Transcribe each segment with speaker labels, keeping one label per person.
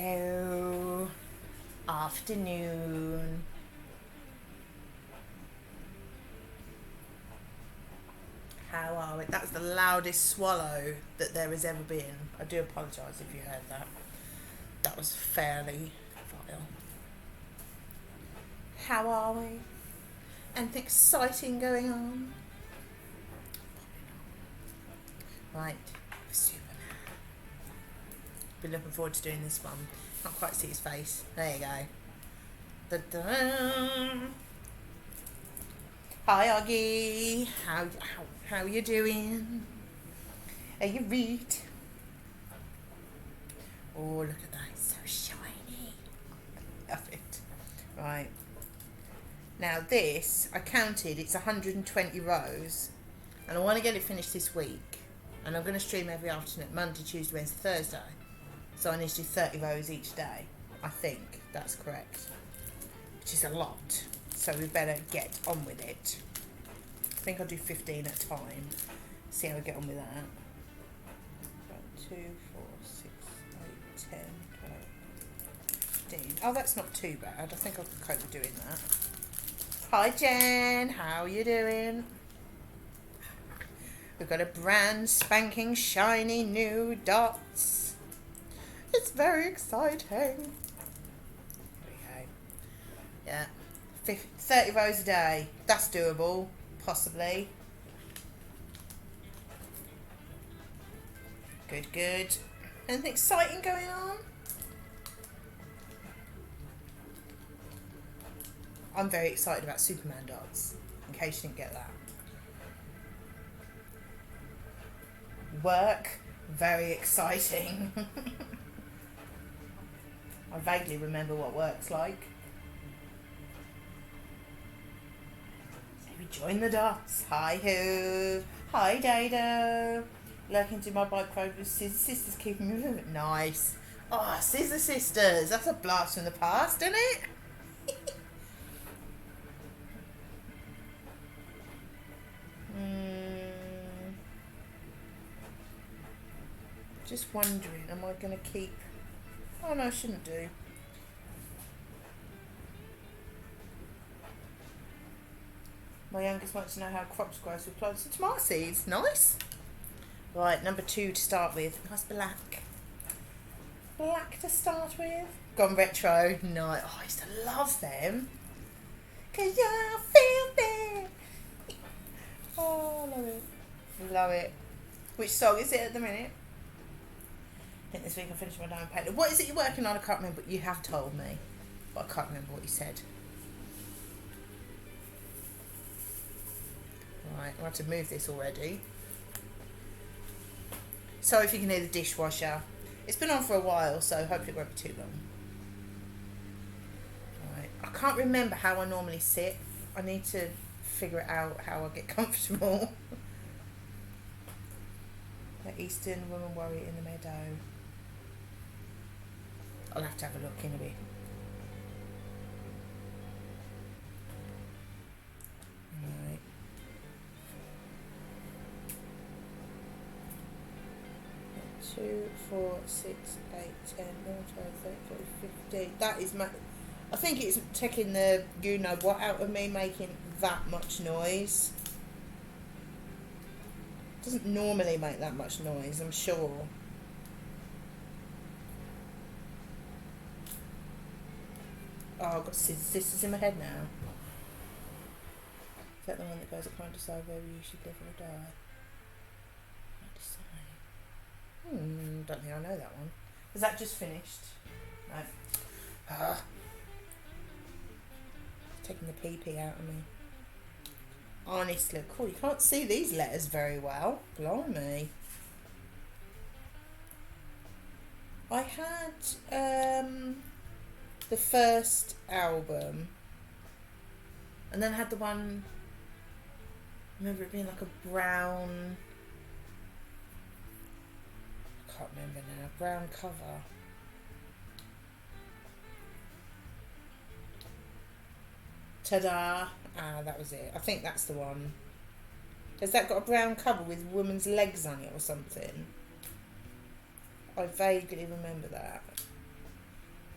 Speaker 1: Hello. Afternoon. How are we? That was the loudest swallow that there has ever been. I do apologise if you heard that. That was fairly vile. How are we? Anything exciting going on? Right. Superman. Been looking forward to doing this one. Can't quite see his face. There you go. Da-da. Hi, Augie. How you doing? Are you read? Oh, look at that. It's so shiny. Love it. Right. Now this, I counted, it's 120 rows. And I want to get it finished this week. And I'm going to stream every afternoon, Monday, Tuesday, Wednesday, Thursday. So I need to do 30 rows each day. I think that's correct. Which is a lot. So we better get on with it. I think I'll do 15 at a time. See how we get on with that. 1, 2, 4, 6, 8, 10, 12, 15. Oh, that's not too bad. I think I can cope with doing that. Hi, Jen. How are you doing? We've got a brand spanking shiny new dots. It's very exciting. There we go. Yeah. 30 rows a day. That's doable. Possibly. Good, good. Anything exciting going on? I'm very excited about Superman dots, in case you didn't get that. Work, very exciting. I vaguely remember what work's like. Maybe join the dots. Hi ho. Hi Dado. Lurking to my bike ride with Scissor Sisters keeping me moving. Nice. Oh, Scissor Sisters. That's a blast from the past, isn't it? Just wondering, am I going to keep... Oh no, I shouldn't do. My youngest wants to know how crops grow with plants and tomato seeds. Nice. Right, number 2 to start with. Nice black. Black to start with. Gone retro. No. Oh, I used to love them. 'Cause you're filthy. Oh, I love it. Love it. Which song is it at the minute? I think this week I finished my diamond painting. What is it you're working on? I can't remember. You have told me, but I can't remember what you said. Right, I have to move this already. Sorry if you can hear the dishwasher. It's been on for a while, so hopefully it won't be too long. Right, I can't remember how I normally sit. I need to figure it out how I get comfortable. The Eastern woman warrior in the meadow. I'll have to have a look in a bit. Right. Two, 4, 6, 8, 10, 11, 12, 13, 14, 15. That is my... I think it's taking the you-know-what out of me making that much noise. It doesn't normally make that much noise, I'm sure. Oh, I've got sisters in my head now. Is that the one that goes, I can't decide whether you should live or die? I decide. Don't think I know that one. Is that just finished? No. Taking the PP out of me. Honestly, cool. You can't see these letters very well. Blimey. I had the first album, and then I had the one. I remember it being like a brown. I can't remember now. Brown cover. Ta-da! Ah, that was it. I think that's the one. Has that got a brown cover with woman's legs on it or something? I vaguely remember that.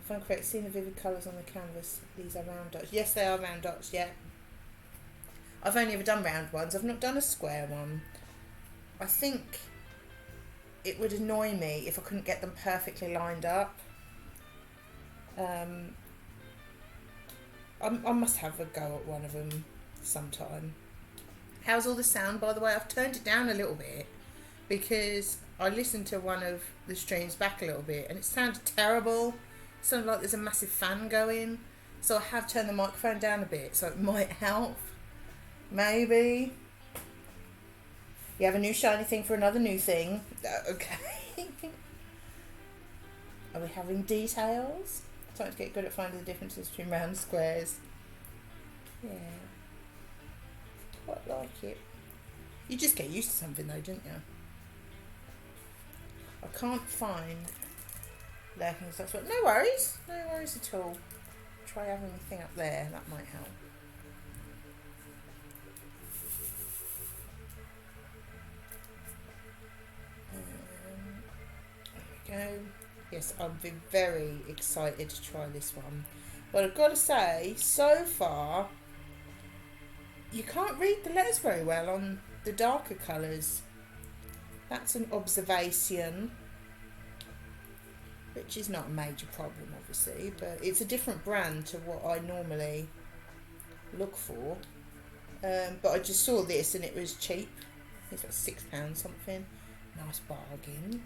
Speaker 1: If I'm correct, seeing the vivid colours on the canvas, these are round dots. Yes, they are round dots, yeah. I've only ever done round ones. I've not done a square one. I think it would annoy me if I couldn't get them perfectly lined up. I must have a go at one of them sometime. How's all the sound, by the way? I've turned it down a little bit because I listened to one of the streams back a little bit and it sounded terrible. It sounded like there's a massive fan going. So I have turned the microphone down a bit, so it might help. Maybe. You have a new shiny thing for another new thing. Okay. Are we having details? Trying to get good at finding the differences between round and squares. Yeah. Quite like it. You just get used to something though, don't you? I can't find lurking stuff, but no worries. No worries at all. Try having the thing up there, that might help. There we go. Yes, I'm very excited to try this one. But I've got to say, so far, you can't read the letters very well on the darker colours. That's an observation, which is not a major problem, obviously, but it's a different brand to what I normally look for. But I just saw this and it was cheap. It's like £6 something. Nice bargain.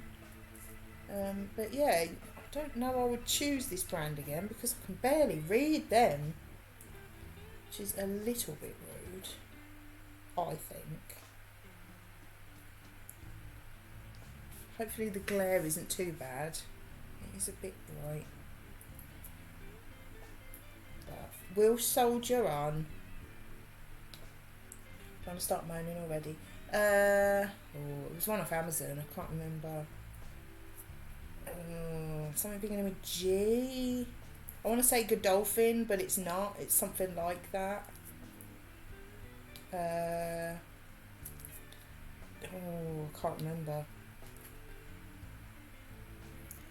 Speaker 1: But yeah, I don't know I would choose this brand again because I can barely read them, which is a little bit rude, I think. Hopefully the glare isn't too bad. It is a bit bright. But we'll soldier on. I'm going to start moaning already. It was one off Amazon, I can't remember. Something beginning with G. I want to say Godolphin, but it's not. It's something like that. I can't remember.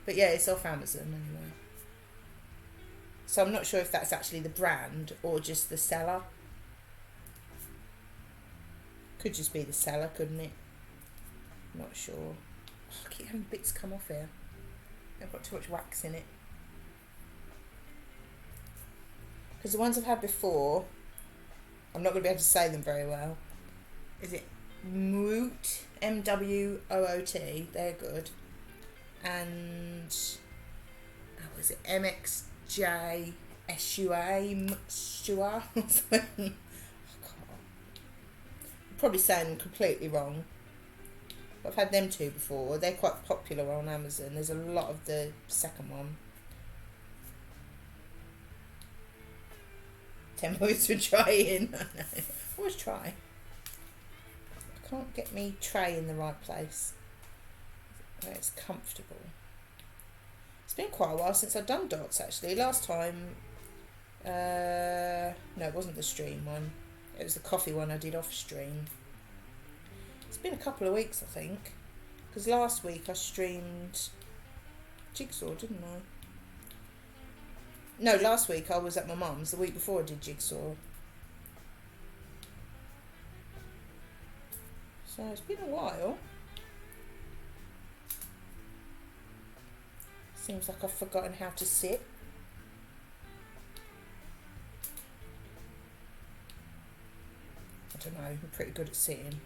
Speaker 1: But yeah, it's off Amazon anyway. So I'm not sure if that's actually the brand or just the seller. Could just be the seller, couldn't it? Not sure. Oh, I keep having bits come off here. I've got too much wax in it. Because the ones I've had before, I'm not going to be able to say them very well. Is it Mwoot? MWOOT? They're good. And what was it? MXJ SUA? SUA? I'm probably saying them completely wrong. I've had them two before. They're quite popular on Amazon. There's a lot of the second one. 10 points for trying. Always try. I can't get me tray in the right place where it's comfortable. It's been quite a while since I've done dots actually. Last time, no, it wasn't the stream one. It was the coffee one I did off stream. It's been a couple of weeks, I think, because last week I streamed Jigsaw, didn't I? No, last week I was at my mum's. The week before I did Jigsaw. So it's been a while. Seems like I've forgotten how to sit. I don't know, I'm pretty good at sitting.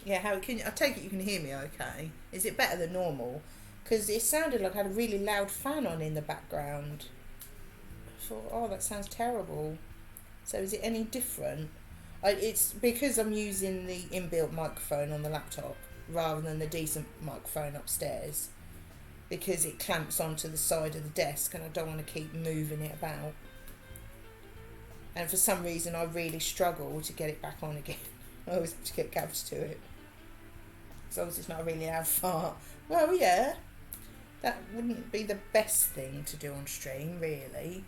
Speaker 1: Yeah, how can I take it you can hear me okay? Is it better than normal? Because it sounded like I had a really loud fan on in the background. I thought, oh, that sounds terrible. So is it any different? It's because I'm using the inbuilt microphone on the laptop rather than the decent microphone upstairs, because it clamps onto the side of the desk and I don't want to keep moving it about. And for some reason I really struggle to get it back on again. I always have to get Gabs to it. As long as it's not a really loud fart. Well, yeah, that wouldn't be the best thing to do on stream, really.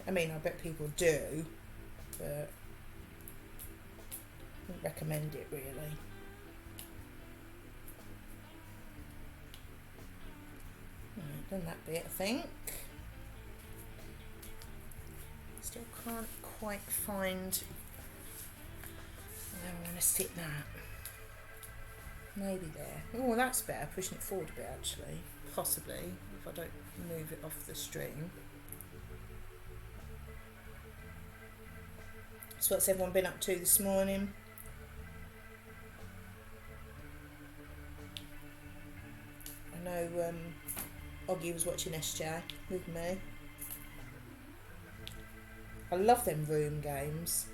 Speaker 1: I mean, I bet people do, but I wouldn't recommend it, really. Done that bit, I think. Still can't quite find where I want to stick that. Maybe there. Oh, that's better. Pushing it forward a bit, actually. Possibly, if I don't move it off the string. So what's everyone been up to this morning? I know Oggy was watching SJ with me. I love them room games.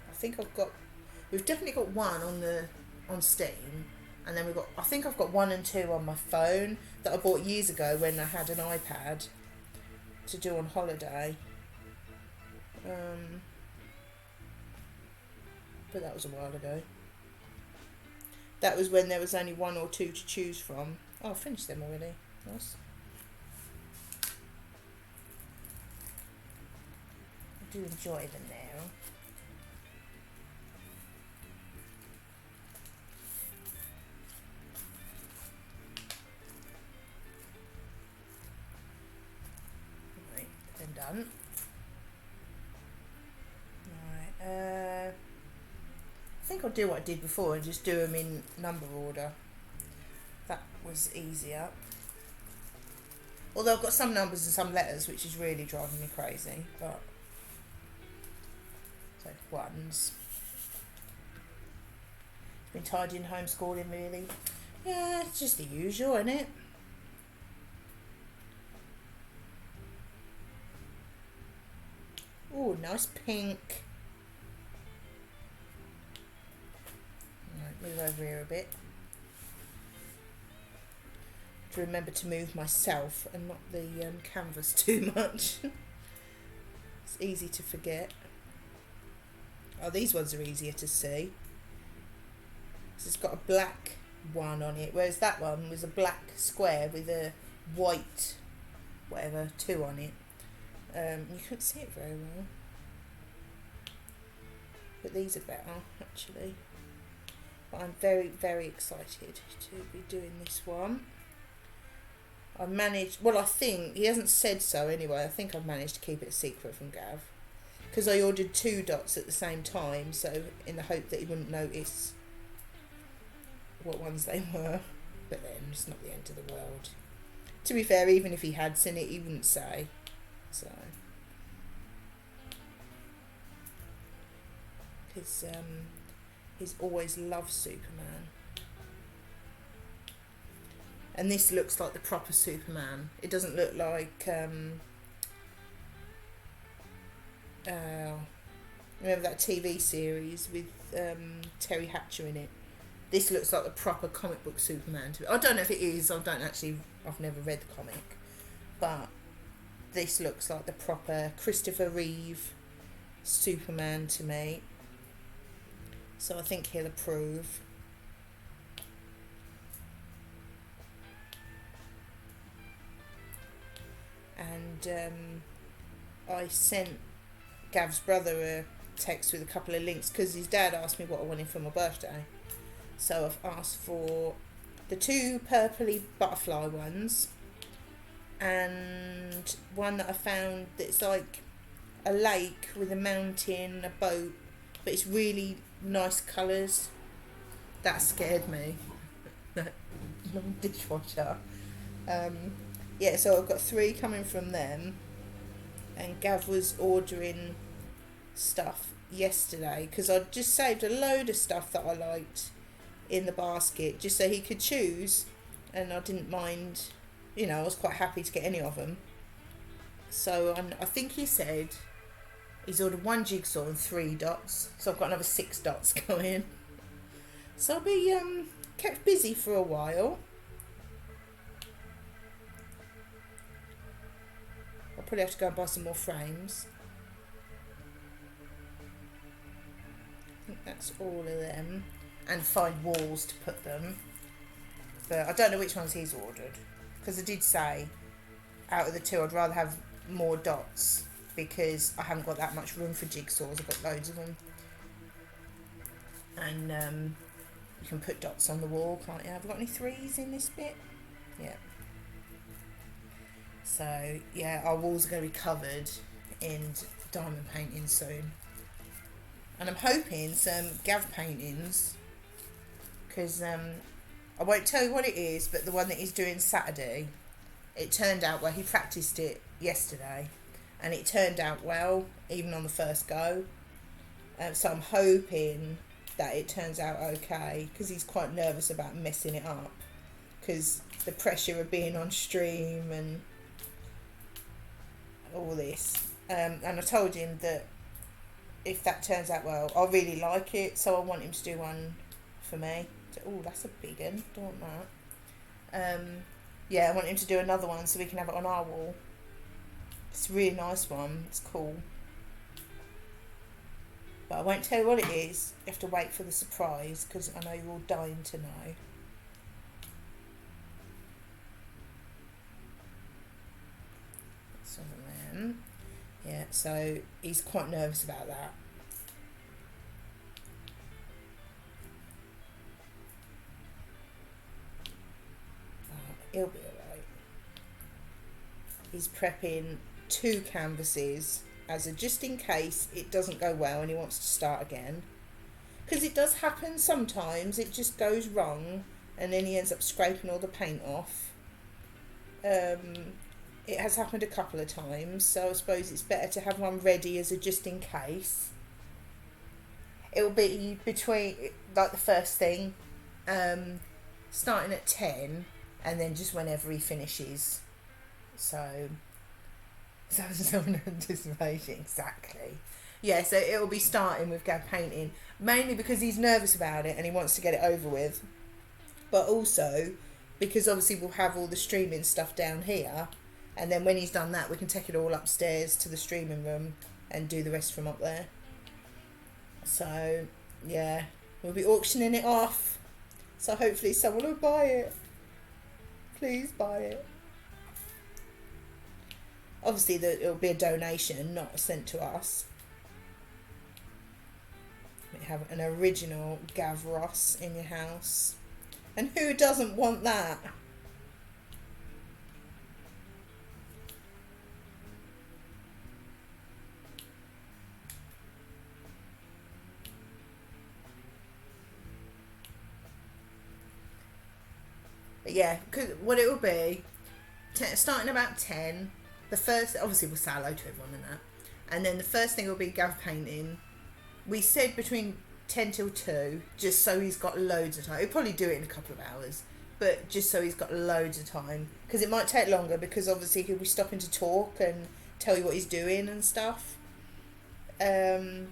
Speaker 1: I think we've definitely got one on Steam, and then I think I've got 1 and 2 on my phone that I bought years ago when I had an iPad to do on holiday. But that was a while ago. That was when there was only 1 or 2 to choose from. Oh, I finished them already. Nice. I do enjoy them now. Right, then done. Right, I think I'll do what I did before and just do them in number order. That was easier. Although I've got some numbers and some letters, which is really driving me crazy. But so ones. Been tidying homeschooling really. Yeah, it's just the usual, isn't it? Oh, nice pink. Move over here a bit. To remember to move myself and not the canvas too much. It's easy to forget. Oh, these ones are easier to see. So it's got a black one on it, whereas that one was a black square with a white, whatever, 2 on it. You couldn't see it very well. But these are better, actually. But I'm very, very excited to be doing this one. I managed, well, I think, he hasn't said so anyway, I think I've managed to keep it a secret from Gav. Because I ordered 2 dots at the same time, so in the hope that he wouldn't notice what ones they were. But then, it's not the end of the world. To be fair, even if he had seen it, he wouldn't say. So. Because he's always loved Superman. And this looks like the proper Superman. It doesn't look like remember that TV series with Terry Hatcher in it? This looks like the proper comic book Superman to me. I don't know if it is. I've never read the comic, but this looks like the proper Christopher Reeve Superman to me. So I think he'll approve. And I sent Gav's brother a text with a couple of links because his dad asked me what I wanted for my birthday. So I've asked for the 2 purpley butterfly ones and one that I found that's like a lake with a mountain, a boat, but it's really nice colours. That scared me. That long dishwasher. Yeah, so I've got 3 coming from them, and Gav was ordering stuff yesterday because I'd just saved a load of stuff that I liked in the basket just so he could choose, and I didn't mind, you know, I was quite happy to get any of them. So I think he said he's ordered 1 jigsaw and 3 dots, so I've got another 6 dots going. So I'll be kept busy for a while. I'll probably have to go and buy some more frames. I think that's all of them. And find walls to put them. But I don't know which ones he's ordered. Because I did say, out of the 2, I'd rather have more dots. Because I haven't got that much room for jigsaws. I've got loads of them. And you can put dots on the wall, can't you? Have you got any 3s in this bit? Yeah. So yeah, our walls are going to be covered in diamond painting soon. And I'm hoping some Gav paintings, because I won't tell you what it is, but the one that he's doing Saturday, it turned out well. He practiced it yesterday and it turned out well, even on the first go. So I'm hoping that it turns out okay, because he's quite nervous about messing it up, because the pressure of being on stream and all this. And I told him that if that turns out well, I really like it, so I want him to do one for me. So, oh, that's a big one. Don't want that. Yeah, I want him to do another one so we can have it on our wall. It's a really nice one. It's cool. But I won't tell you what it is. You have to wait for the surprise, because I know you're all dying to know. That's one of them. Yeah, so he's quite nervous about that. He'll be alright. He's prepping 2 canvases as a just in case it doesn't go well and he wants to start again. Because it does happen sometimes, it just goes wrong and then he ends up scraping all the paint off. It has happened a couple of times, so I suppose it's better to have one ready as a just in case. It will be between, like the first thing, starting at 10 and then just whenever he finishes. So someone anticipating, exactly. Yeah, so it will be starting with Gav painting, mainly because he's nervous about it and he wants to get it over with, but also because obviously we'll have all the streaming stuff down here, and then when he's done that we can take it all upstairs to the streaming room and do the rest from up there. So yeah, we'll be auctioning it off, so hopefully someone will buy it. Please buy it. Obviously it'll be a donation, not sent to us. You have an original Gav Ross in your house, and who doesn't want that? But yeah, because what it will be, starting about 10, the first, obviously we'll say hello to everyone and that, and then the first thing will be Gav painting. We said between 10 till 2, just so he's got loads of time. He'll probably do it in a couple of hours, but just so he's got loads of time, because it might take longer, because obviously he'll be stopping to talk and tell you what he's doing and stuff. And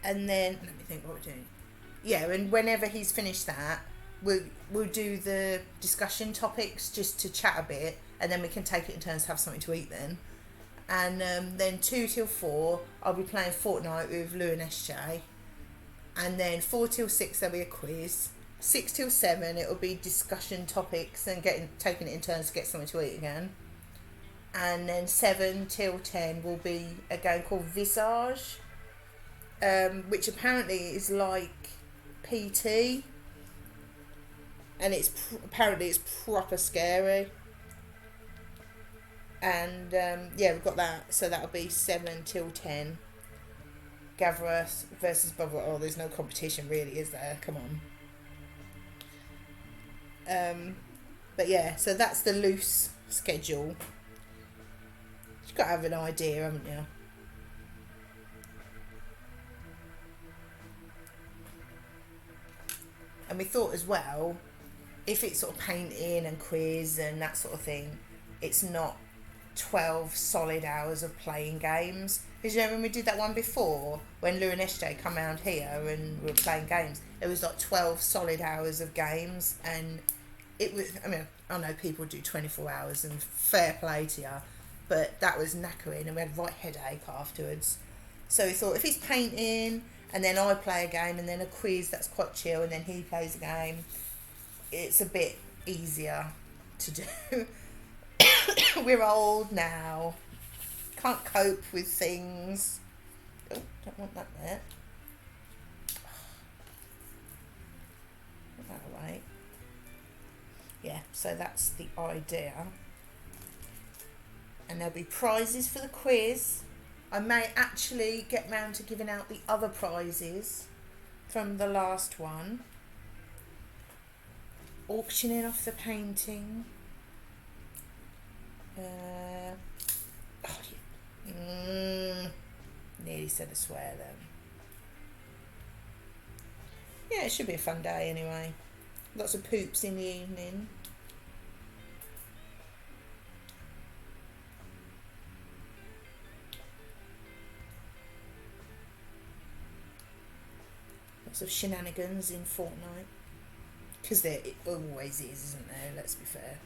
Speaker 1: then, let me think what we're doing. Yeah, and whenever he's finished that, we'll do the discussion topics just to chat a bit, and then we can take it in turns to have something to eat then. And then 2 till 4 I'll be playing Fortnite with Lou and SJ, and then 4 till 6 there'll be a quiz. 6 till 7 it'll be discussion topics and taking it in turns to get something to eat again. And then 7 till 10 will be a game called Visage, which apparently is like PT, and apparently it's proper scary. And yeah, we've got that, so that'll be 7 till 10. Gavros versus Bob. Oh, there's no competition really, is there? Come on. But yeah, so that's the loose schedule. You've got to have an idea, haven't you? And we thought as well, if it's sort of painting and quiz and that sort of thing, it's not 12 solid hours of playing games. Because you know when we did that one before, when Lou and SJ come around here and we were playing games, it was like 12 solid hours of games, and it was, I mean, I know people do 24 hours and fair play to you, but that was knackering and we had a right headache afterwards. So we thought if he's painting and then I play a game and then a quiz, that's quite chill, and then he plays a game, it's a bit easier to do. We're old now, can't cope with things. Oh, don't want that there. yeah, so that's the idea. And there'll be prizes for the quiz. I may actually get round to giving out the other prizes from the last one. Auctioning off the painting. Nearly said a swear then. Yeah, it should be a fun day anyway. Lots of poops in the evening. Lots of shenanigans in Fortnite. Because there it always is, isn't there? Let's be fair.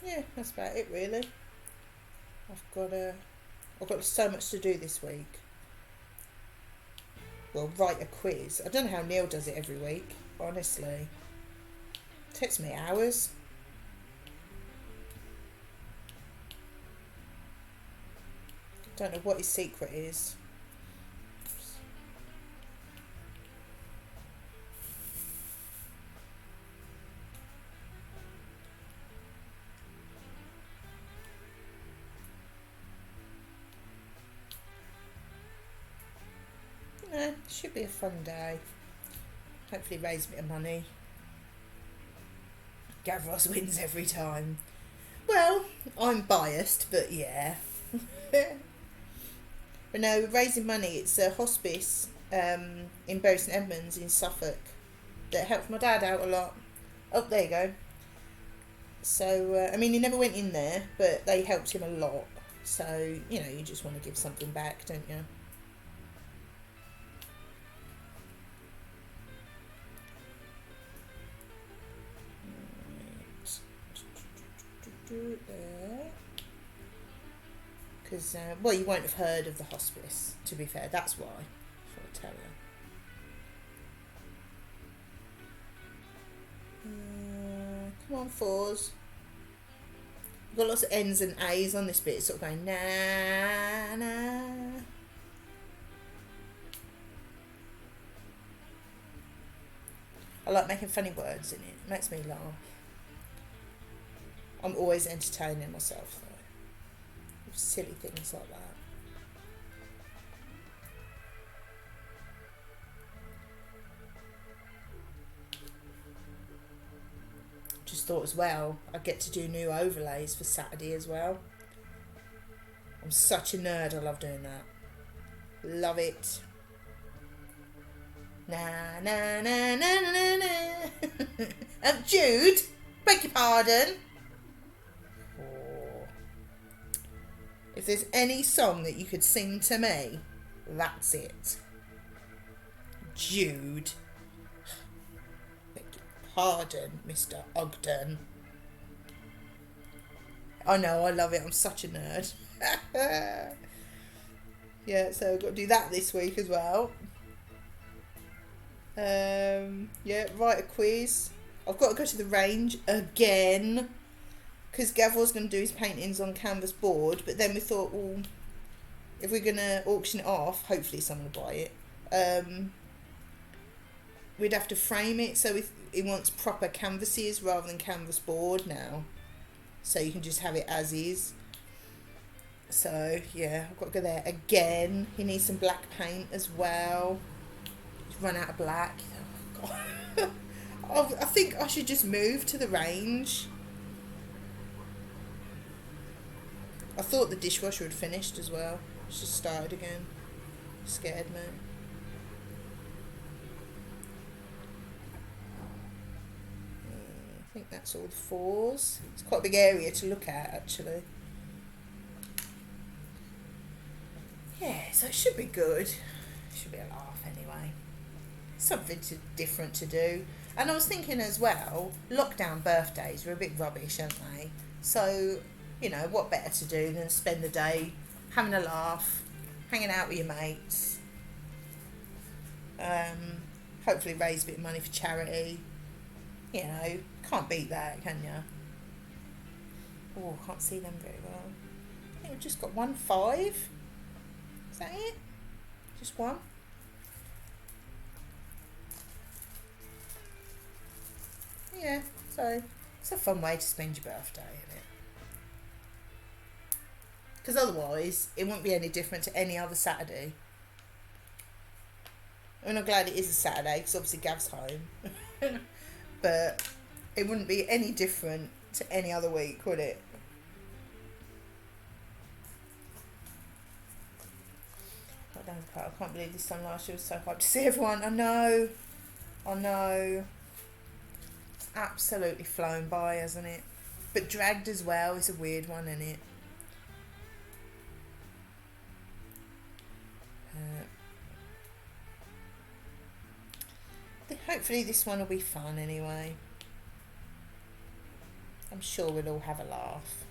Speaker 1: Yeah, that's about it really. I've got so much to do this week. Well, write a quiz. I don't know how Neil does it every week, honestly. It takes me hours. Don't know what his secret is. Yeah, should be a fun day. Hopefully raise a bit of money. Gavros wins every time. Well, I'm biased, but yeah. But no, raising money, it's a hospice in Bury St Edmunds in Suffolk that helped my dad out a lot. Oh, there you go. So, I mean, he never went in there, but they helped him a lot. So, you know, you just want to give something back, don't you? There. Because, well, you won't have heard of the hospice, to be fair. That's why. Before I tell you. Come on, fours. We've got lots of N's and A's on this bit. It's sort of going na na. I like making funny words in it. It makes me laugh. I'm always entertaining myself though. With silly things like that. Just thought as well, I get to do new overlays for Saturday as well. I'm such a nerd, I love doing that. Love it. Na na na na na na. Jude, beg your pardon. Oh. If there's any song that you could sing to me, that's it. Jude. Beg your pardon, Mr. Ogden. I know, I love it. I'm such a nerd. Yeah, so I've got to do that this week as well. Yeah, write a quiz. I've got to go to the range again because Gav was going to do his paintings on canvas board, but then we thought, well, if we're going to auction it off, hopefully someone will buy it, we'd have to frame it, so he wants proper canvases rather than canvas board now, so you can just have it as is. So yeah, I've got to go there again. He needs some black paint as well. He's run out of black. Oh, God. I think I should just move to the range. I thought the dishwasher had finished as well. It's just started again. Scared me. I think that's all the fours. It's quite a big area to look at actually. Yeah, so it should be good. It should be a laugh anyway. Something different to do. And I was thinking as well, lockdown birthdays are a bit rubbish, aren't they? So, you know, what better to do than spend the day having a laugh, hanging out with your mates, hopefully raise a bit of money for charity. You know, can't beat that, can you? Oh, can't see them very well. I think we've just got 1 5. Is that it? Just one? Yeah, so it's a fun way to spend your birthday, isn't it? Because otherwise, it wouldn't be any different to any other Saturday. I mean, I'm glad it is a Saturday because obviously Gav's home. But it wouldn't be any different to any other week, would it? I can't believe this time last year was so hard to see everyone. I know. It's absolutely flown by, hasn't it? But dragged as well is a weird one, isn't it? Hopefully this one will be fun anyway. I'm sure we'll all have a laugh.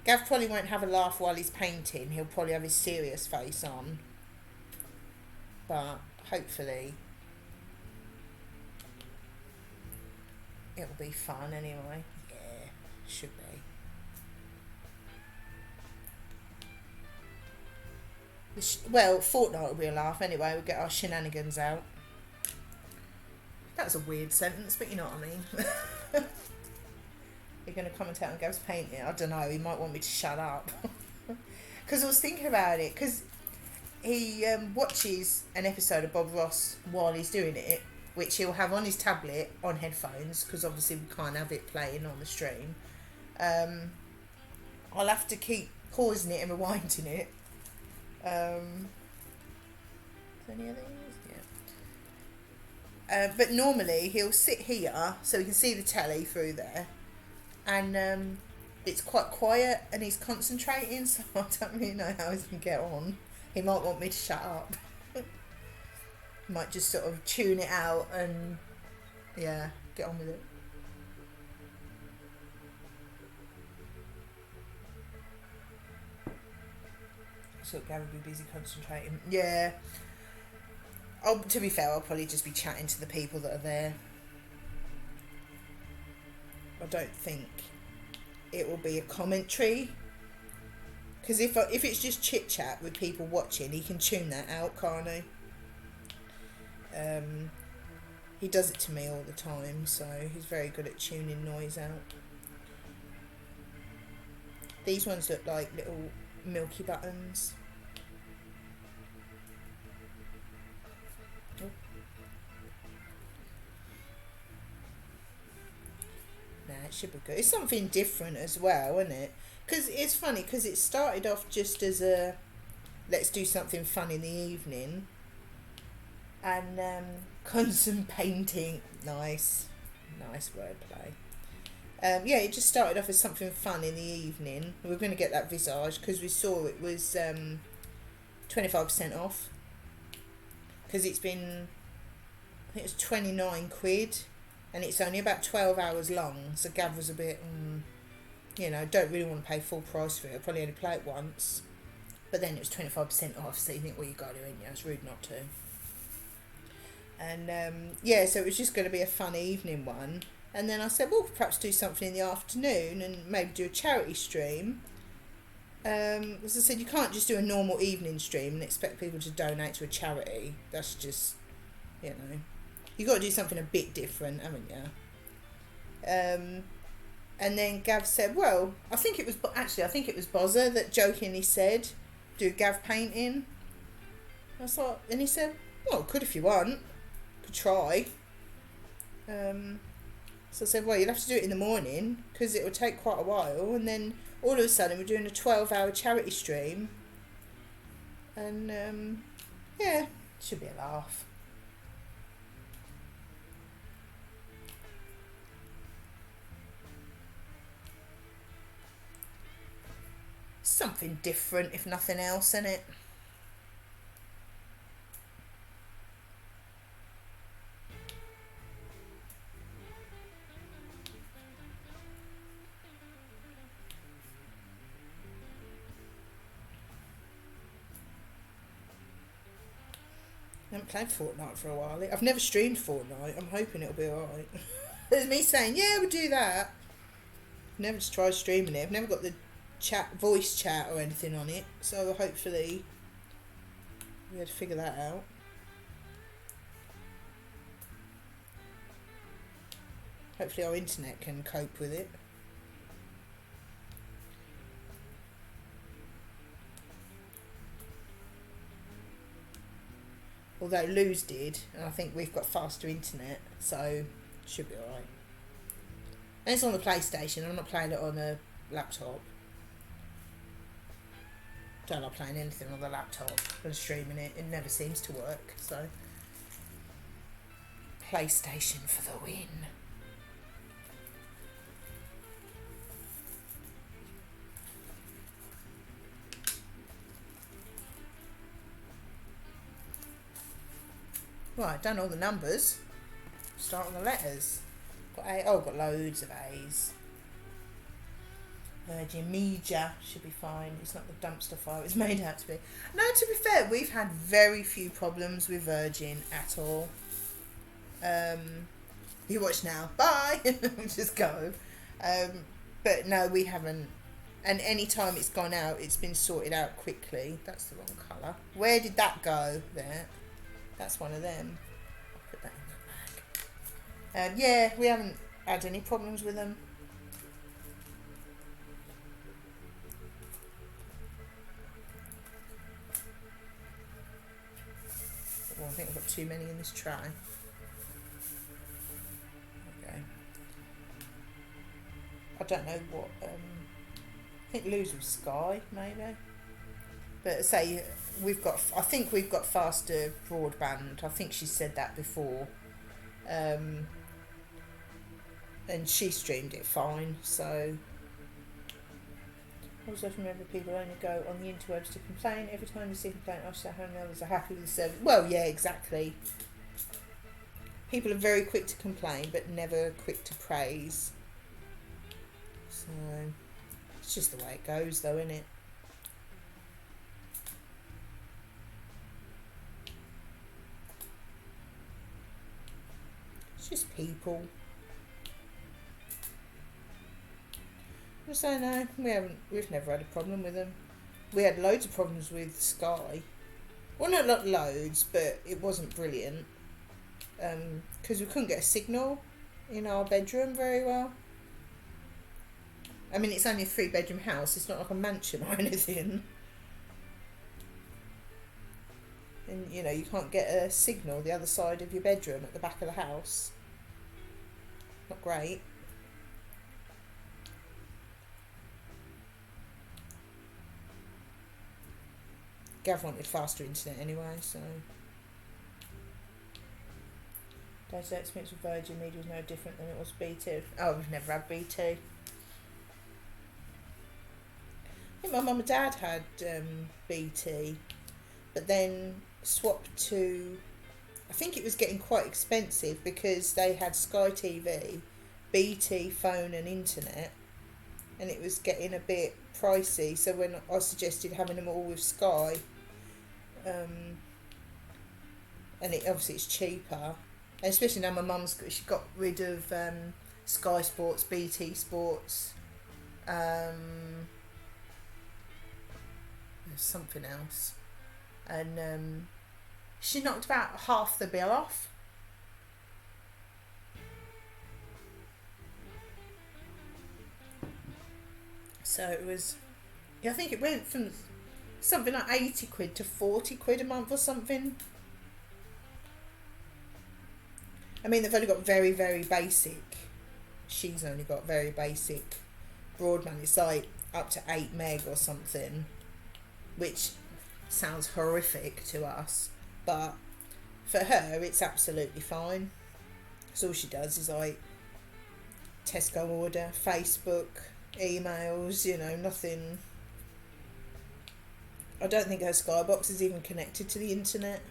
Speaker 1: Gav probably won't have a laugh while he's painting. He'll probably have his serious face on. But hopefully it'll be fun anyway. Yeah, should be. Well, Fortnite will be a laugh anyway. We'll get our shenanigans out. That was a weird sentence, but you know what I mean. You're going to comment out on Gav's painting? I don't know. He might want me to shut up. Because I was thinking about it. Because he watches an episode of Bob Ross while he's doing it, which he'll have on his tablet on headphones, because obviously we can't have it playing on the stream. I'll have to keep pausing it and rewinding it. Any of these? Yeah. But normally he'll sit here so he can see the telly through there, and it's quite quiet and he's concentrating, so I don't really know how he's going to get on. He might want me to shut up. Might just sort of tune it out and yeah, get on with it. So Gary will be busy concentrating. Yeah. To be fair, I'll probably just be chatting to the people that are there. I don't think it will be a commentary. Because if it's just chit chat with people watching, he can tune that out, can't he? He does it to me all the time, so he's very good at tuning noise out. These ones look like little milky buttons. Oh. Nah, it should be good. It's something different as well, isn't it? Because it's funny, because it started off just as a let's do something fun in the evening, and constant painting. Nice wordplay. Yeah, it just started off as something fun in the evening. We were going to get that visage because we saw it was 25% off, because it's been, I think it's 29 quid, and it's only about 12 hours long, so Gav was a bit you know, don't really want to pay full price for it. I'll probably only play it once, but then it was 25% off, so you think, well, you got to, ain't you? It's rude not to. And yeah, so it was just going to be a fun evening one. And then I said, well, perhaps do something in the afternoon and maybe do a charity stream. As I said, you can't just do a normal evening stream and expect people to donate to a charity. That's just, you know, you got to do something a bit different, haven't you? And then Gav said, well, I think it was Bozza that jokingly said, do Gav painting. I thought, and he said, well, could if you want, could try. So I said, well, you'll have to do it in the morning because it will take quite a while. And then all of a sudden we're doing a 12-hour charity stream. And yeah, it should be a laugh. Something different, if nothing else, innit? I haven't played Fortnite for a while. I've never streamed Fortnite. I'm hoping it'll be alright. There's me saying, yeah, we'll do that. Never tried streaming it. I've never got the voice chat or anything on it. So hopefully we had to figure that out. Hopefully our internet can cope with it. Although Lou's did, and I think we've got faster internet, so should be alright. And it's on the PlayStation, I'm not playing it on a laptop. Don't like playing anything on the laptop and streaming it, it never seems to work, so. PlayStation for the win. Right, done all the numbers. Start on the letters. Got A. Oh, got loads of A's. Virgin Media should be fine. It's not the dumpster fire it's made out to be. No, to be fair, we've had very few problems with Virgin at all. You watch now. Bye. Just go. But no, we haven't. And any time it's gone out, it's been sorted out quickly. That's the wrong colour. Where did that go? There. That's one of them. I'll put that in the bag. Yeah, we haven't had any problems with them. Oh, I think I've got too many in this tray. Okay. I don't know what. I think Lou's with Sky, maybe. But say we've got. I think we've got faster broadband. I think she said that before. And she streamed it fine. So. I also remember people only go on the interwebs to complain. Every time you see a complaint, I say how many others are happy with the service. Well, yeah, exactly. People are very quick to complain, but never quick to praise. So, it's just the way it goes, though, isn't it? It's just people. So no, we've never had a problem with them. We had loads of problems with Sky. Well, not loads, but it wasn't brilliant. Because we couldn't get a signal in our bedroom very well. I mean, it's only a 3-bedroom house. It's not like a mansion or anything. And, you know, you can't get a signal the other side of your bedroom at the back of the house. Not great. Gav wanted faster internet anyway, so. Dad's experience with Virgin Media was no different than it was BT. Oh, we've never had BT. I think my mum and dad had BT, but then swapped to. I think it was getting quite expensive because they had Sky TV, BT phone and internet, and it was getting a bit pricey. So when I suggested having them all with Sky. And it obviously it's cheaper, and especially now my mum's she got rid of Sky Sports, BT Sports, there's something else, and she knocked about half the bill off. So it was, yeah, I think it went from something like 80 quid to 40 quid a month or something. I mean, they've only got very, very basic. She's only got very basic broadband. It's like up to 8 meg or something, which sounds horrific to us. But for her, it's absolutely fine. Because all she does is like Tesco order, Facebook, emails, you know, nothing. I don't think her Skybox is even connected to the internet.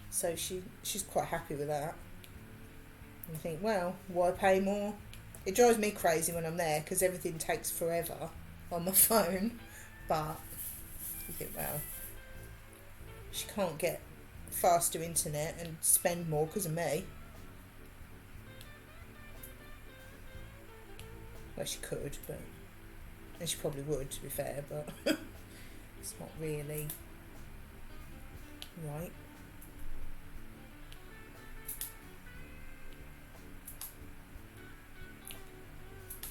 Speaker 1: So she's quite happy with that. And I think, well, why pay more? It drives me crazy when I'm there because everything takes forever on my phone. But you think, well, she can't get faster internet and spend more because of me. Well, she could, but... And she probably would, to be fair, but... it's not really... right.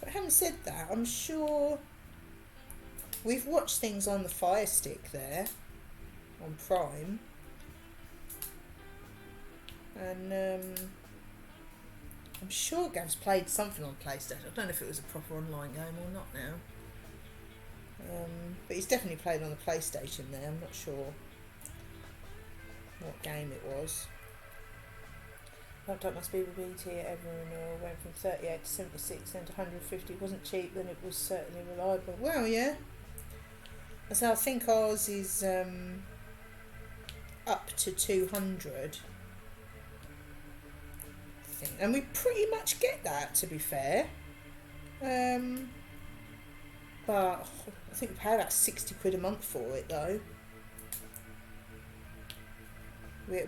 Speaker 1: But having said that, I'm sure... We've watched things on the Fire Stick there. On Prime. And, I'm sure Gav's played something on PlayStation. I don't know if it was a proper online game or not now. But he's definitely played on the PlayStation there. I'm not sure what game it was. Laptop must be with BT ever renewal. Went from 38 to 76 then to 150. It wasn't cheap, then it was certainly reliable. Well, yeah. So I think ours is up to 200. And we pretty much get that, to be fair. But I think we pay about 60 quid a month for it, though.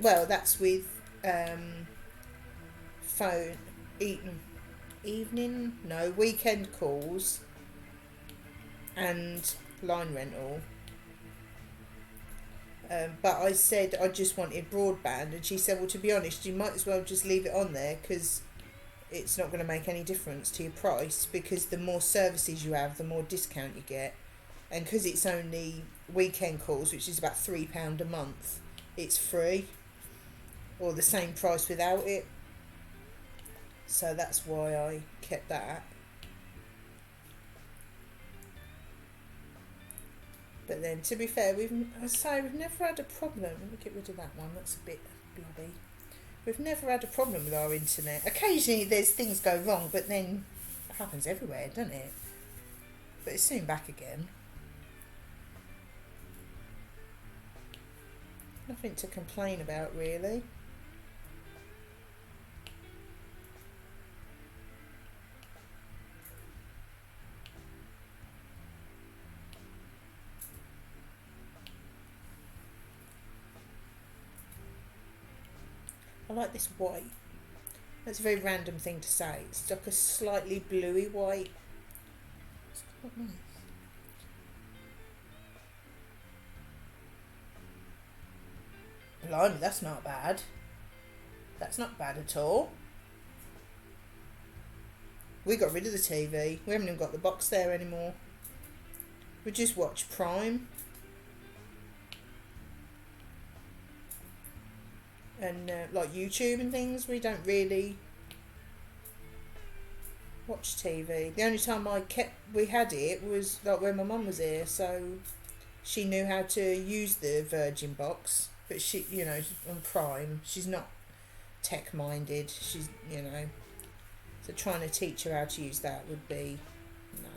Speaker 1: Well, that's with phone, weekend calls and line rental. But I said I just wanted broadband, and she said, well, to be honest, you might as well just leave it on there because it's not going to make any difference to your price, because the more services you have, the more discount you get. And because it's only weekend calls, which is about £3 a month, it's free, or the same price without it. So that's why I kept that. But then, to be fair, we've never had a problem. Let me get rid of that one. That's a bit blobby. We've never had a problem with our internet. Occasionally, there's things go wrong, but then it happens everywhere, doesn't it? But it's soon back again. Nothing to complain about, really. I like this white. That's a very random thing to say. It's like a slightly bluey white. It's quite nice. Blimey, that's not bad. That's not bad at all. We got rid of the TV. We haven't even got the box there anymore. We just watch Prime. And like YouTube and things, we don't really watch TV. The only time we had it was like when my mum was here, so she knew how to use the Virgin box. But she, on Prime, she's not tech minded. She's, so trying to teach her how to use that would be no.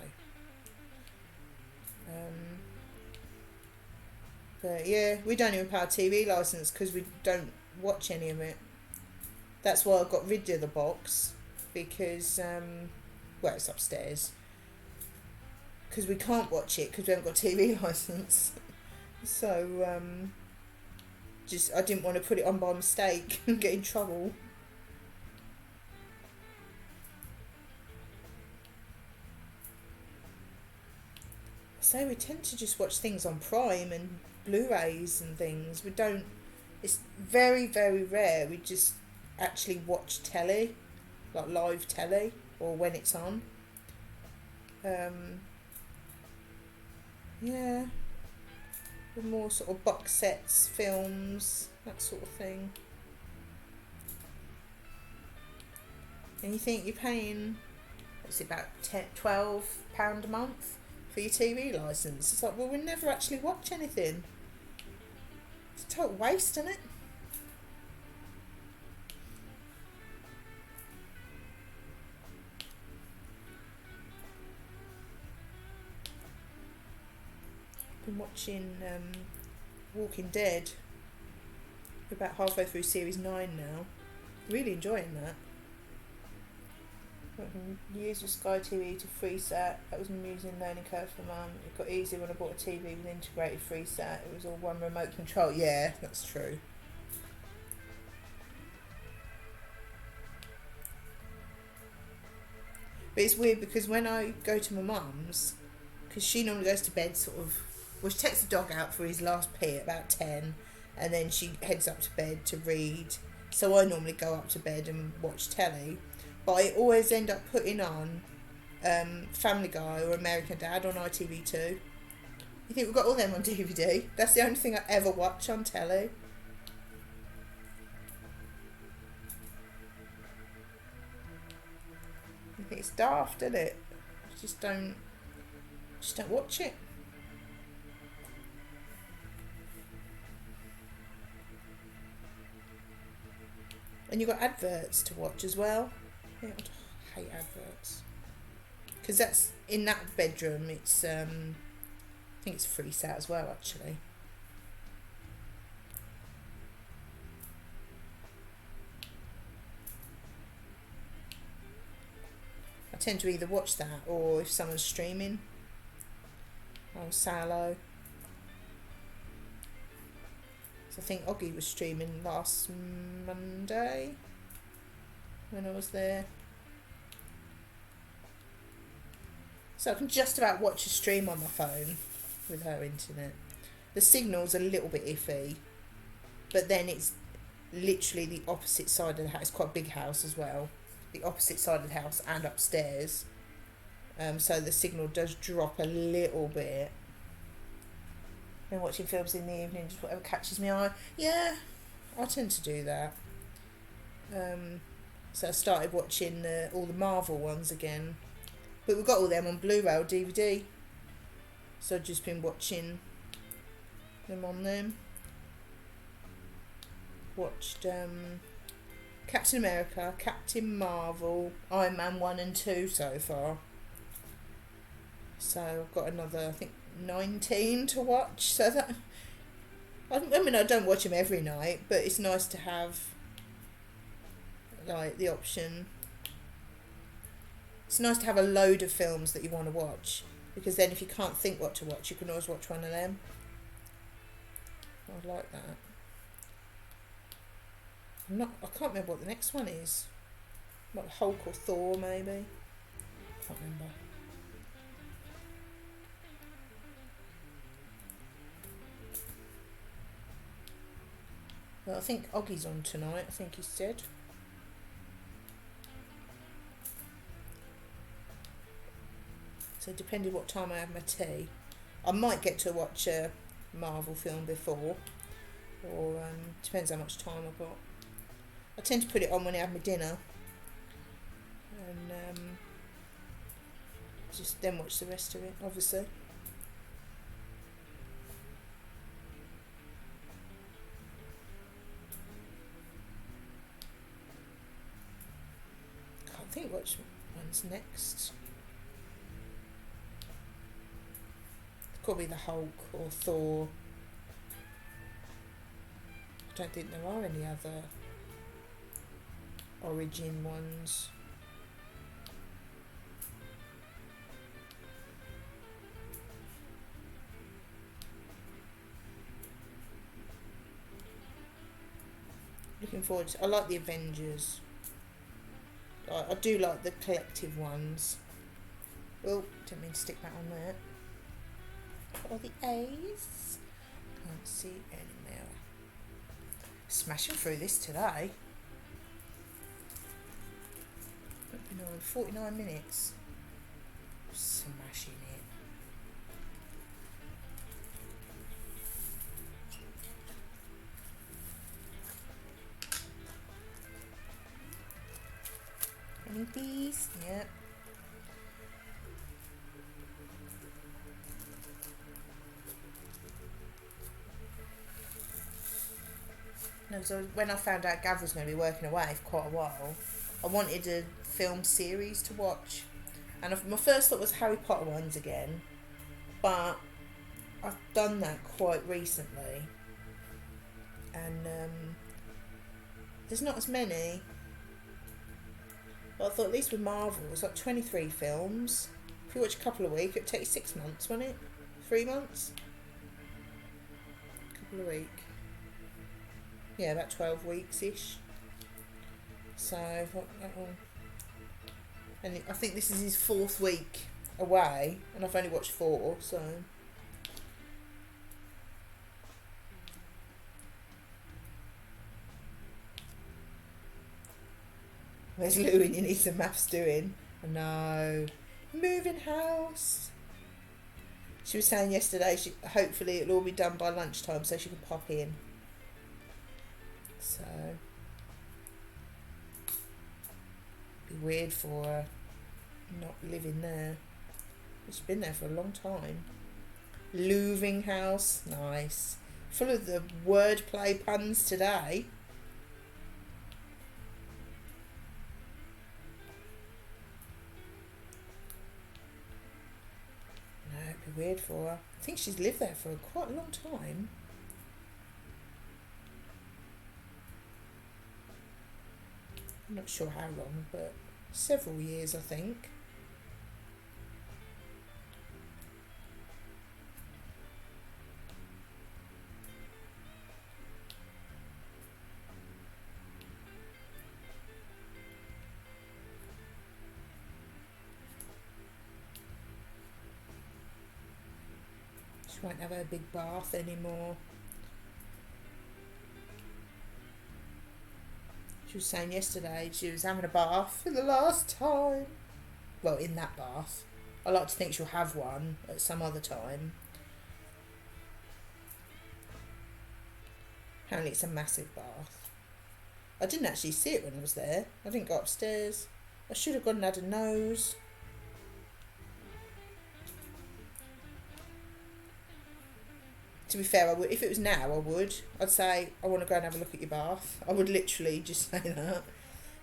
Speaker 1: But yeah, we don't even pay our TV license because we don't watch any of it. That's why I got rid of the box, because it's upstairs, because we can't watch it because we haven't got TV license. So I didn't want to put it on by mistake and get in trouble. So we tend to just watch things on Prime and Blu-rays and things. We don't. It's very, very rare we just actually watch telly, like live telly, or when it's on. Yeah. The more sort of box sets, films, that sort of thing. And you think you're paying, what's it, about £12 a month for your TV licence? It's like, well, we never actually watch anything. It's a total waste, isn't it? Been watching Walking Dead. We're about halfway through series 9 now. Really enjoying that. Went from years with Sky TV to FreeSat. That was an amusing learning curve for Mum. It got easier when I bought a TV with integrated FreeSat. It was all one remote control. Yeah, that's true. But it's weird because when I go to my mum's, because she normally goes to bed sort of, well, she takes the dog out for his last pee at about 10, and then she heads up to bed to read. So I normally go up to bed and watch telly, but I always end up putting on Family Guy or American Dad on ITV2. You think we've got all them on DVD? That's the only thing I ever watch on telly. I think it's daft, isn't it? I just don't watch it. And you've got adverts to watch as well. Yeah, I hate adverts. Because that's, in that bedroom, it's, I think it's FreeSat as well, actually. I tend to either watch that or if someone's streaming, I'll say hello. So I think Oggy was streaming last Monday when I was there. So I can just about watch a stream on my phone with her internet. The signal's a little bit iffy, but then it's literally the opposite side of the house. It's quite a big house as well. The opposite side of the house and upstairs. So the signal does drop a little bit. Been watching films in the evening, just whatever catches my eye. Yeah, I tend to do that. So I started watching all the Marvel ones again. But we've got all them on Blu-ray or DVD. So I've just been watching them on them. Watched Captain America, Captain Marvel, Iron Man 1 and 2 so far. So I've got another, I think, 19 to watch. So that, I mean, I don't watch them every night, but it's nice to have, like, the option. It's nice to have a load of films that you want to watch, because then if you can't think what to watch, you can always watch one of them. I like that. I can't remember what the next one is. Like Hulk or Thor, maybe. Can't remember. Well, I think Oggy's on tonight, I think he said. So depending what time I have my tea, I might get to watch a Marvel film before, or depends how much time I've got. I tend to put it on when I have my dinner, and just then watch the rest of it, obviously. Can't think which one's next. Could be the Hulk or Thor. I don't think there are any other origin ones. Looking forward to, I like the Avengers. I do like the collective ones. Oh, didn't mean to stick that on there. All the A's. Can't see any more. Smashing through this today. You know, 49 minutes. Smashing it. Any bees? Yep. No, so when I found out Gav was going to be working away for quite a while, I wanted a film series to watch. And my first thought was Harry Potter ones again, but I've done that quite recently. And there's not as many. But I thought at least with Marvel, it's like 23 films. If you watch a couple a week, it'd take you 6 months, wouldn't it? 3 months? A couple a week. Yeah, about 12 weeks-ish. So, And I think this is his 4th week away, and I've only watched 4, so... Where's Louie? You need some maths doing. No. Moving house. She was saying yesterday, hopefully it'll all be done by lunchtime so she can pop in. So... be weird for her not living there. She's been there for a long time. Louving house. Nice. Full of the wordplay puns today. It'd be weird for her. I think she's lived there for quite a long time. I'm not sure how long, but several years, I think. She won't have her big bath anymore. She was saying yesterday she was having a bath for the last time. Well, in that bath. I like to think she'll have one at some other time. Apparently it's a massive bath. I didn't actually see it when I was there. I didn't go upstairs. I should have gone and had a nose. To be fair, I would, if it was now, I would. I'd say, I want to go and have a look at your bath. I would literally just say that.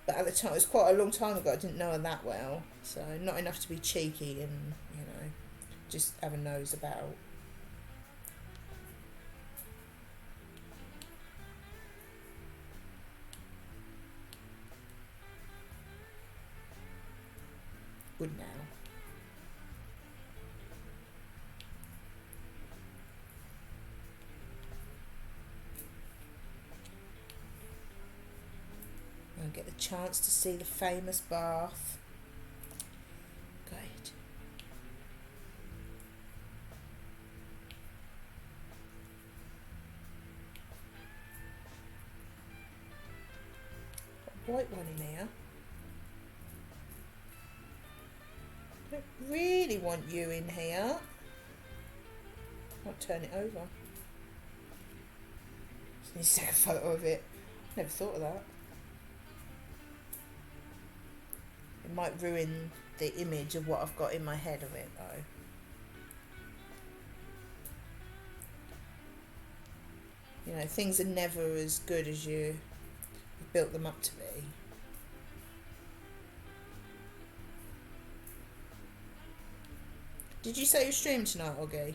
Speaker 1: But at the time, it was quite a long time ago. I didn't know her that well. So, not enough to be cheeky and, you know, just have a nose about. Would now. I'll get the chance to see the famous bath. Good. Got a white one in here. I don't really want you in here. I'll turn it over. Just need to take a photo of it. Never thought of that. It might ruin the image of what I've got in my head of it though. You know, things are never as good as you built them up to be. Did you say you streamed tonight, Oggy?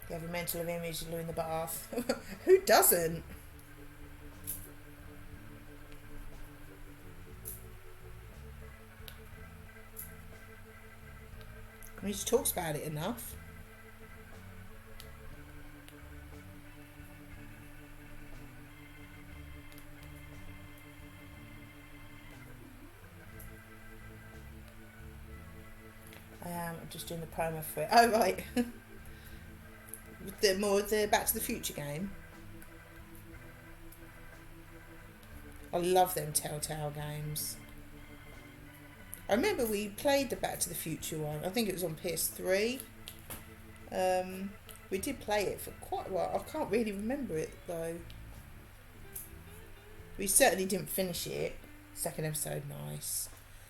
Speaker 1: You have a mental image of Lou in the bath. Who doesn't? I mean, she talks about it enough. I'm just doing the promo for it. Oh, right. The Back to the Future game. I love them Telltale games. I remember we played the Back to the Future one. I think it was on PS3. We did play it for quite a while. I can't really remember it though. We certainly didn't finish it. Second episode, nice.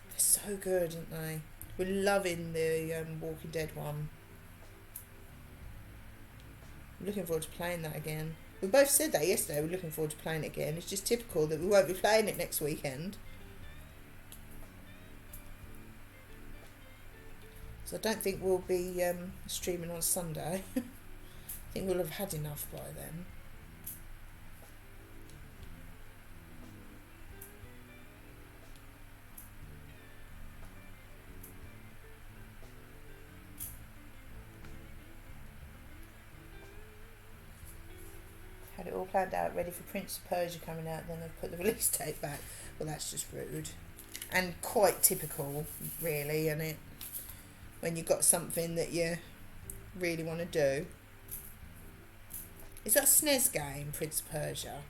Speaker 1: They're so good, aren't they? We're loving the Walking Dead one. I'm looking forward to playing that again. We both said that yesterday, we're looking forward to playing it again. It's just typical that we won't be playing it next weekend. So I don't think we'll be streaming on Sunday. I think we'll have had enough by then. all planned out, ready for Prince of Persia coming out, then they've put the release date back. Well, that's just rude. And quite typical, really, isn't it? When you've got something that you really want to do. Is that a SNES game, Prince of Persia?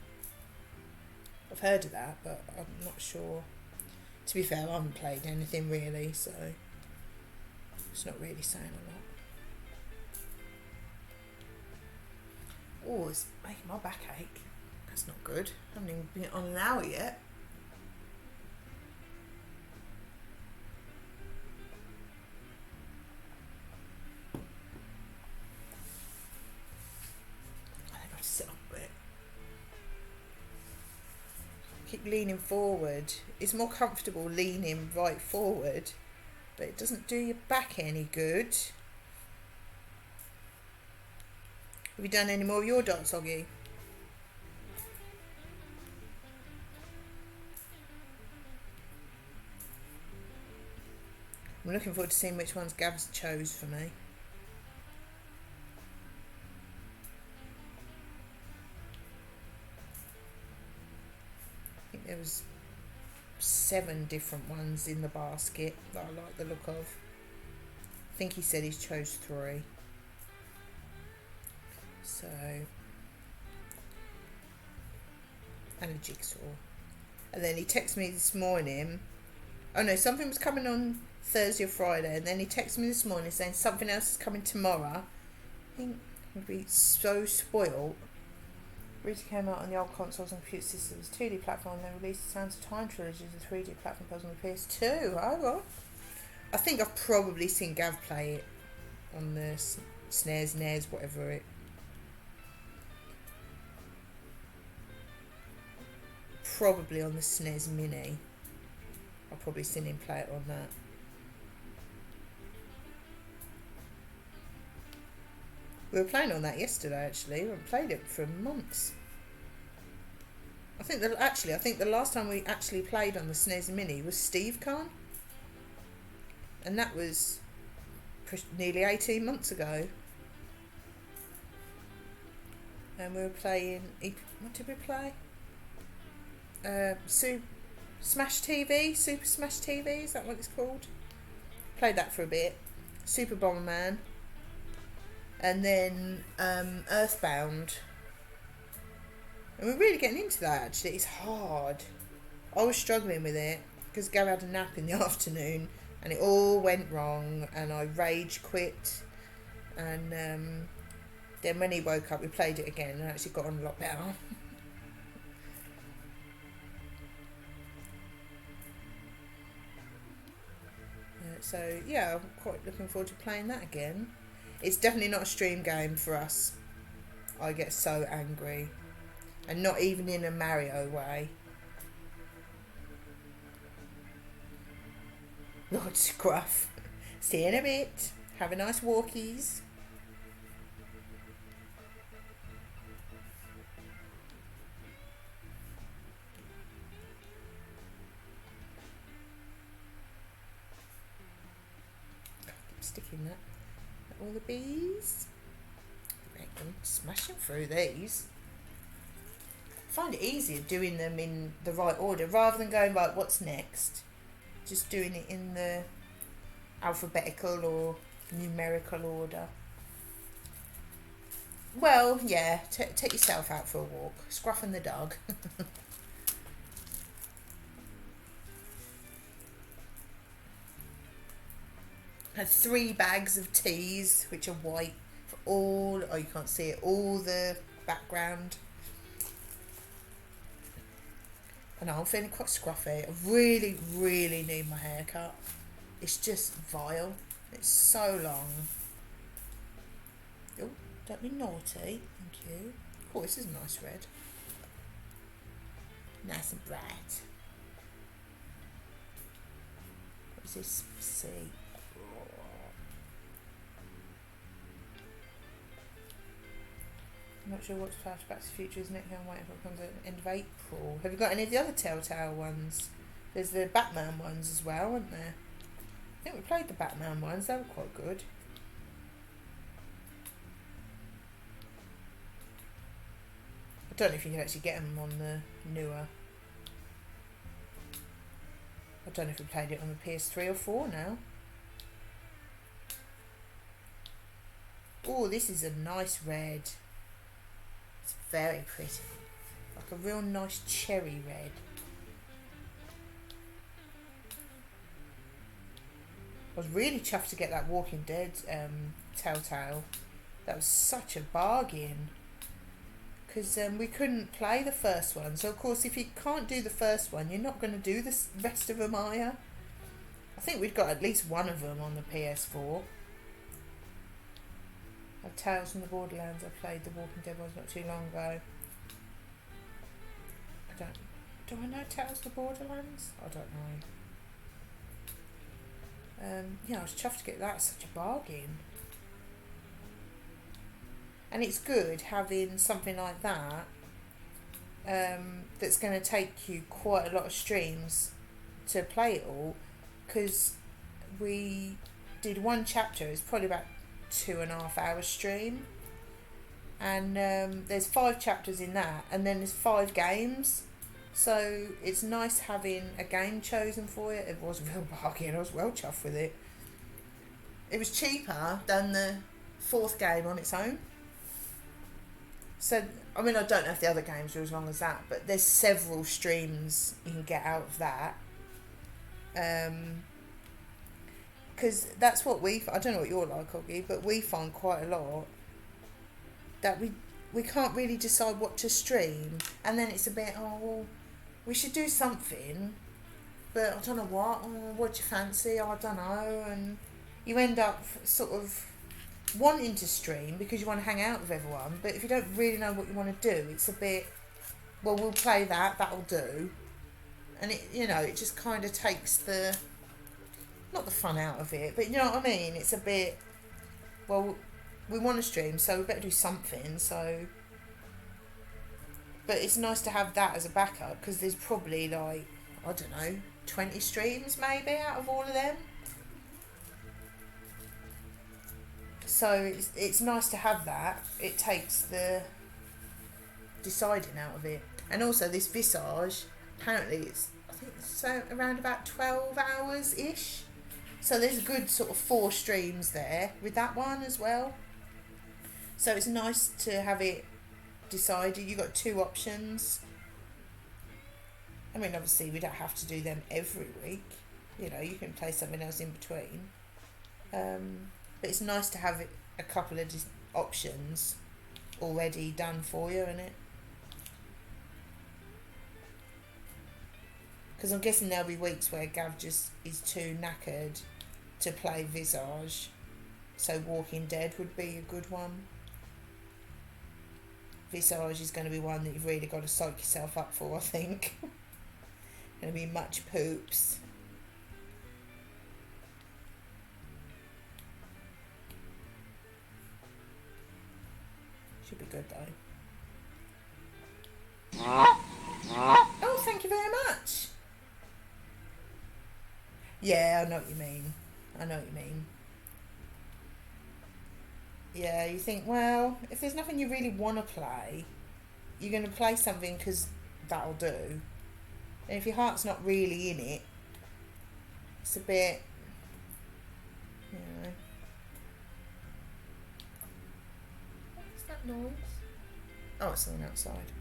Speaker 1: I've heard of that, but I'm not sure. To be fair, I haven't played anything really, so it's not really saying a lot. Oh, it's making my back ache. That's not good. I haven't even been on an hour yet. I think I'll sit up a bit. Keep leaning forward. It's more comfortable leaning right forward, but it doesn't do your back any good. Have you done any more of your dots, Oggy? I'm looking forward to seeing which ones Gav's chose for me. I think there was 7 different ones in the basket that I like the look of. I think he said he's chose 3. So, and a jigsaw. And then he texted me this morning. Oh no, something was coming on Thursday or Friday, and then he texted me this morning saying something else is coming tomorrow. I think I'd be so spoiled. Rita came out on the old consoles and computer systems 2D platform, and then released the Sands of Time trilogy as a 3D platform puzzle on the PS2. Oh well. I think I've probably seen Gav play it on the SNES, NES, whatever it. Probably on the SNES Mini. I've probably seen him play it on that. We were playing on that yesterday, actually. We haven't played it for months. I think the last time we actually played on the SNES Mini was Steve Khan, and that was nearly 18 months ago. And we were playing. What did we play? Smash TV, Super Smash TV, is that what it's called? Played that for a bit. Super Bomberman. And then Earthbound. And we're really getting into that, actually. It's hard. I was struggling with it because Gav had a nap in the afternoon and it all went wrong and I rage quit. And then when he woke up, we played it again and actually got on a lot better. So yeah, I'm quite looking forward to playing that again. It's definitely not a stream game for us. I get so angry. And not even in a Mario way. Lord Scruff. See you in a bit. Have a nice walkies. Sticking that at all the bees. I'm smashing through these. I find it easier doing them in the right order rather than going like what's next. Just doing it in the alphabetical or numerical order. Well, yeah, take yourself out for a walk. Scruff and the dog. Had 3 bags of teas, which are white, for all, oh you can't see it, all the background. And I'm feeling quite scruffy. I really, really need my hair cut. It's just vile. It's so long. Oh, don't be naughty. Thank you. Oh, this is a nice red. Nice and bright. What is this? See. I'm not sure what's Back to the Future is next. I'm waiting for it comes at the end of April. Have you got any of the other Telltale ones? There's the Batman ones as well, aren't there? I think we played the Batman ones. They were quite good. The don't know if you can actually get them on the newer. I don't know if we played it on the PS3 or 4 now. Oh, this is a nice red. It's very pretty. Like a real nice cherry red. I was really chuffed to get that Walking Dead Telltale. That was such a bargain. Because we couldn't play the first one. So, of course, if you can't do the first one, you're not going to do the rest of them, are you? I think we've got at least one of them on the PS4. Of Tales from the Borderlands. I played the Walking Dead ones not too long ago. Do I know Tales from the Borderlands? I don't know. Yeah, I was chuffed to get that. Such a bargain. And it's good having something like that that's going to take you quite a lot of streams to play it all, because we did one chapter. It's probably about 2.5 hour stream, and there's 5 chapters in that, and then there's 5 games, so it's nice having a game chosen for it. It was a real bargain. I was well chuffed with it. It was cheaper than the 4th game on its own. So, I mean, I don't know if the other games are as long as that, but there's several streams you can get out of that. Because that's what I don't know what you're like, Oggy, but we find quite a lot that we can't really decide what to stream, and then it's a bit, oh, well, we should do something, but I don't know what, what do you fancy, I don't know, and you end up sort of wanting to stream because you want to hang out with everyone, but if you don't really know what you want to do, it's a bit, well, we'll play that'll do, and it, you know, it just kind of takes not the fun out of it, but you know what I mean, it's a bit, well, we want to stream, so we better do something, so, but it's nice to have that as a backup, because there's probably like, I don't know, 20 streams maybe out of all of them. So it's nice to have that. It takes the deciding out of it. And also this Visage, apparently I think it's around about 12 hours-ish. So there's a good sort of 4 streams there with that one as well. So it's nice to have it decided. You've got 2 options. I mean, obviously we don't have to do them every week. You know, you can play something else in between. But it's nice to have a couple of options already done for you, isn't it? Because I'm guessing there'll be weeks where Gav just is too knackered to play Visage. So Walking Dead would be a good one. Visage is going to be one that you've really got to psych yourself up for, I think. Going to be much poops. Should be good though. Oh, thank you very much. Yeah, I know what you mean. Yeah, you think, well, if there's nothing you really want to play, you're going to play something because that'll do. And if your heart's not really in it, it's a bit, you know. What's that noise? Oh, it's someone outside.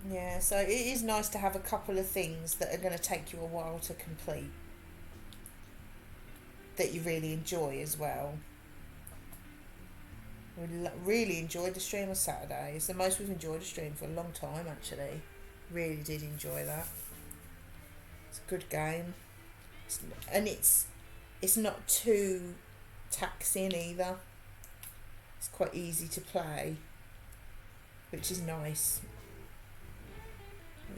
Speaker 1: Yeah, so it is nice to have a couple of things that are going to take you a while to complete, that you really enjoy as well. We really enjoyed the stream on Saturday. It's the most we've enjoyed a stream for a long time, actually. Really did enjoy that. It's a good game. It's not too taxing either. It's quite easy to play, which is nice,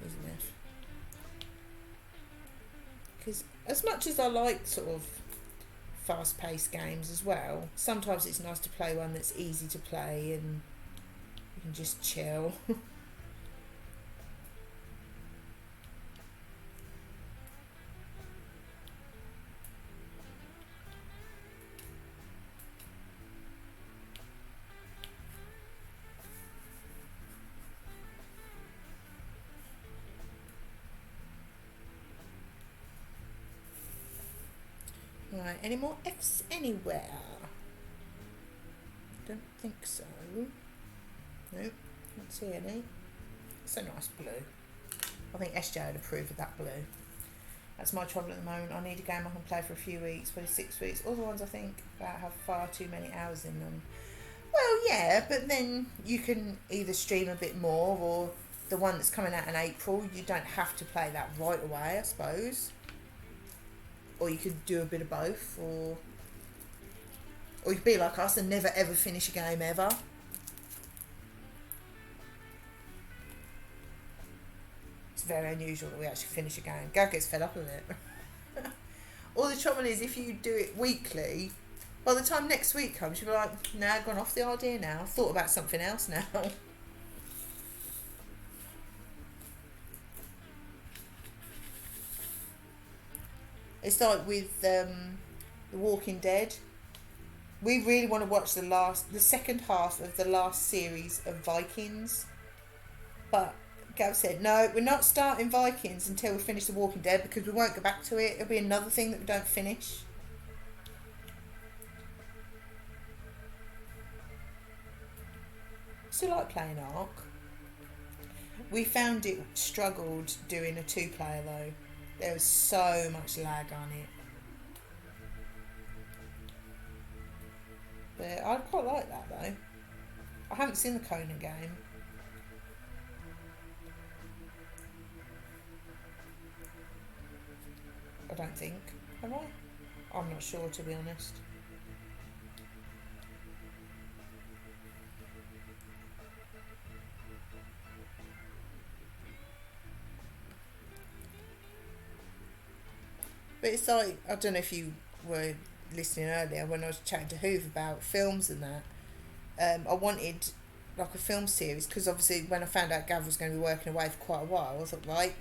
Speaker 1: isn't it? Because as much as I like sort of fast-paced games as well, sometimes it's nice to play one that's easy to play and you can just chill. Right, any more Fs anywhere? Don't think so. Nope, can't see any. It's a nice blue. I think SJ would approve of that blue. That's my trouble at the moment. I need a game I can play for a few weeks, probably 6 weeks. All the ones I think that have far too many hours in them. Well, yeah, but then you can either stream a bit more, or the one that's coming out in April, you don't have to play that right away, I suppose. Or you could do a bit of both, or you could be like us and never ever finish a game ever. It's very unusual that we actually finish a game. Gav gets fed up with it. All the trouble is, if you do it weekly, by the time next week comes, you'll be like, nah, I've gone off the idea now. I've thought about something else now. It's like with The Walking Dead. We really want to watch the second half of the last series of Vikings. But Gav said, no, we're not starting Vikings until we finish The Walking Dead, because we won't go back to it. It'll be another thing that we don't finish. Still like playing Ark. We found it struggled doing a 2-player though. There was so much lag on it. But I quite like that though. I haven't seen the Conan game. I don't think. Have I? I'm not sure, to be honest. But it's like, I don't know if you were listening earlier when I was chatting to Hoove about films and that. I wanted like a film series, because obviously when I found out Gav was going to be working away for quite a while, I thought, right,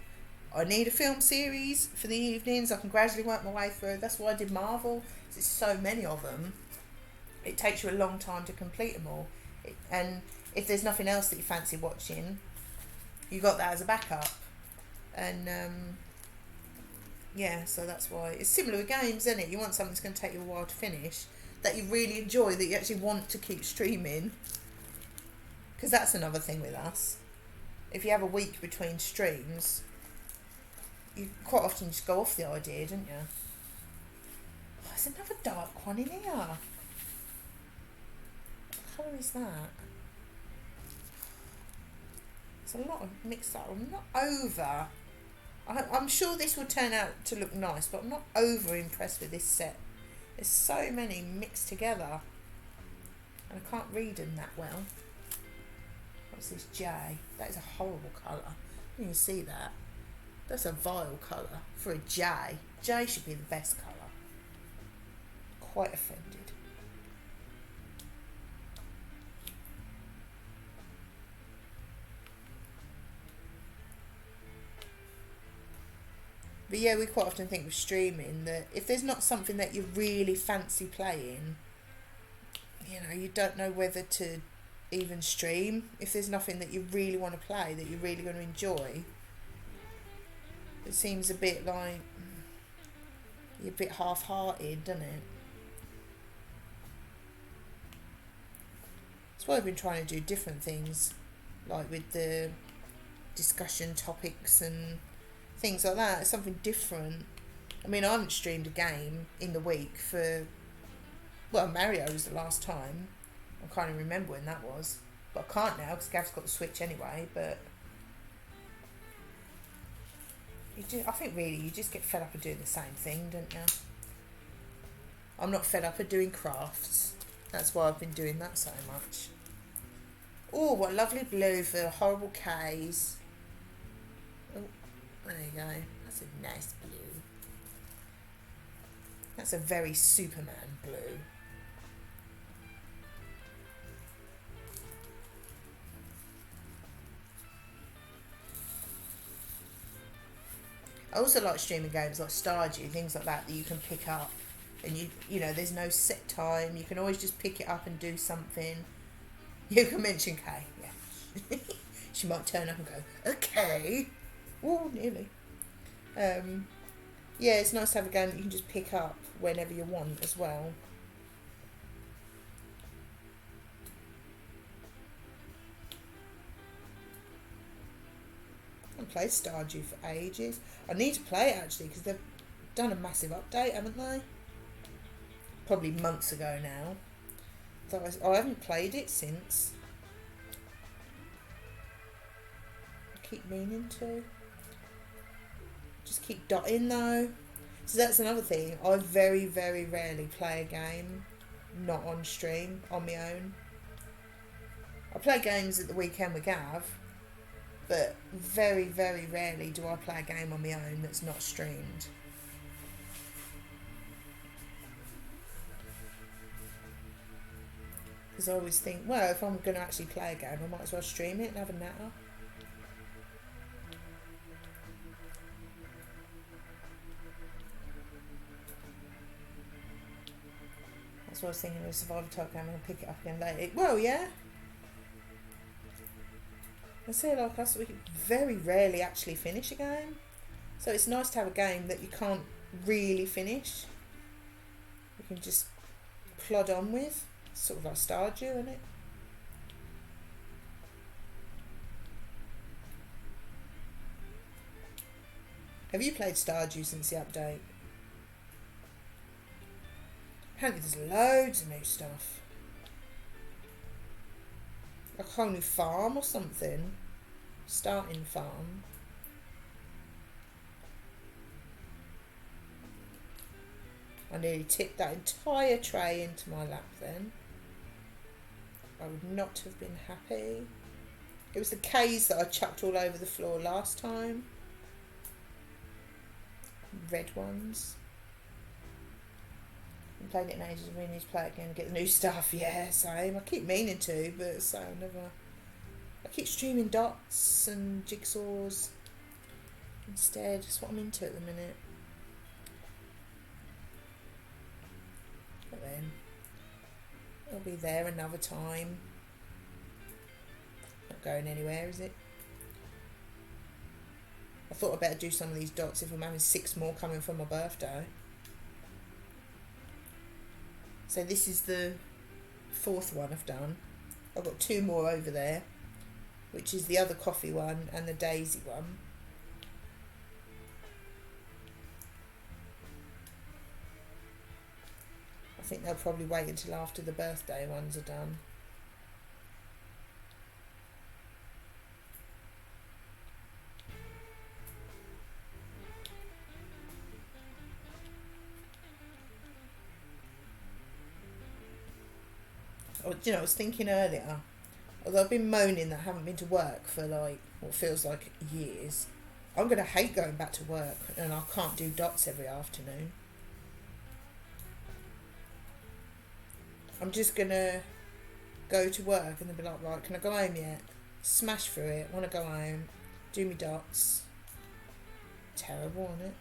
Speaker 1: I need a film series for the evenings. I can gradually work my way through. That's why I did Marvel. There's so many of them. It takes you a long time to complete them all. And if there's nothing else that you fancy watching, you got that as a backup. And yeah, so that's why it's similar with games, isn't it? You want something that's going to take you a while to finish, that you really enjoy, that you actually want to keep streaming. Because that's another thing with us. If you have a week between streams, you quite often just go off the idea, don't you? Oh, there's another dark one in here. What colour is that? There's a lot of mixed up. I'm not over. I'm sure this will turn out to look nice, but I'm not over impressed with this set. There's so many mixed together, and I can't read them that well. What's this J? That is a horrible colour. You can see that. That's a vile colour for a J. J should be the best colour. Quite offended. But yeah, we quite often think with streaming that if there's not something that you really fancy playing, you know, you don't know whether to even stream. If there's nothing that you really want to play, that you're really going to enjoy, it seems a bit like you're a bit half-hearted, doesn't it? That's why I've been trying to do different things, like with the discussion topics and things like that. It's something different. I mean, I haven't streamed a game in the week for, well, Mario was the last time. I can't even remember when that was. But I can't now because Gav's got the Switch anyway. But I think really you just get fed up of doing the same thing, don't you? I'm not fed up of doing crafts. That's why I've been doing that so much. Oh, what lovely blue for horrible K's. Oh, there you go. That's a nice blue. That's a very Superman blue. I also like streaming games like Stardew, things like that you can pick up, and you know there's no set time. You can always just pick it up and do something. You can mention Kay, yeah. She might turn up and go, okay. Oh, nearly. Yeah, it's nice to have a game that you can just pick up whenever you want as well. I haven't played Stardew for ages. I need to play it actually because they've done a massive update, haven't they? Probably months ago now. So I haven't played it since. I keep meaning to. Just keep dotting though. So that's another thing. I very, very rarely play a game not on stream, on my own. I play games at the weekend with Gav, but very, very rarely do I play a game on my own that's not streamed. Because I always think, well, if I'm going to actually play a game, I might as well stream it and have a natter. That's what I was thinking of a survival type game. I'm going to pick it up again later. Well, yeah. I say like us, we very rarely actually finish a game. So it's nice to have a game that you can't really finish. You can just plod on with. Sort of like Stardew, isn't it? Have you played Stardew since the update? Apparently there's loads of new stuff. Like a whole new farm or something. Starting farm. I nearly tipped that entire tray into my lap then. I would not have been happy. It was the K's that I chucked all over the floor last time. Red ones. I'm playing it in ages. We need to play it again and get the new stuff. Yeah, same. I keep meaning to, but so never. I keep streaming dots and jigsaws instead. That's what I'm into at the minute. But then it'll be there another time. Not going anywhere, is it? I thought I'd better do some of these dots if I'm having 6 more coming for my birthday. So this is the 4th one I've done. I've got 2 more over there, which is the other coffee one and the daisy one. I think they'll probably wait until after the birthday ones are done. Oh, you know, I was thinking earlier, although I've been moaning that I haven't been to work for like what feels like years, I'm going to hate going back to work and I can't do dots every afternoon. I'm just going to go to work and they'll be like, right, can I go home yet? Smash through it, want to go home, do me dots. Terrible, isn't it?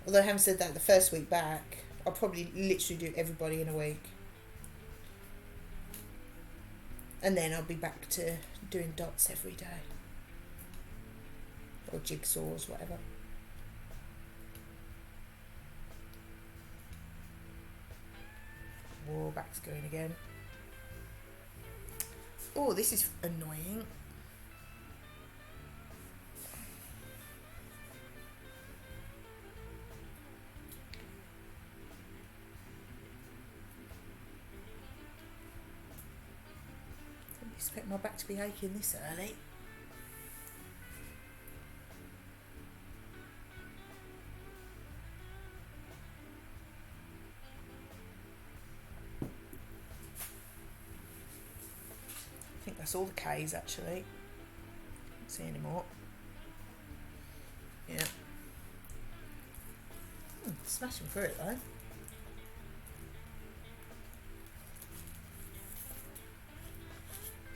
Speaker 1: Although having said that, the first week back, I'll probably literally do everybody in a week. And then I'll be back to doing dots every day. Or jigsaws, whatever. Whoa, back's going again. Oh, this is annoying. Didn't expect my back to be aching this early. I think that's all the K's actually. Don't see any more. Yeah. Smashing through it though.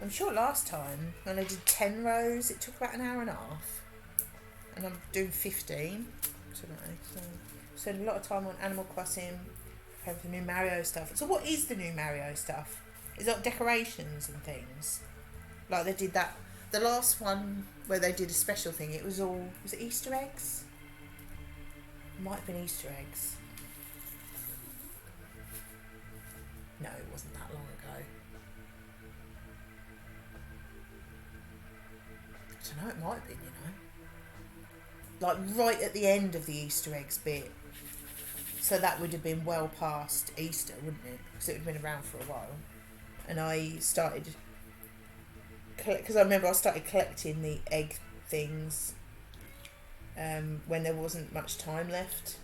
Speaker 1: I'm sure last time when I did 10 rows it took about an hour and a half. And I'm doing 15 today. So spend a lot of time on Animal Crossing, preparing for the new Mario stuff. So what is the new Mario stuff? Is it like decorations and things? Like they did that, the last one where they did a special thing, it was all, was it Easter eggs? Might have been Easter eggs. No, it wasn't that long ago. I don't know, it might have been, Like right at the end of the Easter eggs bit. So that would have been well past Easter, wouldn't it? Because it would have been around for a while. And I started... Because I remember I started collecting the egg things when there wasn't much time left.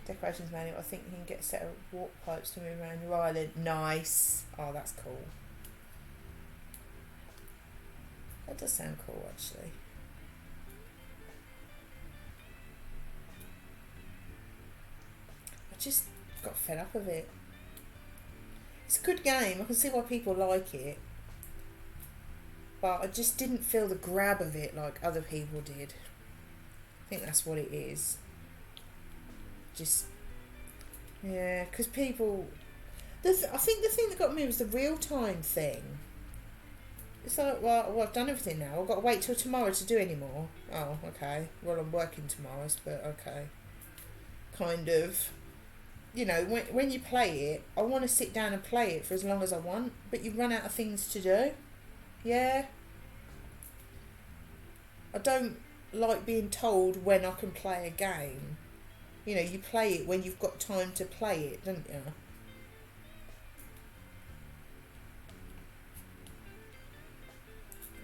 Speaker 1: Decorations manual. I think you can get a set of walk pipes to move around your island. Nice. Oh, that's cool. That does sound cool, actually. I just got fed up of it. It's a good game. I can see why people like it. But I just didn't feel the grab of it like other people did. I think that's what it is. Just, yeah, because people... I think the thing that got me was the real-time thing. It's like, well, I've done everything now. I've got to wait till tomorrow to do any more. Oh, okay. Well, I'm working tomorrow, but okay. Kind of. You know, when you play it, I want to sit down and play it for as long as I want, but you run out of things to do. Yeah. I don't like being told when I can play a game. You know, you play it when you've got time to play it, don't you?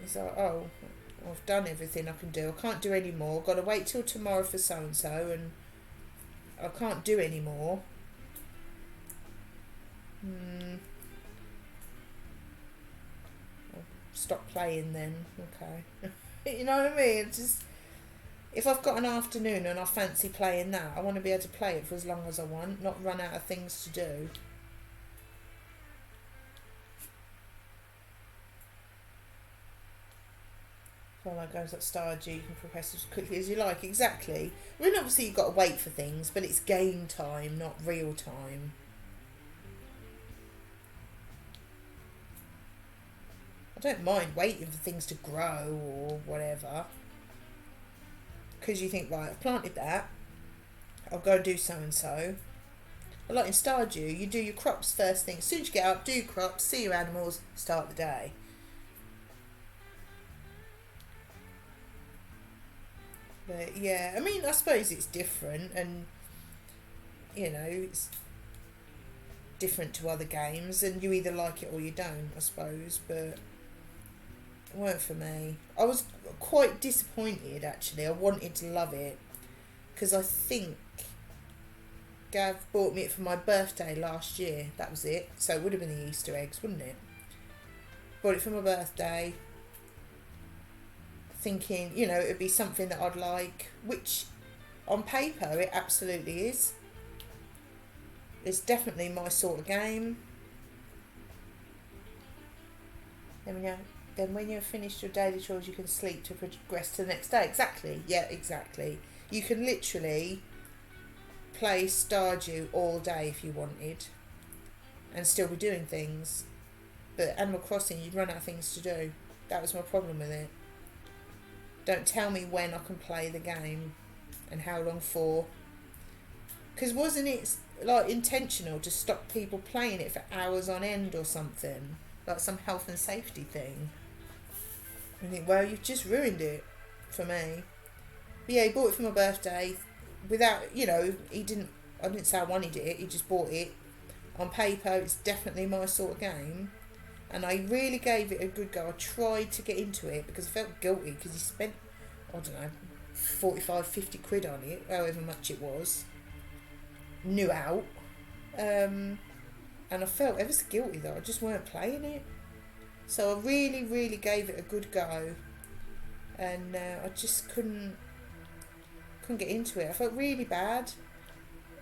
Speaker 1: It's like, oh, I've done everything I can do. I can't do any more. I've got to wait till tomorrow for so-and-so, and I can't do any more. I'll stop playing then. Okay. You know what I mean? It's just, if I've got an afternoon and I fancy playing that, I want to be able to play it for as long as I want, not run out of things to do. Well, that goes at Stardew, you can progress as quickly as you like. Exactly. I mean, obviously you've got to wait for things, but it's game time, not real time. I don't mind waiting for things to grow or whatever. Because you think, right, I've planted that, I'll go and do so-and-so. But like in Stardew, you do your crops first thing. As soon as you get up, do your crops, see your animals, start the day. But yeah, I mean, I suppose it's different, and you know, it's different to other games, and you either like it or you don't, I suppose. But it weren't for me. I was quite disappointed, actually. I wanted to love it because I think Gav bought me it for my birthday last year. That was it. So it would have been the Easter eggs, wouldn't it? Bought it for my birthday, thinking, you know, it'd be something that I'd like, which on paper it absolutely is. It's definitely my sort of game. Then when you've finished your daily chores, you can sleep to progress to the next day. Exactly. Yeah, exactly. You can literally play Stardew all day if you wanted and still be doing things. But Animal Crossing, you'd run out of things to do. That was my problem with it. Don't tell me when I can play the game and how long for. Because wasn't it like intentional to stop people playing it for hours on end or something? Like some health and safety thing. I think, well, you've just ruined it for me. But yeah, he bought it for my birthday without, you know, I didn't say I wanted it, he just bought it. On paper, it's definitely my sort of game. And I really gave it a good go. I tried to get into it because I felt guilty because he spent, I don't know, 45, 50 quid on it, however much it was. New out. And I felt ever so guilty though. I just weren't playing it. So I really, really gave it a good go. And I just couldn't get into it. I felt really bad.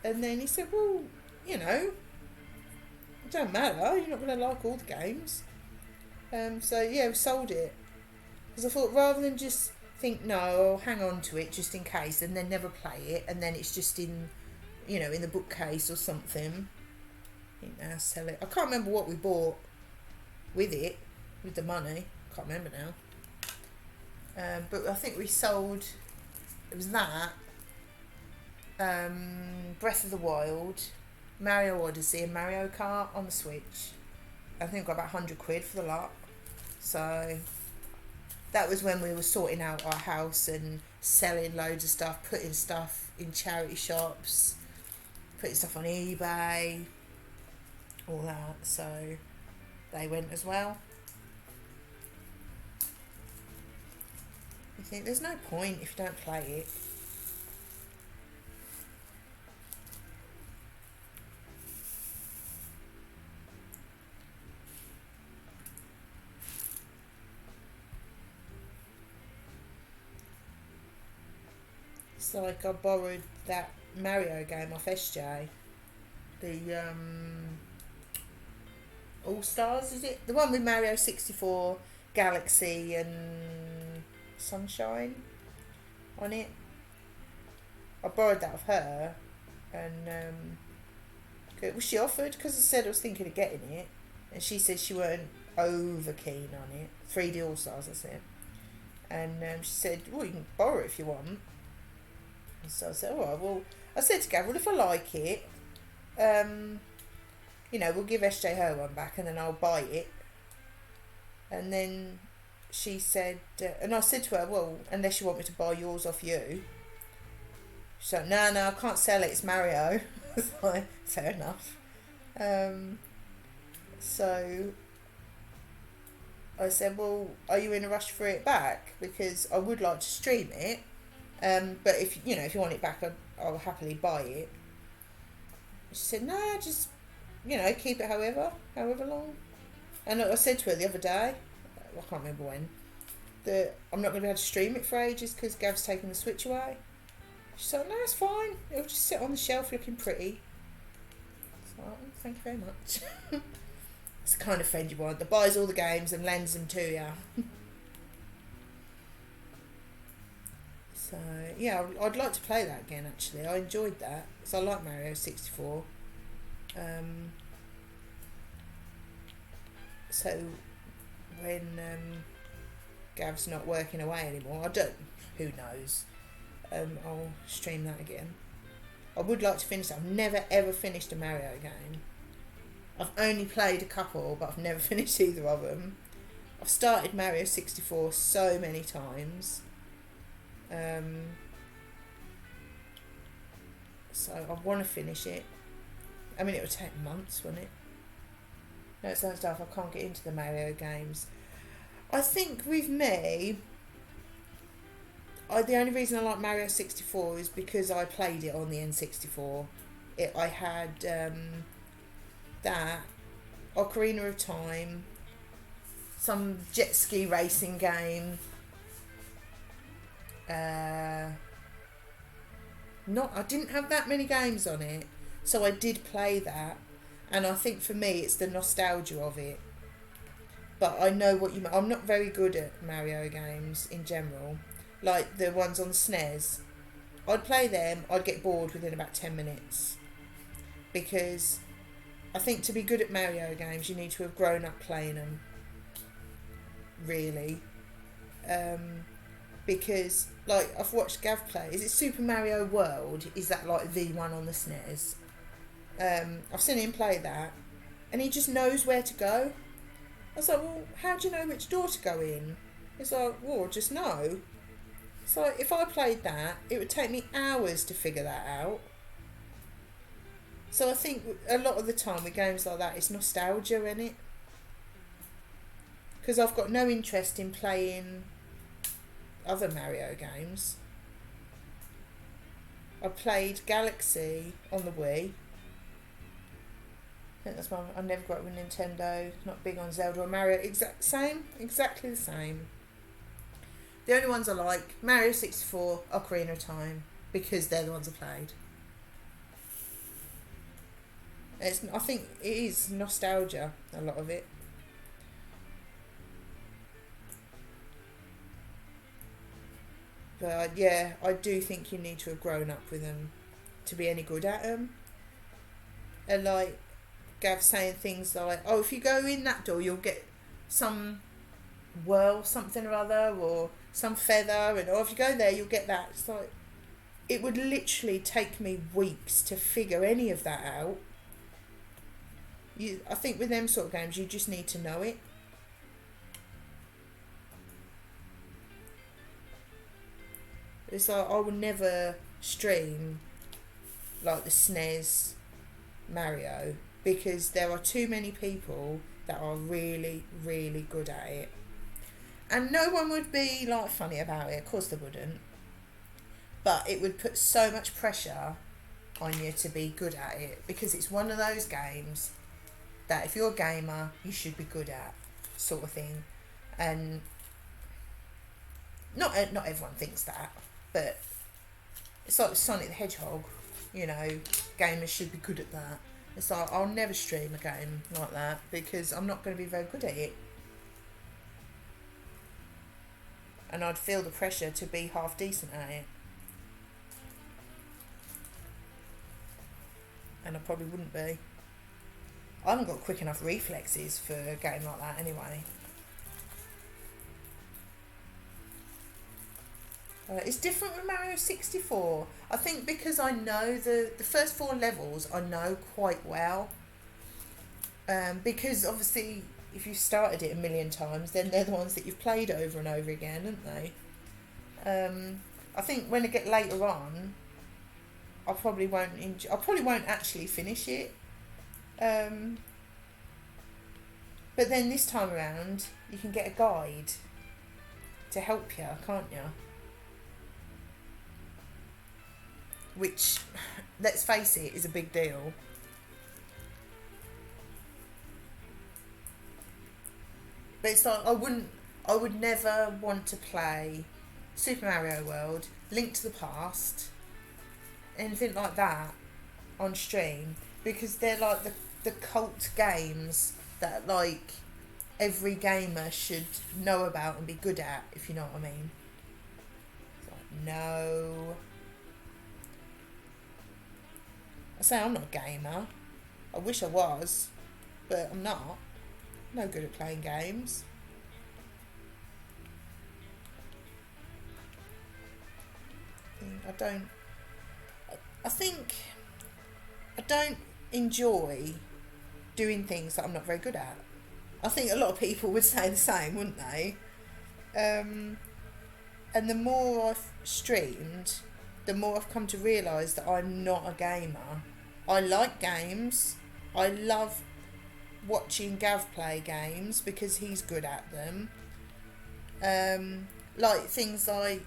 Speaker 1: And then he said, well, you know, it don't matter, you're not going to like all the games. So yeah, we sold it. Because I thought rather than just think, no, I'll hang on to it just in case and then never play it and then it's just in, you know, in the bookcase or something. I think now sell it. I can't remember what we bought with it, with the money. I can't remember now. But I think we sold, it was that. Breath of the Wild, Mario Odyssey, and Mario Kart on the Switch. I think I got about £100 for the lot. So that was when we were sorting out our house and selling loads of stuff, putting stuff in charity shops, putting stuff on eBay, all that. So they went as well. You think there's no point if you don't play it. It's like I borrowed that Mario game off SJ. The All Stars, is it? The one with Mario 64, Galaxy and Sunshine on it. I borrowed that off her, and she offered, because I said I was thinking of getting it, and she said she weren't over keen on it. 3D All Stars, I said. And she said, well, you can borrow it if you want. And so I said, all right, well, I said to Gav, well, if I like it, we'll give SJ her one back and then I'll buy it. And then she said, and I said to her, well, unless you want me to buy yours off you. She said, no, I can't sell it, it's Mario. I was like, fair enough. So I said, well, are you in a rush for it back? Because I would like to stream it. But if you want it back, I'll happily buy it. She said, no, just, keep it however long. And I said to her the other day, I can't remember when, that I'm not going to be able to stream it for ages because Gav's taking the Switch away. She said, no, it's fine. It'll just sit on the shelf looking pretty. So, thank you very much. It's the kind of friend you want that buys all the games and lends them to you. So, yeah, I'd like to play that again, actually. I enjoyed that, because I like Mario 64. So, when Gav's not working away anymore, who knows, I'll stream that again. I would like to finish that. I've never, ever finished a Mario game. I've only played a couple, but I've never finished either of them. I've started Mario 64 so many times. So I want to finish it. I mean, it would take months, wouldn't it? No, it sounds daft. I can't get into the Mario games. I think with me, the only reason I like Mario 64 is because I played it on the N64. I had that, Ocarina of Time, some jet ski racing game. I didn't have that many games on it, so I did play that, and I think for me it's the nostalgia of it. But I know what you mean. I'm not very good at Mario games in general, like the ones on the SNES. I'd play them, I'd get bored within about 10 minutes, because I think to be good at Mario games you need to have grown up playing them, really. Because, like, I've watched Gav play. Is it Super Mario World? Is that, like, the one on the SNES? I've seen him play that, and he just knows where to go. I was like, well, how do you know which door to go in? He's like, well, just know. So if I played that, it would take me hours to figure that out. So I think a lot of the time with games like that, it's nostalgia in it. Because I've got no interest in playing other Mario games. I played Galaxy on the Wii. I think that's one. I never got it with Nintendo. Not big on Zelda or Mario. Exactly the same. The only ones I like, Mario 64, Ocarina of Time, because they're the ones I played. I think it is nostalgia, a lot of it. But yeah, I do think you need to have grown up with them to be any good at them. And like Gav saying things like, oh, if you go in that door, you'll get some whirl, something or other, or some feather, and or if you go there, you'll get that. It's like, it would literally take me weeks to figure any of that out. I think with them sort of games, you just need to know it. It's like I would never stream like the SNES Mario because there are too many people that are really, really good at it. And no one would be like funny about it, of course they wouldn't. But it would put so much pressure on you to be good at it because it's one of those games that if you're a gamer, you should be good at, sort of thing. And not everyone thinks that, but it's like Sonic the Hedgehog, you know, gamers should be good at that. It's like, I'll never stream a game like that because I'm not going to be very good at it. And I'd feel the pressure to be half decent at it. And I probably wouldn't be. I haven't got quick enough reflexes for a game like that anyway. It's different with Mario 64. I think because I know the first 4 levels I know quite well. Because obviously if you've started it a million times, then they're the ones that you've played over and over again, aren't they? I think when I get later on, I probably won't actually finish it. But then this time around, you can get a guide to help you, can't you? Which, let's face it, is a big deal. But it's like, I would never want to play Super Mario World, Link to the Past, anything like that on stream, because they're like the cult games that like every gamer should know about and be good at, if you know what I mean. It's like, no. I say I'm not a gamer. I wish I was, but I'm not. No good at playing games. I think I don't enjoy doing things that I'm not very good at. I think a lot of people would say the same, wouldn't they? And the more I've streamed, the more I've come to realise that I'm not a gamer. I like games. I love watching Gav play games because he's good at them. Like things like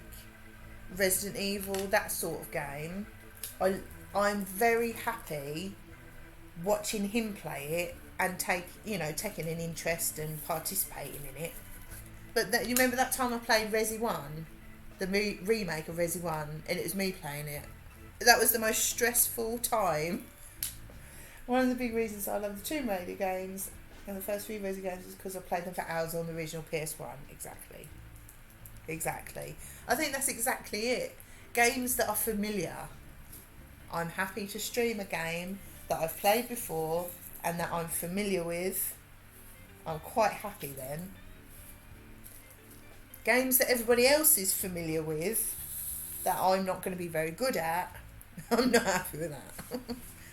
Speaker 1: Resident Evil, that sort of game. I'm very happy watching him play it and taking an interest and participating in it. But you remember that time I played Resi 1, the remake of Resi 1, and it was me playing it. That was the most stressful time. One of the big reasons I love the Tomb Raider games and the first few Resi games is because I played them for hours on the original PS1. Exactly. I think that's exactly it. Games that are familiar. I'm happy to stream a game that I've played before and that I'm familiar with. I'm quite happy then. Games that everybody else is familiar with that I'm not going to be very good at, I'm not happy with that.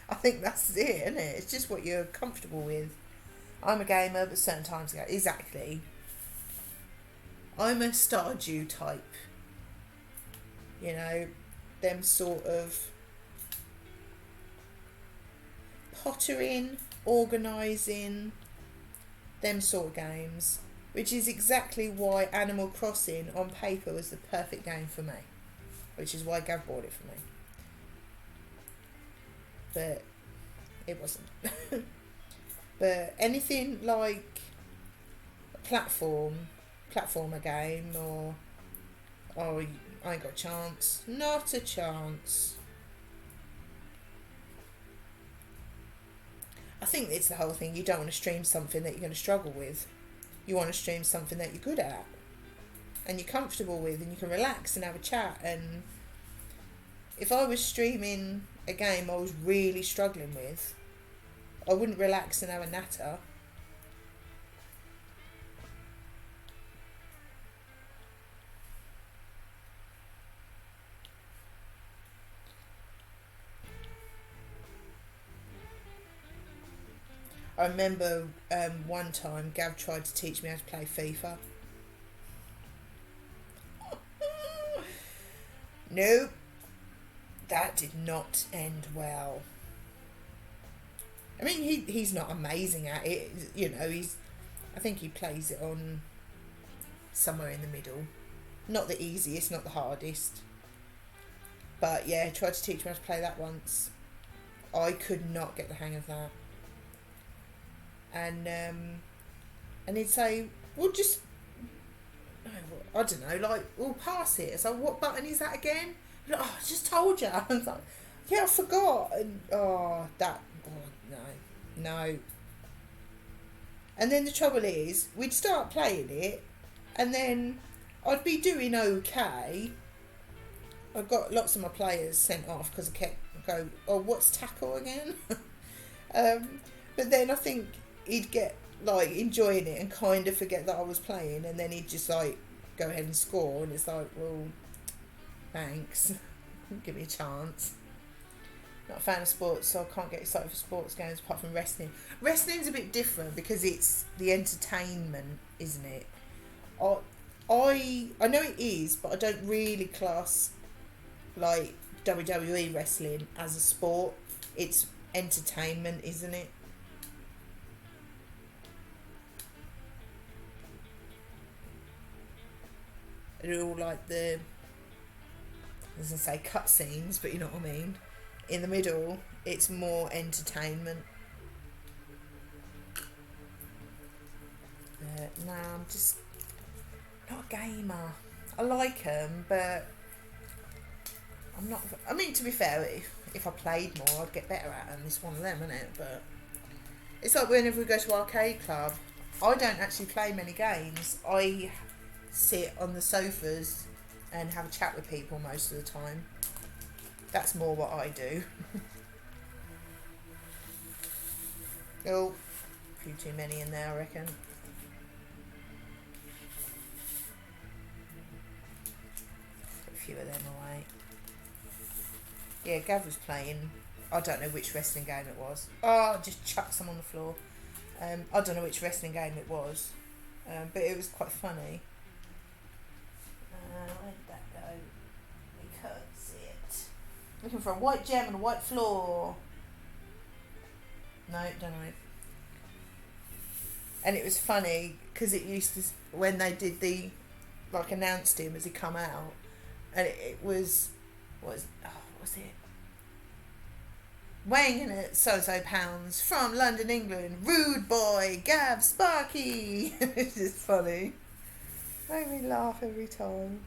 Speaker 1: I think that's it, isn't it? It's just what you're comfortable with. I'm a gamer, but certain times ago. Exactly. I'm a Stardew type. You know, them sort of pottering, organising, them sort of games. Which is exactly why Animal Crossing on paper was the perfect game for me. Which is why Gav bought it for me. But it wasn't. But anything like a platformer game or I ain't got a chance. Not a chance. I think it's the whole thing. You don't want to stream something that you're going to struggle with. You want to stream something that you're good at and you're comfortable with and you can relax and have a chat. And if I was streaming a game I was really struggling with, I wouldn't relax and have a natter. I remember one time Gav tried to teach me how to play FIFA. Nope, that did not end well. I mean, he's not amazing at it, you know. I think he plays it on somewhere in the middle. Not the easiest, not the hardest. But yeah, tried to teach me how to play that once. I could not get the hang of that. And he'd say, well, just, I don't know, like, we'll pass it. So what button is that again? Like, oh, I just told you. I was like, yeah, I forgot. And no. And then the trouble is, we'd start playing it, and then I'd be doing okay. I got lots of my players sent off because I kept going, oh, what's tackle again? But then I think he'd get like enjoying it and kind of forget that I was playing, and then he'd just like go ahead and score, and it's like, well, thanks. Give me a chance. Not a fan of sports, so I can't get excited for sports games apart from wrestling. Wrestling's a bit different because it's the entertainment, isn't it? I know it is, but I don't really class like WWE wrestling as a sport. It's entertainment, isn't it? They're all like I was gonna say cutscenes, but you know what I mean. In the middle, it's more entertainment. No, I'm just not a gamer. I like them, but I'm not. I mean, to be fair, if I played more, I'd get better at them. It's one of them, isn't it? But it's like whenever we go to arcade club, I don't actually play many games. I sit on the sofas and have a chat with people most of the time. That's more what I do. Oh, a few too many in there, I reckon. Put a few of them away. Yeah, Gav was playing. I don't know which wrestling game it was. Oh, just chuck some on the floor. I don't know which wrestling game it was, but it was quite funny. Where did that go? We can't see it. Looking for a white gem on a white floor. No, don't know it. And it was funny because it used to, when they did announced him as he come out, and it was, what was it? Weighing in at so pounds from London, England, rude boy, Gav Sparky. It's just funny. Made me laugh every time.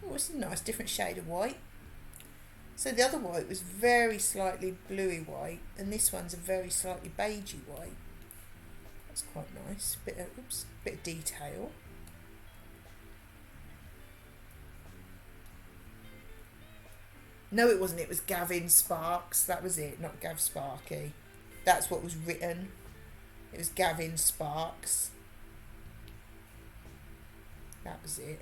Speaker 1: Oh, it's a nice different shade of white. So the other white was very slightly bluey white, and this one's a very slightly beigey white. That's quite nice. Bit of detail. No, it wasn't. It was Gavin Sparks. That was it, not Gav Sparky. That's what was written. It was Gavin Sparks. That was it.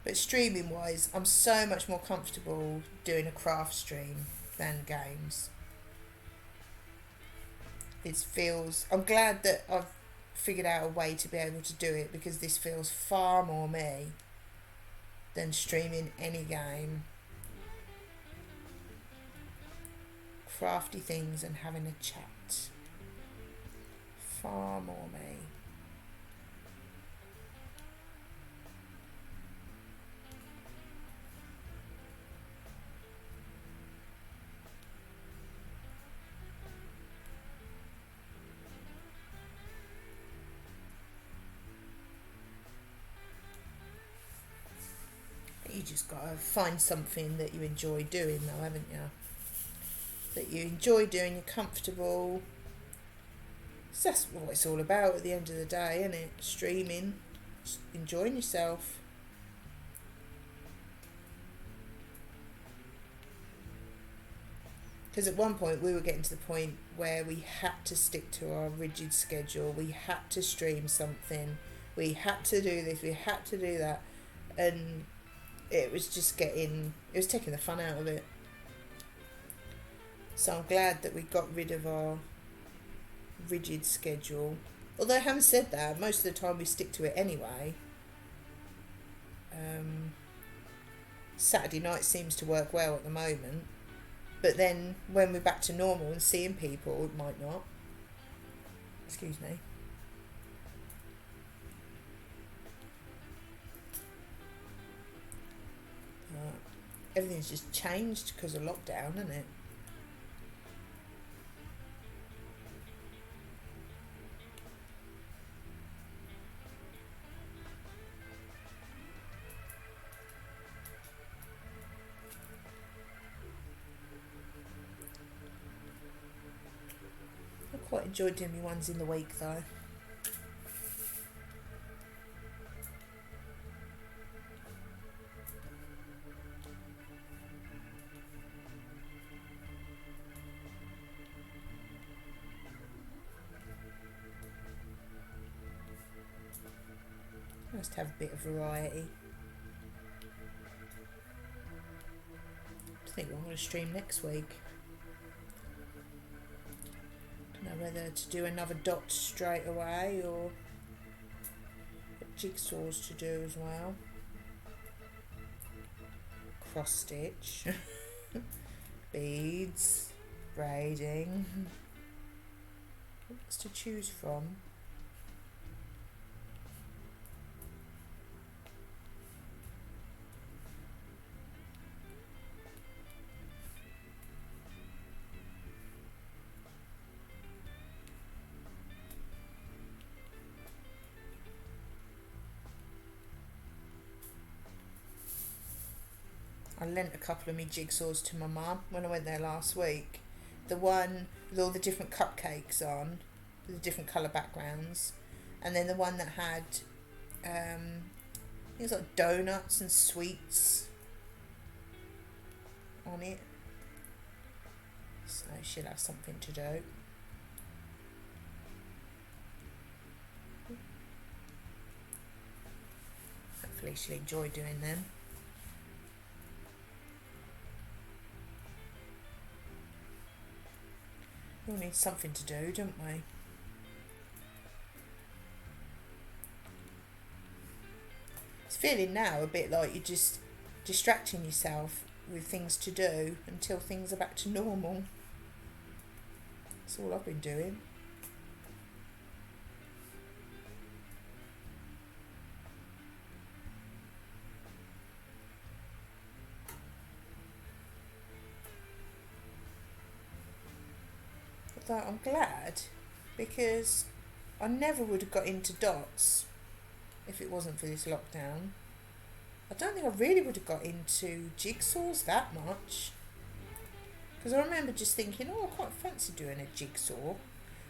Speaker 1: But streaming wise, I'm so much more comfortable doing a craft stream than games. I'm glad that I've figured out a way to be able to do it, because this feels far more me than streaming any game. Crafty things and having a chat. Far more me. You just got to find something that you enjoy doing, though, haven't you? That you enjoy doing, you're comfortable. So that's what it's all about at the end of the day, isn't it? Streaming, just enjoying yourself. Because at one point we were getting to the point where we had to stick to our rigid schedule. We had to stream something. We had to do this. We had to do that. And it was just it was taking the fun out of it. So I'm glad that we got rid of our rigid schedule. Although having said that, most of the time we stick to it anyway. Saturday night seems to work well at the moment. But then when we're back to normal and seeing people, it might not. Excuse me. Everything's just changed because of lockdown, isn't it? I quite enjoy doing my ones in the week though. Nice to have a bit of variety. I think we're going to stream next week. Don't know whether to do another dot straight away or jigsaws to do as well. Cross stitch, beads, braiding. What's to choose from? I lent a couple of me jigsaws to my mum when I went there last week. The one with all the different cupcakes on, with the different colour backgrounds, and then the one that had things like donuts and sweets on it. So she'll have something to do. Hopefully she'll enjoy doing them. We all need something to do, don't we? It's feeling now a bit like you're just distracting yourself with things to do until things are back to normal. That's all I've been doing. Although I'm glad, because I never would have got into dots if it wasn't for this lockdown. I don't think I really would have got into jigsaws that much, because I remember just thinking, oh, I quite fancy doing a jigsaw,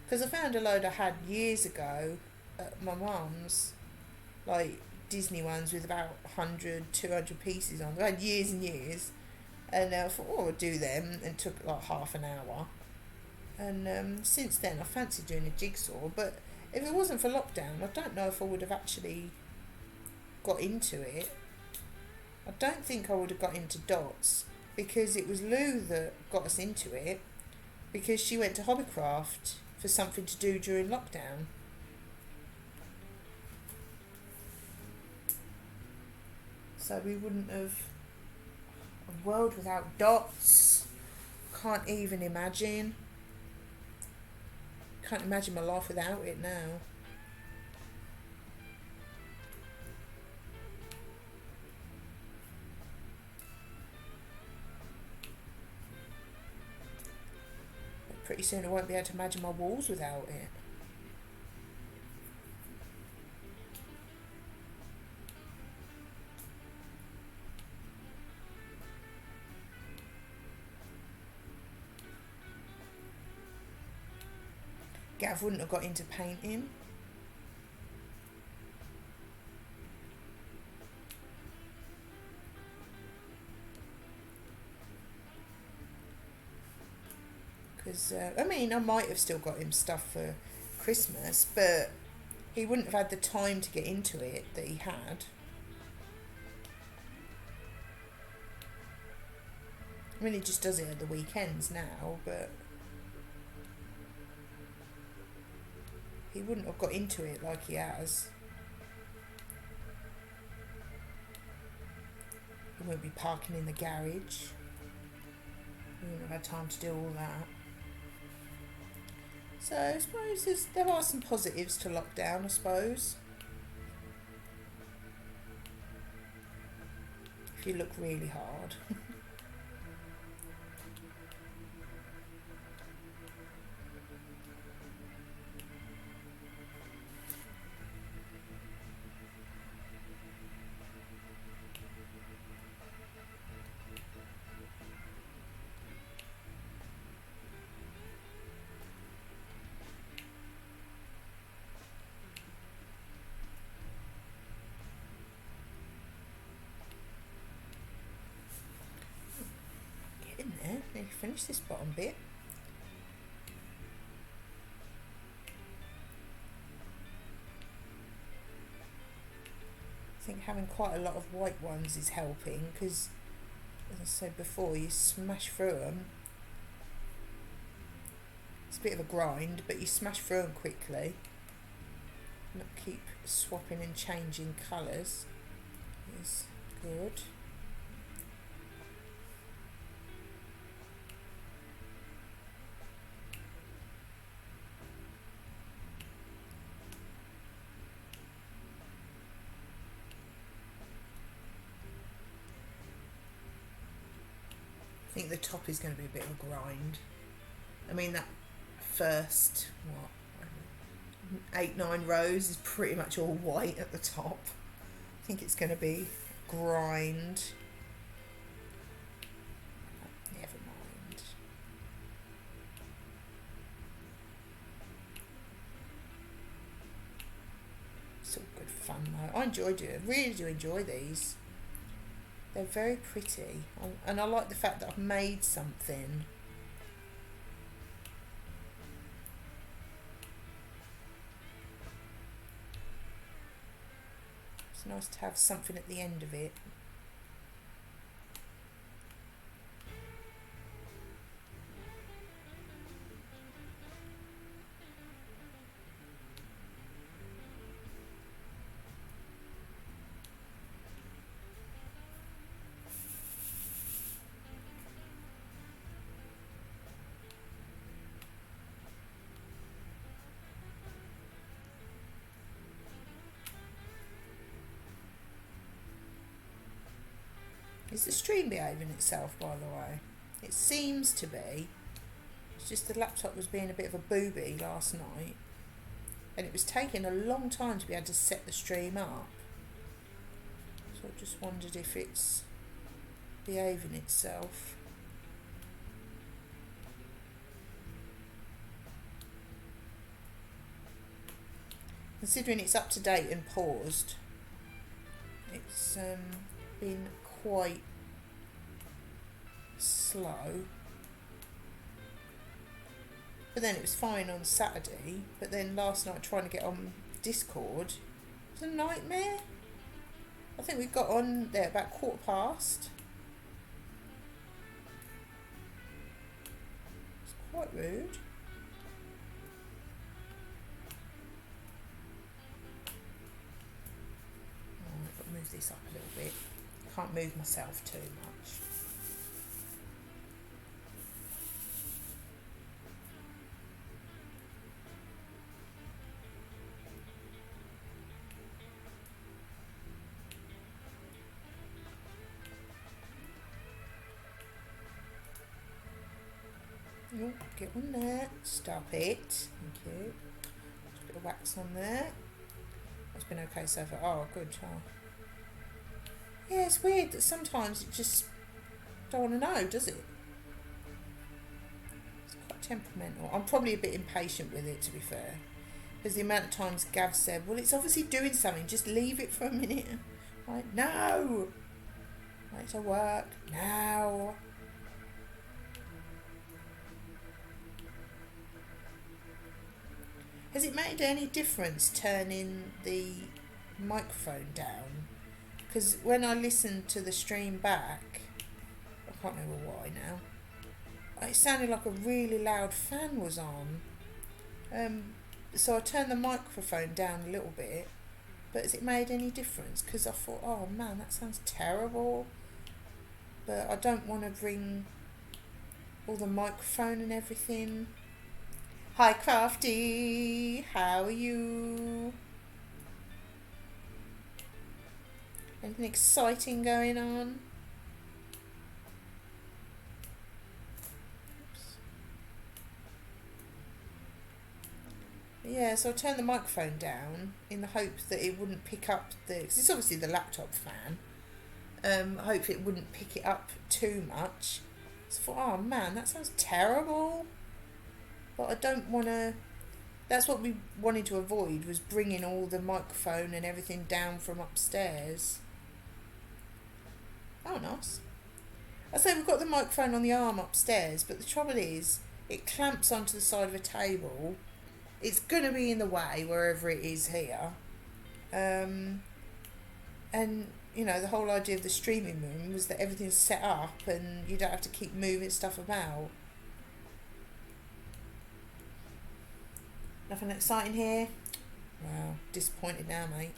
Speaker 1: because I found a load I had years ago at my mum's, like Disney ones with about 100, 200 pieces on them. I had years and years, and I thought, oh, I'll do them, and it took like half an hour. And since then I fancy doing a jigsaw, but if it wasn't for lockdown, I don't know if I would have actually got into it. I don't think I would have got into dots, because it was Lou that got us into it, because she went to Hobbycraft for something to do during lockdown. So we wouldn't have a world without dots. Can't even imagine. Can't imagine my life without it now. But pretty soon I won't be able to imagine my walls without it. Gav wouldn't have got into painting. Because, I mean, I might have still got him stuff for Christmas, but he wouldn't have had the time to get into it that he had. I mean, he just does it at the weekends now, but he wouldn't have got into it like he has. He won't be parking in the garage. He wouldn't have had time to do all that. So I suppose there are some positives to lockdown, I suppose. If you look really hard. In there, need to finish this bottom bit. I think having quite a lot of white ones is helping because, as I said before, you smash through them. It's a bit of a grind, but you smash through them quickly. Not keep swapping and changing colours is good. I think the top is going to be a bit of a grind. I mean, that first, 8-9 rows is pretty much all white at the top. I think it's going to be grind. Never mind. It's all good fun though. I enjoyed it. I really do enjoy these. They're very pretty, and I like the fact that I've made something. It's nice to have something at the end of it. Is the stream behaving itself, by the way? It seems to be. It's just the laptop was being a bit of a booby last night, and it was taking a long time to be able to set the stream up. So I just wondered if it's behaving itself. Considering it's up to date and paused, it's been quite slow. But then it was fine on Saturday, but then last night trying to get on Discord was a nightmare. I think we got on there about past. It's quite rude. Oh, I've got to move this up a little bit. Can't move myself too much. Oh, get on there. Stop it. Thank you. Just a bit of wax on there. That's been okay so far. Oh, good. Oh. Yeah, it's weird that sometimes it just don't want to know, does it? It's quite temperamental. I'm probably a bit impatient with it, to be fair. Because the amount of times Gav said, well, it's obviously doing something, just leave it for a minute. Like, no! Like, to work, now. Has it made any difference turning the microphone down? Because when I listened to the stream back, I can't remember why now, it sounded like a really loud fan was on. So I turned the microphone down a little bit, but has it made any difference? Because I thought, oh man, that sounds terrible. But I don't want to bring all the microphone and everything. Hi Crafty, how are you? Anything exciting going on? Yeah, so I turned the microphone down in the hope that it wouldn't pick up cause it's obviously the laptop fan. I hope it wouldn't pick it up too much. So I thought, oh man, that sounds terrible. But I don't want to. That's what we wanted to avoid, was bringing all the microphone and everything down from upstairs. Oh, nice. I say we've got the microphone on the arm upstairs, but the trouble is, it clamps onto the side of a table. It's going to be in the way wherever it is here. And, you know, the whole idea of the streaming room was that everything's set up and you don't have to keep moving stuff about. Nothing exciting here? Wow, disappointed now, mate.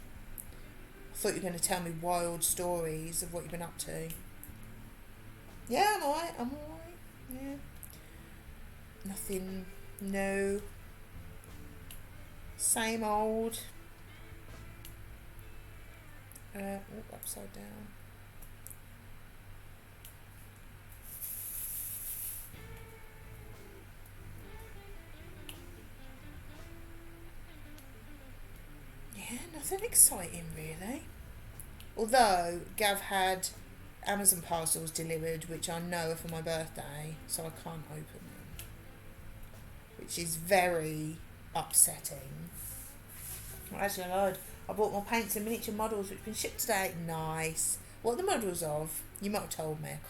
Speaker 1: I thought you were going to tell me wild stories of what you've been up to. Yeah, I'm alright, yeah. Nothing, no. Same old. Upside down. Yeah, nothing exciting really. Although Gav had Amazon parcels delivered, which I know are for my birthday, so I can't open them, which is very upsetting. Well, actually, I lied. I bought my paints and miniature models, which have been shipped today. Nice. What are the models of? You might have told me. I can't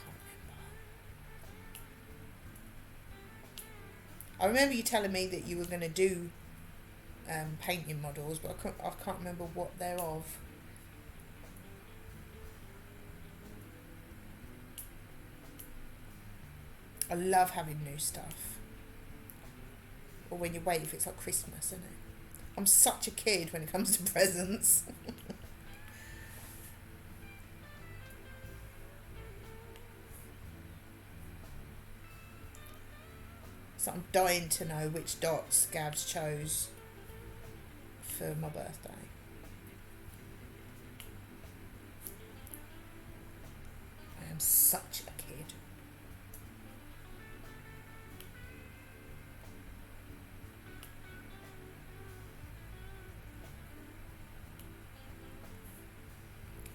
Speaker 1: remember. I remember you telling me that you were going to do painting models, but I can't remember what they're of. I love having new stuff. Or when you wait, if it's like Christmas, isn't it? I'm such a kid when it comes to presents. So I'm dying to know which dots Gabs chose for my birthday. I am such a kid.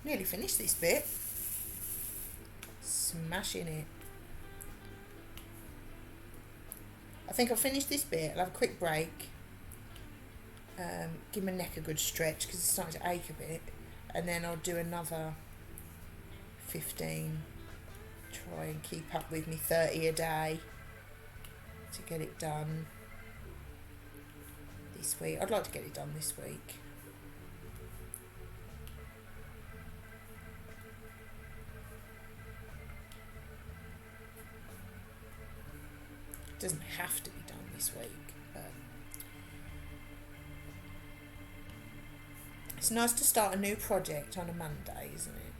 Speaker 1: Nearly finished this bit. Smashing it. I think I'll finish this bit. I'll have a quick break. Give my neck a good stretch because it's starting to ache a bit. And then I'll do another 15. Try and keep up with me 30 a day to get it done this week. I'd like to get it done this week. It doesn't have to be done this week, but it's nice to start a new project on a Monday, isn't it?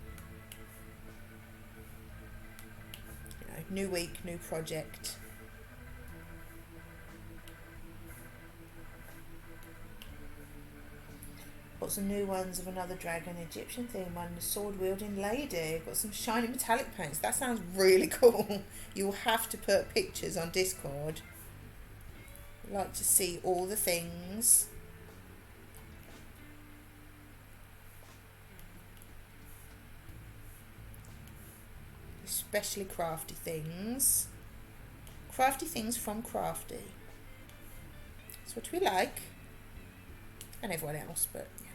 Speaker 1: You know, new week, new project. Got some new ones of another dragon, Egyptian theme one, a sword wielding lady. Got some shiny metallic paints. That sounds really cool. You'll have to put pictures on Discord. I'd like to see all the things. Especially crafty things. Crafty things from Crafty. That's what we like. And everyone else, but you know.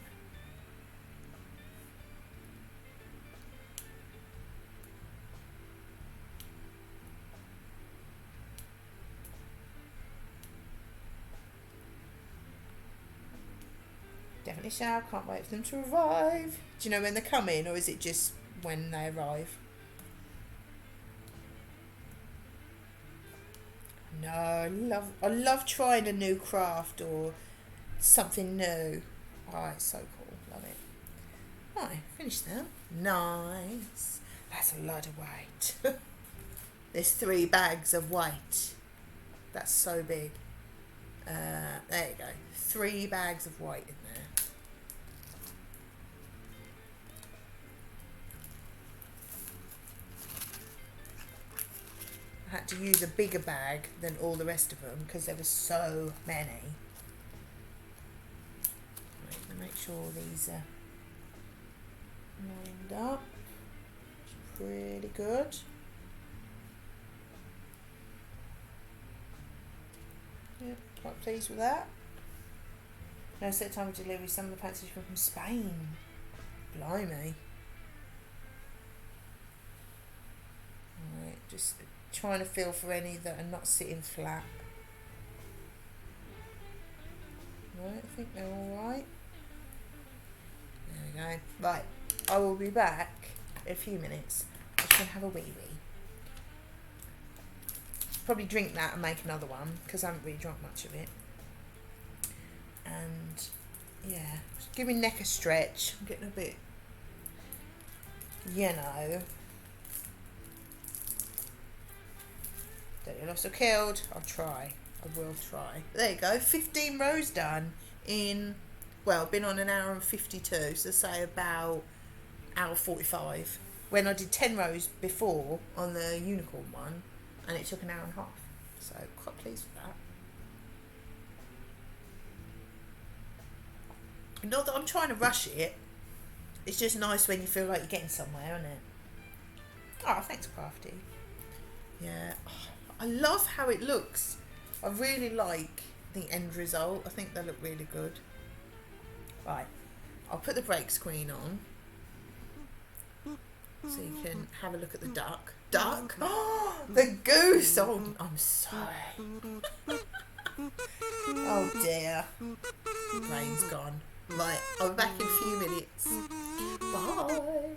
Speaker 1: Definitely shall. Can't wait for them to arrive. Do you know when they're coming, or is it just when they arrive? No, I love trying a new craft or something new. Oh, it's so cool. Love it. Right, finished now. Nice. That's a lot of weight. There's 3 bags of weight. That's so big. There you go. 3 bags of weight in there. I had to use a bigger bag than all the rest of them because there were so many. Right, let me make sure these are lined up. It's pretty good. Yep, quite pleased with that. No set time of delivery. Some of the packages come from Spain. Blimey. Right, just trying to feel for any that are not sitting flat. Right, I think they're all right. There we go. Right, I will be back in a few minutes. I'm just going to have a wee wee. Probably drink that and make another one because I haven't really drunk much of it. And yeah, just give my neck a stretch. I'm getting a bit, you know. Don't get lost or killed. I'll try. I will try. There you go. 15 rows done in, well, been on 1 hour and 52. So say about 1 hour 45. When I did 10 rows before on the unicorn one, and it took 1 hour and a half. So quite pleased with that. Not that I'm trying to rush it. It's just nice when you feel like you're getting somewhere, isn't it? Oh, thanks, Crafty. Yeah. Oh, I love how it looks. I really like the end result. I think they look really good. Right. I'll put the break screen on so you can have a look at the duck. Duck? Oh, the goose! Oh, I'm sorry. Oh dear. Brain's gone. Right, I'll be back in a few minutes. Bye.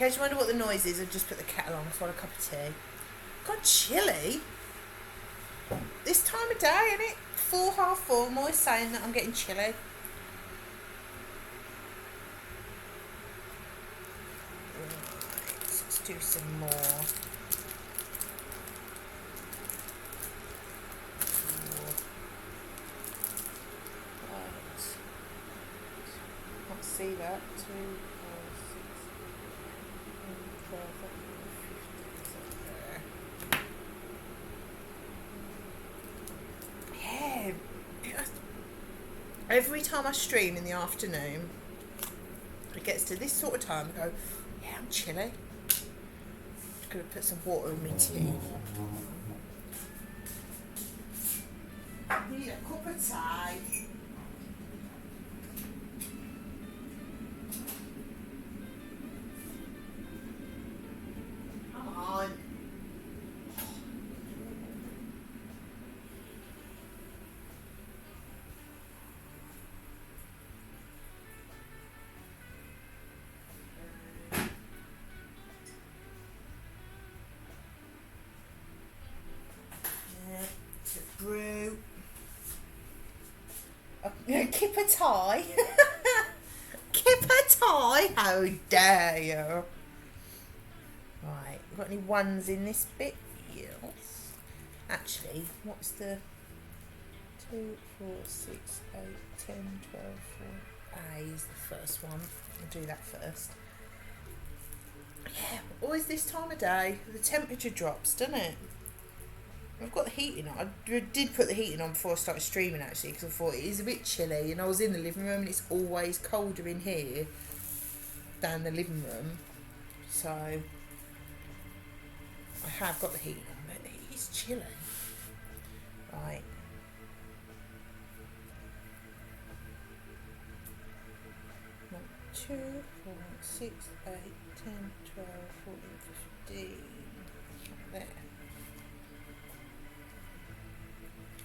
Speaker 1: case you wonder what the noise is, I've just put the kettle on. I've got a cup of tea. God, chilly. This time of day, isn't it? 4, half 4. I'm always saying that I'm getting chilly. Right, let's do some more. Right. Can't see that. 2, 4, 6, 12, 15. Yeah. Every time I stream in the afternoon, it gets to this sort of time, I go, yeah, I'm chilly. Just gonna put some water in my tea. I need a cup of tea. Come on. Brew. Kipper tie. Kipper tie. How dare you? Right, got any ones in this bit? Yes. Actually, what's the 2, 4, 6, 8, 10, 12, 4. A is the first one. I'll do that first. Yeah, always this time of day, the temperature drops, doesn't it? I've got the heating on. I did put the heating on before I started streaming actually, because I thought it is a bit chilly, and I was in the living room and it's always colder in here than the living room, so I have got the heating on, but it is chilly. Right. One, 2, 4, 6, 8, 10, 12, 14, 15. There.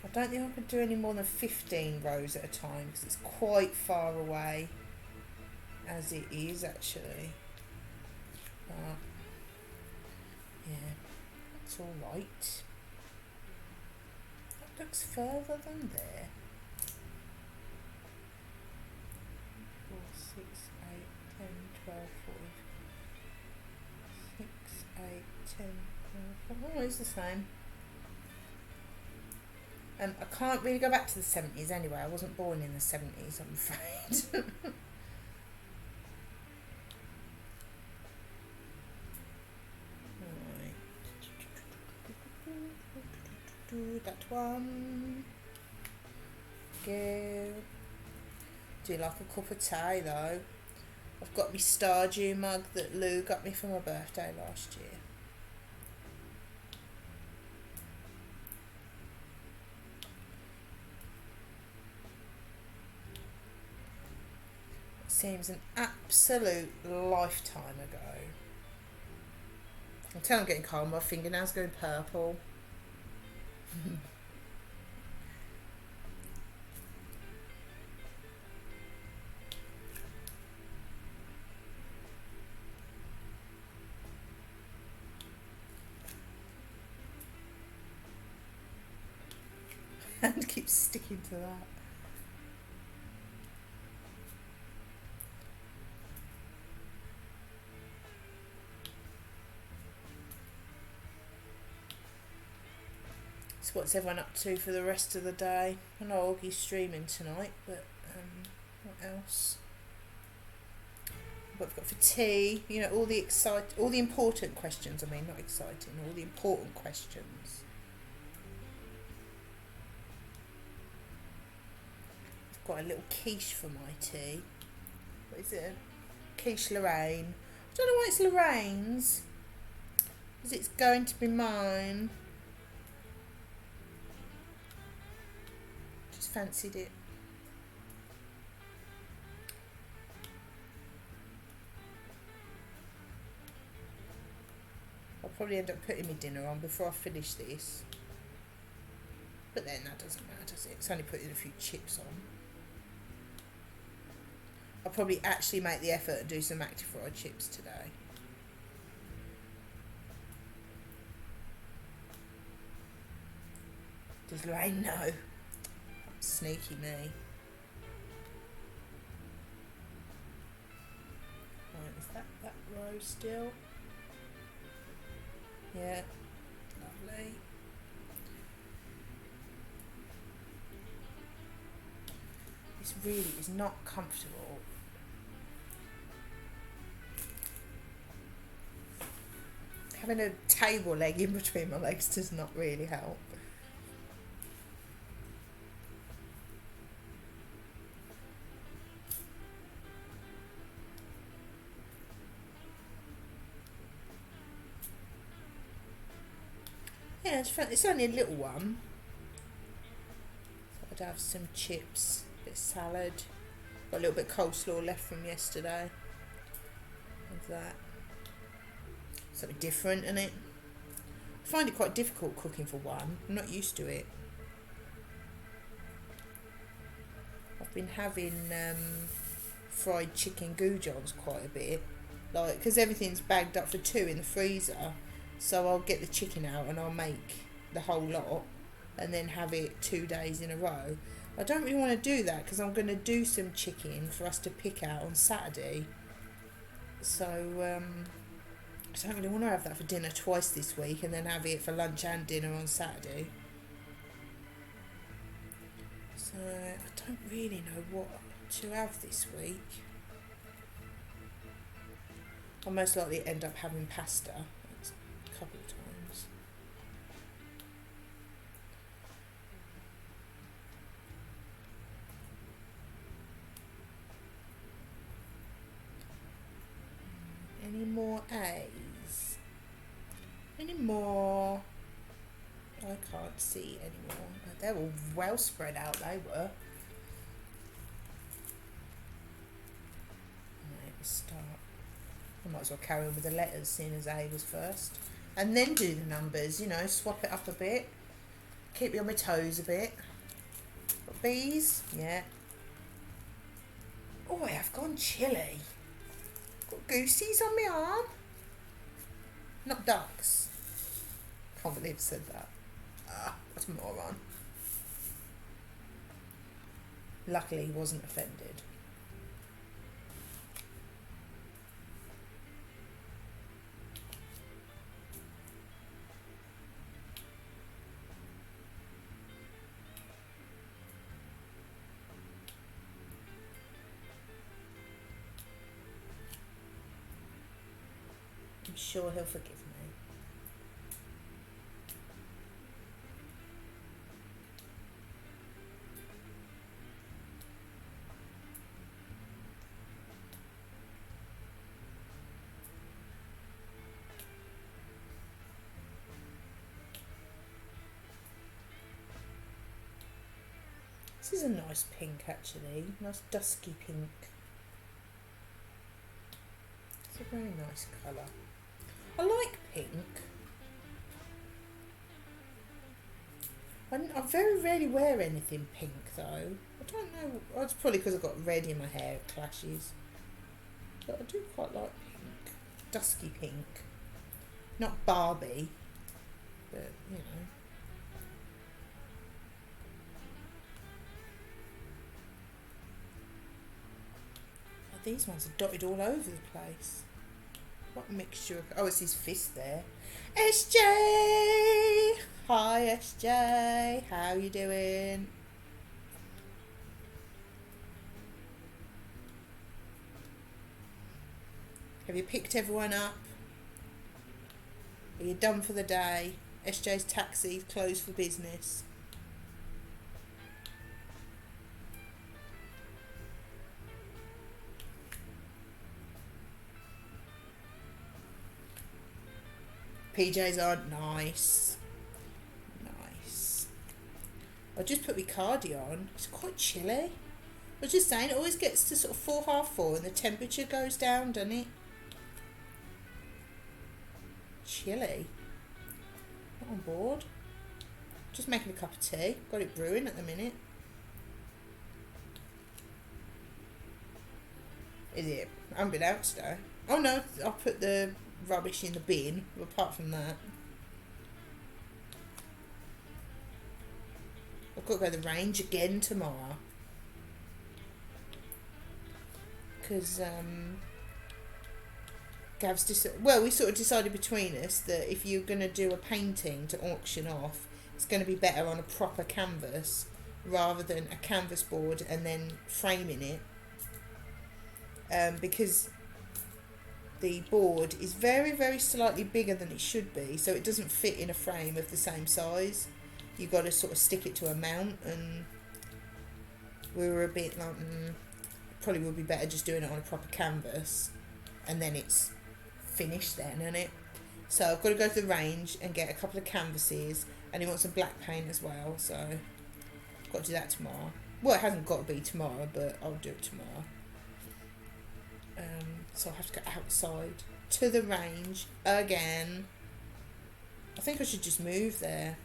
Speaker 1: I don't think I could do any more than 15 rows at a time because it's quite far away as it is actually. But yeah, that's alright. That looks further than there. 4, 6, 8, 10, 12, 14. 6, 8, 10, 12. Oh, it's the same. I can't really go back to the 70s anyway. I wasn't born in the 70s, I'm afraid. Right. That one. Go. Do like a cup of tea though. I've got my Stardew mug that Lou got me for my birthday last year. Seems an absolute lifetime ago. Until I'm getting cold, my fingernails going purple. And keep sticking to that. So what's everyone up to for the rest of the day? I know Augie's streaming tonight, but what else? What I've got for tea, you know, all the important questions. I mean, not exciting, all the important questions. I've got a little quiche for my tea. What is it? Quiche Lorraine. I don't know why it's Lorraine's, because it's going to be mine. Just fancied it. I'll probably end up putting my dinner on before I finish this. But then that doesn't matter, does it? It's only putting a few chips on. I'll probably actually make the effort and do some active fried chips today. Does Lorraine know? Sneaky me. Right, is that row still? Yeah, lovely. This really is not comfortable. Having a table leg in between my legs does not really help. Yeah, it's only a little one. So I'd have some chips, a bit of salad. Got a little bit of coleslaw left from yesterday. Of that. Something different, isn't it? I find it quite difficult cooking for one. I'm not used to it. I've been having fried chicken goujons quite a bit. Like, because everything's bagged up for two in the freezer. So I'll get the chicken out and I'll make the whole lot and then have it 2 days in a row. I don't really want to do that because I'm going to do some chicken for us to pick out on Saturday. So I don't really want to have that for dinner twice this week and then have it for lunch and dinner on Saturday. So I don't really know what to have this week. I'll most likely end up having pasta a couple of times. Any more A's? Any more? I can't see anymore. They're all well spread out, they were. Right, let's start. I might as well carry on with the letters, seeing as A was first. And then do the numbers, you know, swap it up a bit. Keep you on my toes a bit. Got B's? Yeah. Oh, I have gone chilly. Got goosies on my arm. Not ducks. Can't believe I said that. What a moron. Luckily he wasn't offended. I'm sure he'll forgive me. This is a nice pink actually, nice dusky pink. It's a very nice colour. I like pink. I very rarely wear anything pink though. I don't know, oh, it's probably because I've got red in my hair, it clashes. But I do quite like pink. Dusky pink. Not Barbie, but you know. These ones are dotted all over the place. What mixture of... Oh, it's his fist there. SJ! Hi, SJ. How you doing? Have you picked everyone up? Are you done for the day? SJ's taxi closed for business. PJs are nice. Nice. I just put my cardi on. It's quite chilly. I was just saying, it always gets to sort of 4, half 4 and the temperature goes down, doesn't it? Chilly. Not on board. Just making a cup of tea. Got it brewing at the minute. Is it? I haven't been out today. Oh no, I'll put the rubbish in the bin, apart from that. I've got to go to the range again tomorrow. Because Gav's we sort of decided between us that if you're going to do a painting to auction off, it's going to be better on a proper canvas rather than a canvas board and then framing it. Because the board is very, very slightly bigger than it should be, so it doesn't fit in a frame of the same size. You've got to sort of stick it to a mount, and we were a bit like, probably would be better just doing it on a proper canvas, and then it's finished then, isn't it? So I've got to go to the range and get a couple of canvases, and he wants some black paint as well, so I've got to do that tomorrow. Well, it hasn't got to be tomorrow, but I'll do it tomorrow. So I'll have to go outside to the range again. I think I should just move there.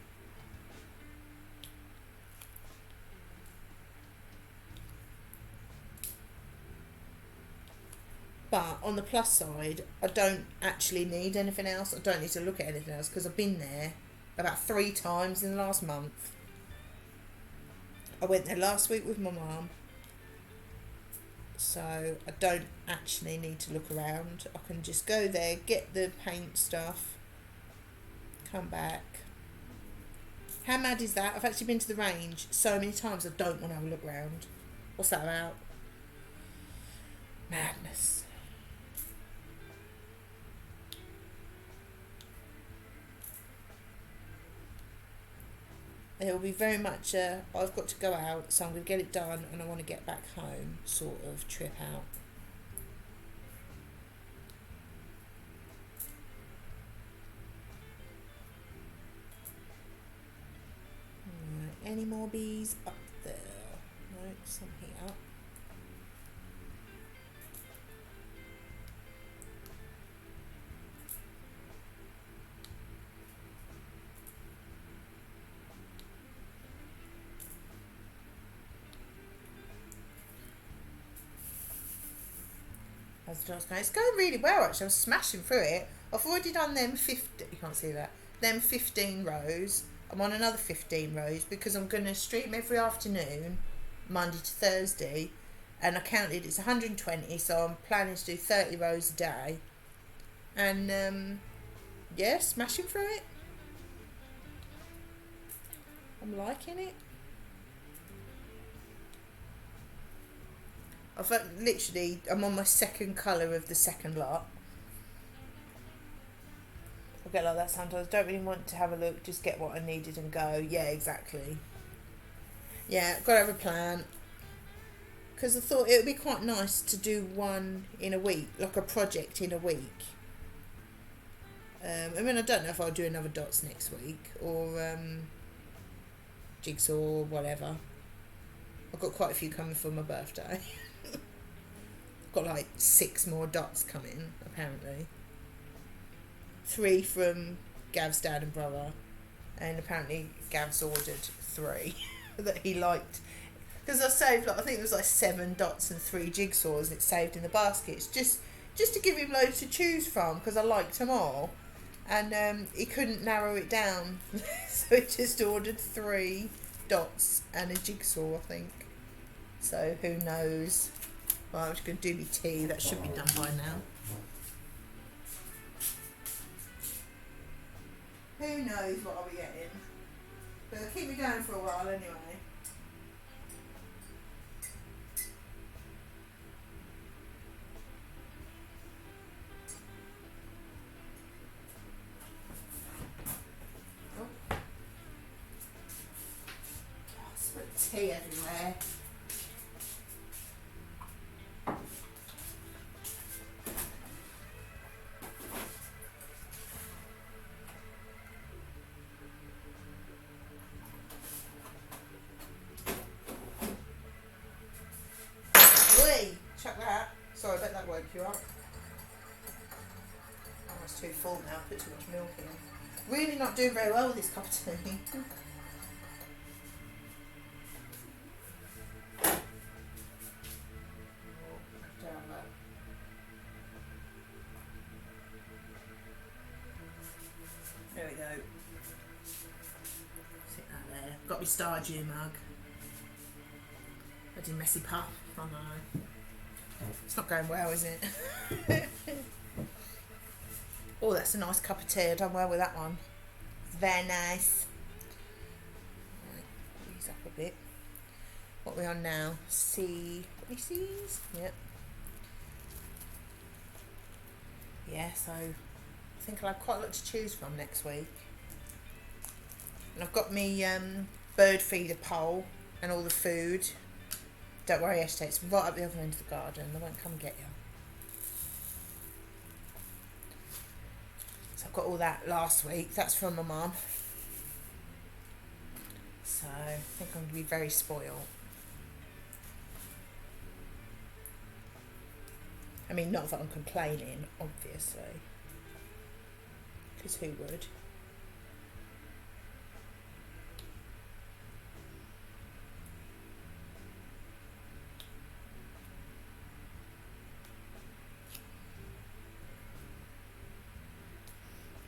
Speaker 1: But on the plus side, I don't actually need anything else. I don't need to look at anything else because I've been there about 3 times in the last month. I went there last week with my mum. So I don't actually need to look around. I can just go there, get the paint stuff, come back. How mad is that? I've actually been to the range so many times I don't want to have a look around. What's that about? Madness. It will be very much I've got to go out, so I'm going to get it done and I want to get back home sort of trip out. Right, any more bees up there? No, some here. It's going really well actually. I'm smashing through it. I've already done them 50, you can't see that, them 15 rows. I'm on another 15 rows because I'm going to stream every afternoon, Monday to Thursday, and I counted it's 120, so I'm planning to do 30 rows a day. And yeah, smashing through it. I'm liking it. I'm on my second colour of the second lot. I get like that sometimes. Don't really want to have a look, just get what I needed and go. Yeah, exactly. Yeah, got to have a plan. Because I thought it would be quite nice to do one in a week, like a project in a week. I mean, I don't know if I'll do another dots next week or jigsaw or whatever. I've got quite a few coming for my birthday. Got like 6 more dots coming, apparently. 3 from Gav's dad and brother, and apparently Gav's ordered 3 that he liked. Because I saved, I think it was like 7 dots and 3 jigsaws, and it's saved in the baskets just to give him loads to choose from, because I liked them all. And he couldn't narrow it down, so he just ordered 3 dots and a jigsaw, I think. So who knows? Well, I'm just going to do my tea. That should be done by now. Who knows what I'll be getting? But it'll keep me going for a while anyway. Oh. Oh, spilled tea everywhere. Chuck that. Sorry, I bet that woke you up. Oh, it's too full now. Put too much milk in. Really not doing very well with this cup of tea. There we go. Sit that there. Got my Stardew mug. Bloody messy pup. I know. It's not going well, is it? Oh, that's a nice cup of tea. I've done well with that one. Very nice. Right, ease up a bit. What are we on now? C. What are C's? Yep. Yeah, so I think I'll have quite a lot to choose from next week. And I've got me bird feeder pole and all the food. Don't worry, Esther, it's right up the other end of the garden. They won't come and get you. So I've got all that last week. That's from my mum. So I think I'm going to be very spoiled. I mean, not that I'm complaining, obviously. Because who would?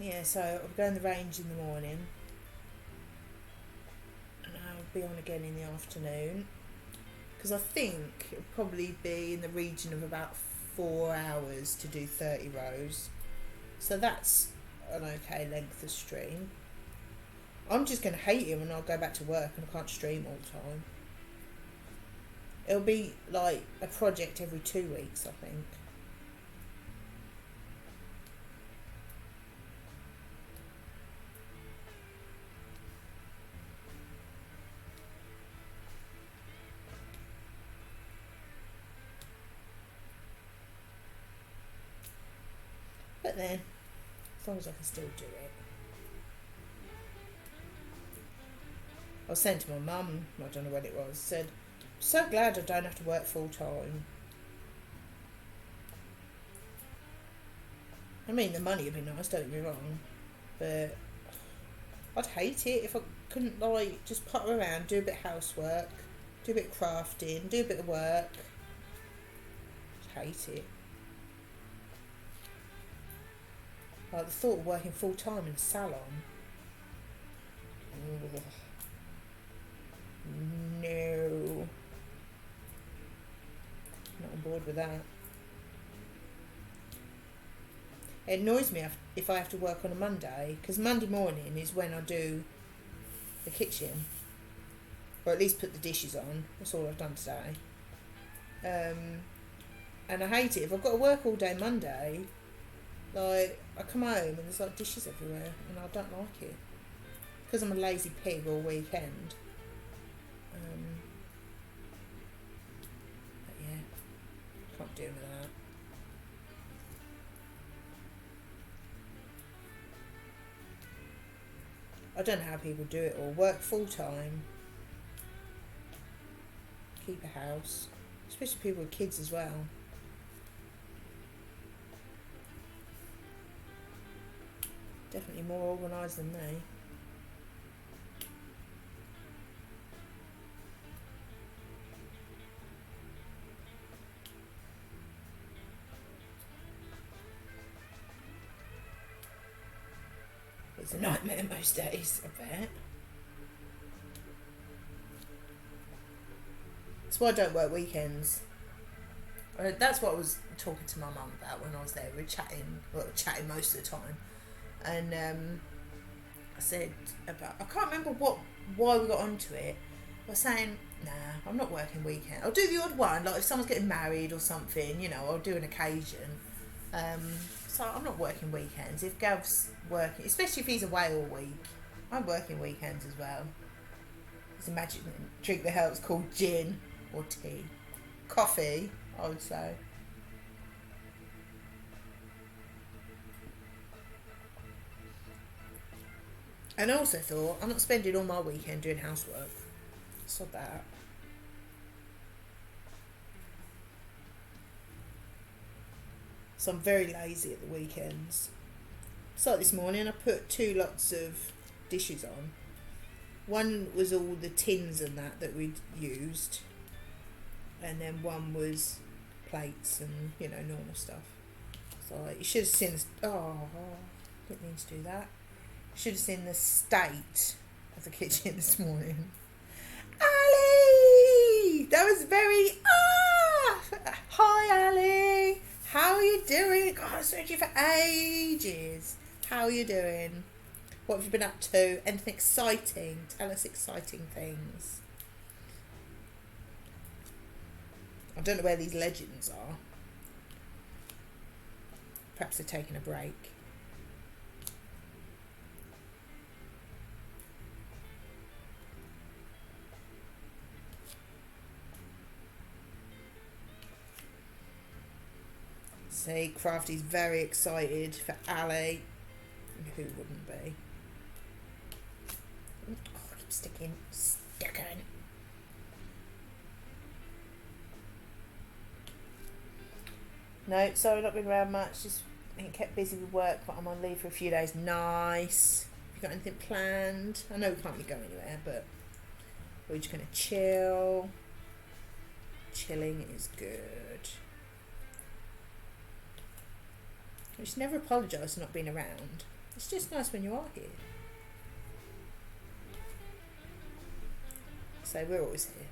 Speaker 1: Yeah, so I'll go in the range in the morning. And I'll be on again in the afternoon. Because I think it'll probably be in the region of about 4 hours to do 30 rows. So that's an okay length of stream. I'm just going to hate it when I'll go back to work and I can't stream all the time. It'll be like a project every 2 weeks, I think. But then, as long as I can still do it. I was saying to my mum, I don't know what it was, said, I'm so glad I don't have to work full time. I mean, the money would be nice, don't get me wrong, but I'd hate it if I couldn't, like, just potter around, do a bit of housework, do a bit of crafting, do a bit of work. I'd hate it. Like the thought of working full time in a salon. Ugh. No. Not on board with that. It annoys me if I have to work on a Monday, because Monday morning is when I do the kitchen. Or at least put the dishes on. That's all I've done today. And I hate it. If I've got to work all day Monday, like, I come home and there's like dishes everywhere and I don't like it. Because I'm a lazy pig all weekend. But yeah, can't do with that. I don't know how people do it all. Work full time. Keep a house. Especially people with kids as well. Definitely more organised than me. It's a nightmare most days, I bet. That's why I don't work weekends. That's what I was talking to my mum about when I was there. We were chatting most of the time. And I said about, I can't remember why we got onto it. I was saying, nah, I'm not working weekend. I'll do the odd one, like if someone's getting married or something, you know, I'll do an occasion. So I'm not working weekends. If Gav's working, especially if he's away all week, I'm working weekends as well. There's a magic drink that helps called gin or tea. Coffee, I would say. And I also thought, I'm not spending all my weekend doing housework. So that. So I'm very lazy at the weekends. So this morning I put 2 lots of dishes on. One was all the tins and that we'd used. And then one was plates and, you know, normal stuff. So you should have seen this. Oh, didn't mean to do that. Should have seen the state of the kitchen this morning. ages. How are you doing? What have you been up to? Anything exciting? Tell us exciting things. I don't know where these legends are. Perhaps they're taking a break. See, Crafty's very excited for Ali. Who wouldn't be? Oh, I keep sticking. No, sorry, not been around much. Just been kept busy with work, but I'm on leave for a few days. Nice. Have you got anything planned? I know we can't really go anywhere, but we're just going to chill. Chilling is good. You should never apologise for not being around. It's just nice when you are here. So we're always here.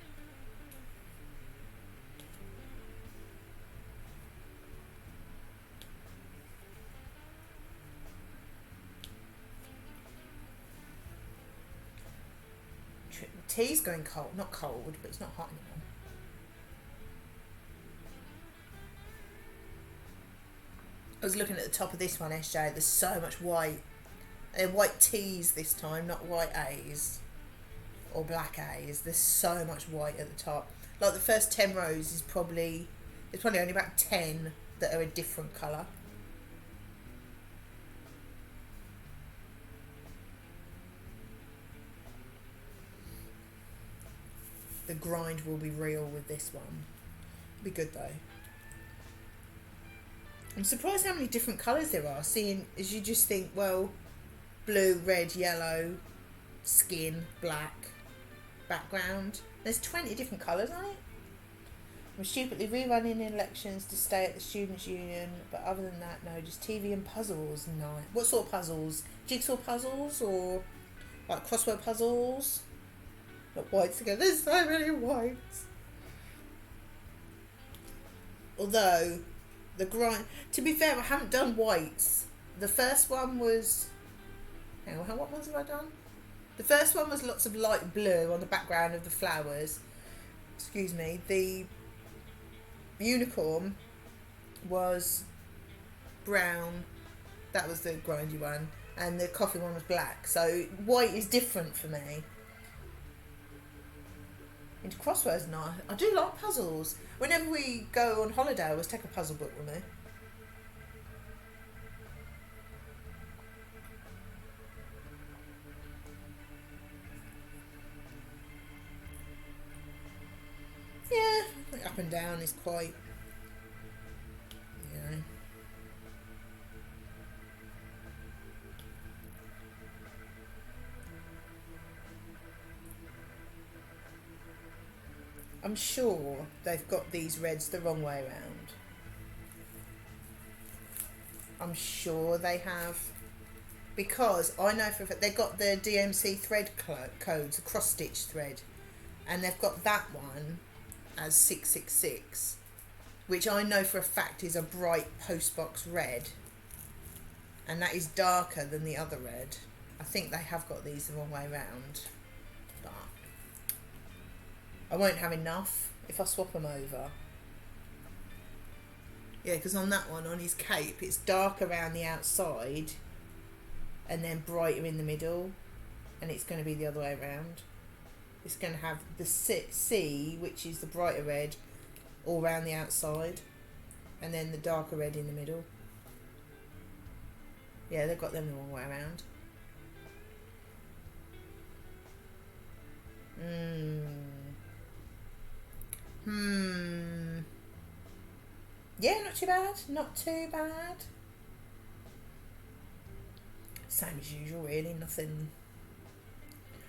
Speaker 1: Tea's going cold. Not cold, but it's not hot anymore. I was looking at the top of this one, SJ. There's so much white. They're white T's this time, not white A's. Or black A's. There's so much white at the top. Like the first 10 rows is probably... There's probably only about 10 that are a different colour. The grind will be real with this one. It'll be good though. I'm surprised how many different colours there are, seeing as you just think, well, blue, red, yellow, skin, black, background. There's 20 different colours on it. I'm stupidly rerunning elections to stay at the Students' Union, but other than that, no, just TV and puzzles. No. What sort of puzzles? Jigsaw puzzles or like crossword puzzles? Not whites again. There's so many whites. Although... The grind. To be fair, I haven't done whites. The first one was... Hang on, what ones have I done? The first one was lots of light blue on the background of the flowers. Excuse me. The unicorn was brown. That was the grindy one. And the coffee one was black. So white is different for me. Into crosswords now. I do like puzzles. Whenever we go on holiday, I always take a puzzle book with me. Yeah, up and down is quite, you know. I'm sure they've got these reds the wrong way around. I'm sure they have. Because I know for a fact they've got the DMC thread codes, a cross-stitch thread. And they've got that one as 666. Which I know for a fact is a bright postbox red. And that is darker than the other red. I think they have got these the wrong way around. But I won't have enough if I swap them over. Yeah, because on that one, on his cape, it's dark around the outside and then brighter in the middle. And it's going to be the other way around. It's going to have the C, which is the brighter red, all around the outside. And then the darker red in the middle. Yeah, they've got them the wrong way around. Yeah, not too bad. Not too bad. Same as usual, really. Nothing.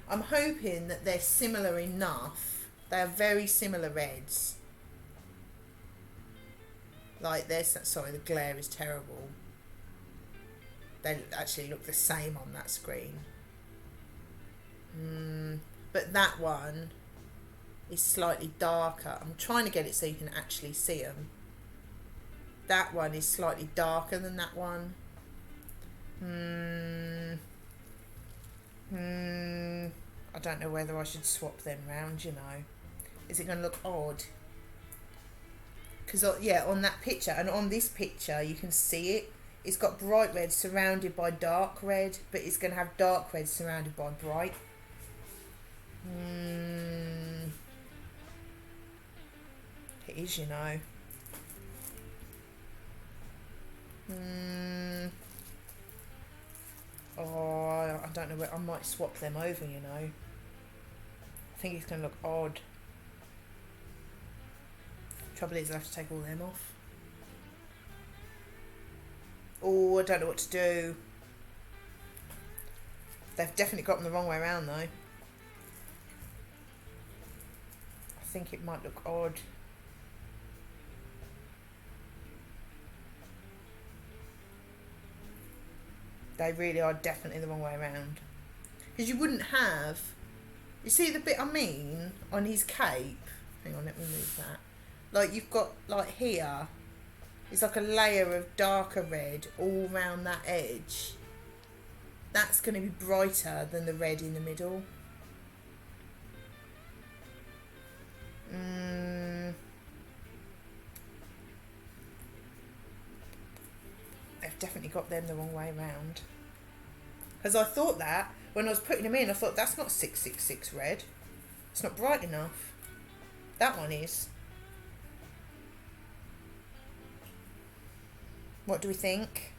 Speaker 1: I'm hoping that they're similar enough. They are very similar reds. Like this. Sorry, the glare is terrible. They actually look the same on that screen. But that one is slightly darker. I'm trying to get it so you can actually see them. that one is slightly darker than that one. I don't know whether I should swap them round, you know. Is it going to look odd? Because, yeah, on that picture, and on this picture, you can see it. It's got bright red surrounded by dark red, but it's going to have dark red surrounded by bright. It is, you know. Oh, I don't know where. I might swap them over, you know. I think it's going to look odd. Trouble is, I have to take all them off. Oh, I don't know what to do. They've definitely got them the wrong way around, though. I think it might look odd. They really are definitely the wrong way around. Because you wouldn't have... You see the bit I mean on his cape? Hang on, let me move that. Like, you've got, like, here, it's like a layer of darker red all round that edge. That's going to be brighter than the red in the middle. They've definitely got them the wrong way round. Because I thought that, when I was putting them in, I thought, that's not 666 red. It's not bright enough. That one is. What do we think?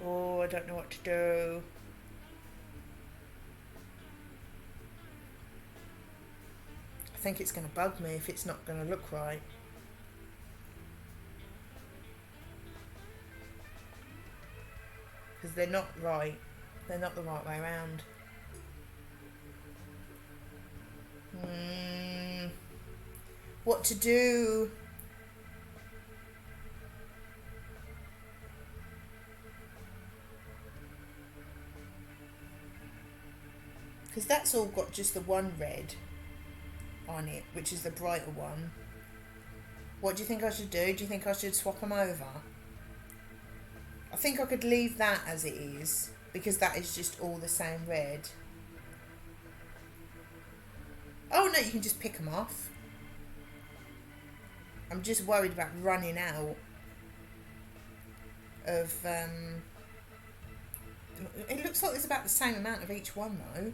Speaker 1: Oh, I don't know what to do. I think it's going to bug me if it's not going to look right. Because they're not right. They're not the right way around. What to do? Because that's all got just the one red on it, which is the brighter one. What do you think I should do? Do you think I should swap them over? I think I could leave that as it is, because that is just all the same red. Oh no, you can just pick them off. I'm just worried about running out of... It looks like there's about the same amount of each one though.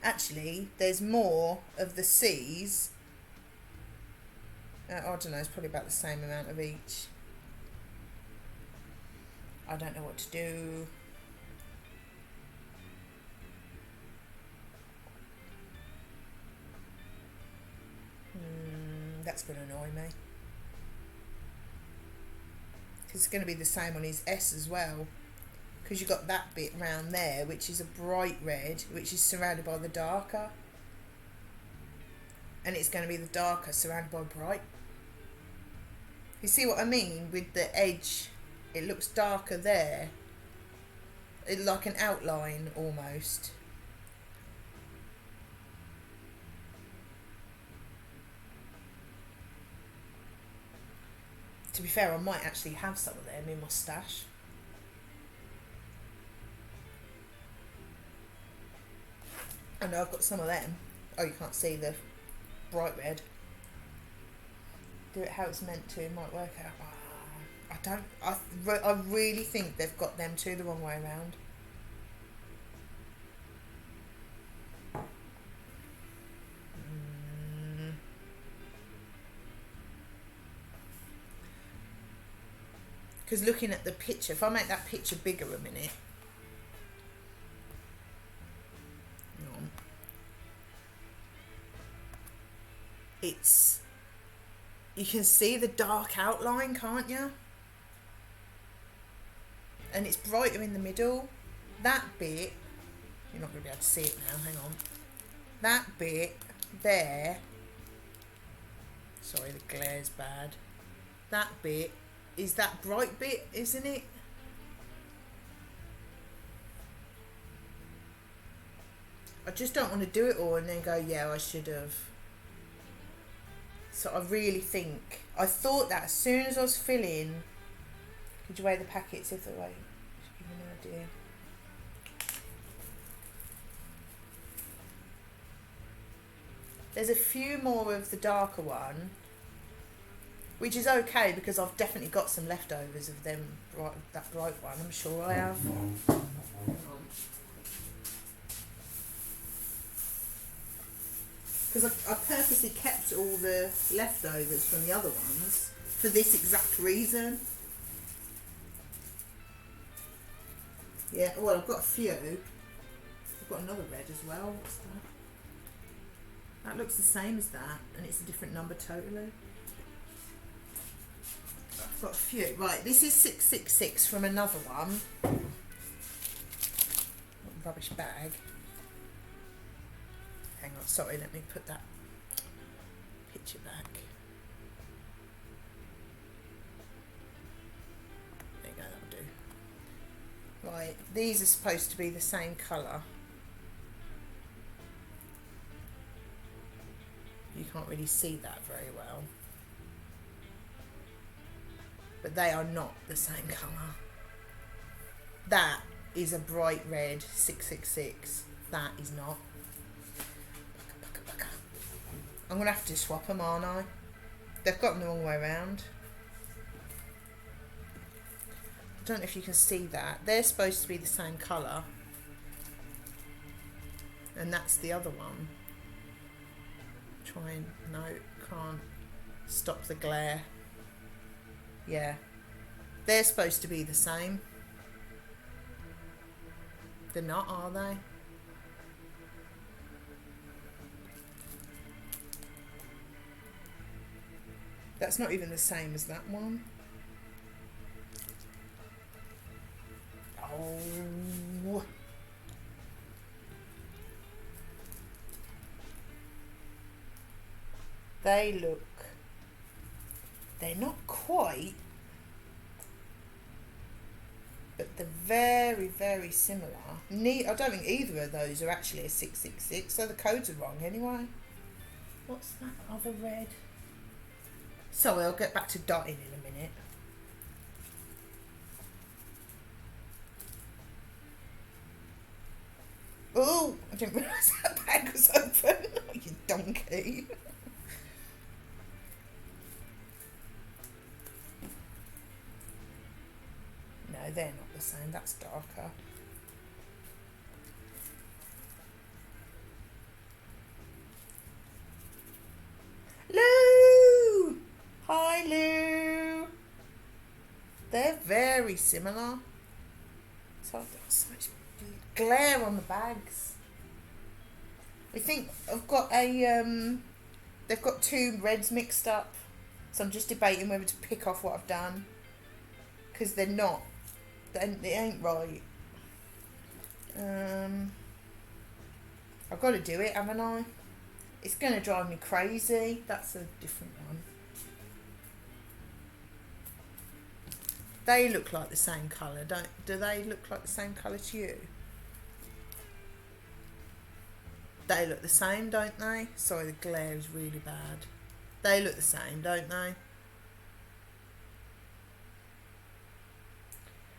Speaker 1: Actually, there's more of the C's. I don't know, it's probably about the same amount of each. I don't know what to do. That's going to annoy me. Because it's going to be the same on his S as well. Because you've got that bit round there, which is a bright red, which is surrounded by the darker. And it's going to be the darker surrounded by bright. You see what I mean? With the edge, it looks darker there. It's like an outline almost. To be fair, I might actually have some of them in my stash. I know I've got some of them. Oh, you can't see the bright red. Do it how it's meant to, it might work out. I really think they've got them two the wrong way around. Because looking at the picture, if I make that picture bigger a minute. You can see the dark outline, can't you? And it's brighter in the middle. That bit, you're not going to be able to see it now, hang on. That bit there, sorry, the glare's bad. That bit is that bright bit, isn't it? I just don't want to do it all and then go, yeah, I should have. So I really think, I thought that as soon as I was filling, could you weigh the packets if they're weight? Just give you an idea. There's a few more of the darker one, which is okay because I've definitely got some leftovers of them, that bright one, I'm sure I have. Because I purposely kept all the leftovers from the other ones for this exact reason. Yeah, well, I've got a few. I've got another red as well. What's that? That looks the same as that, and it's a different number totally. I've got a few. Right, this is 666 from another one. Rubbish bag. Hang on, sorry, let me put that picture back. There you go, that'll do. Right, these are supposed to be the same colour. You can't really see that very well. But they are not the same colour. That is a bright red 666. That is not. I'm going to have to swap them, aren't I? They've got them the wrong way around. I don't know if you can see that. They're supposed to be the same colour. And that's the other one. Try and... no, can't stop the glare. Yeah. They're supposed to be the same. They're not, are they? That's not even the same as that one. Oh. They look... they're not quite, but they're very, very similar. I don't think either of those are actually a 666, so the codes are wrong anyway. What's that other red? Sorry, I'll get back to dotting in a minute. Oh, I didn't realise that bag was open. Oh, you donkey. No, they're not the same. That's darker. Lou! Hi, Lou! They're very similar. So so much glare on the bags. I think I've got a they've got two reds mixed up, so I'm just debating whether to pick off what I've done, because they're not, they ain't right. I've got to do it, haven't I? It's going to drive me crazy. That's a different one. They look like the same colour, do they look like the same colour to you? They look the same, don't they? Sorry, the glare is really bad. They look the same, don't they?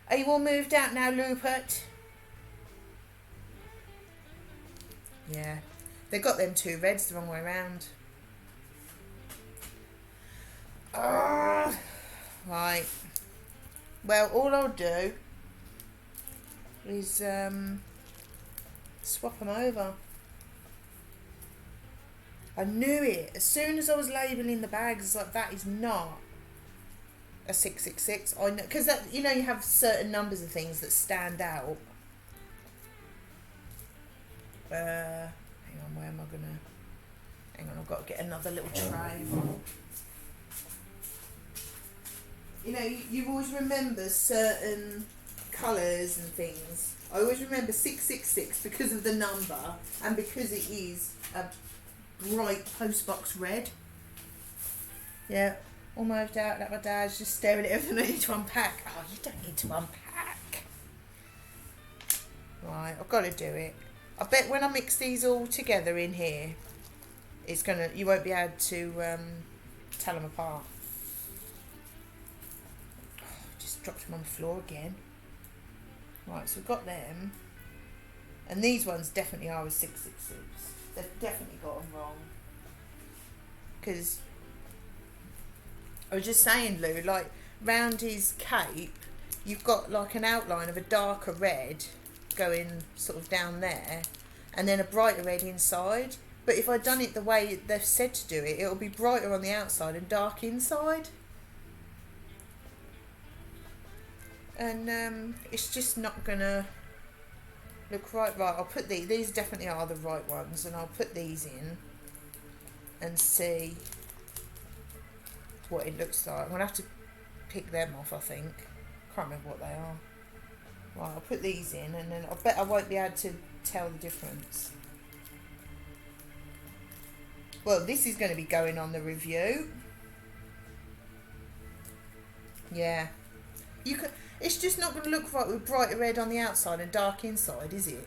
Speaker 1: Are you all moved out now, Rupert? Yeah. They got them two reds the wrong way around. Right. Well, all I'll do is swap them over. I knew it. As soon as I was labelling the bags, it's like, that is not a 666. I know, because that, you know, you have certain numbers of things that stand out. Hang on, where am I gonna? Hang on, I've got to get another little tray. You know, you always remember certain colours and things. I always remember 666 because of the number and because it is a bright postbox red. Yeah, all moved out. That my dad's just staring at everything I need to unpack. Oh, you don't need to unpack. Right, I've got to do it. I bet when I mix these all together in here, it's gonna. You won't be able to tell them apart. Oh, just dropped them on the floor again. Right, so we've got them. And these ones definitely are a 666. They've definitely got them wrong. Because I was just saying, Lou, like round his cape, you've got like an outline of a darker red going sort of down there, and then a brighter red inside. But if I'd done it the way they've said to do it, it'll be brighter on the outside and dark inside. And it's just not gonna look right. Right, I'll put these definitely are the right ones, and I'll put these in and see what it looks like. I'm gonna have to pick them off, I think. Can't remember what they are. Right, I'll put these in, and then I bet I won't be able to tell the difference. Well, this is going to be going on the review. Yeah. You can. It's just not going to look right with brighter red on the outside and dark inside, is it?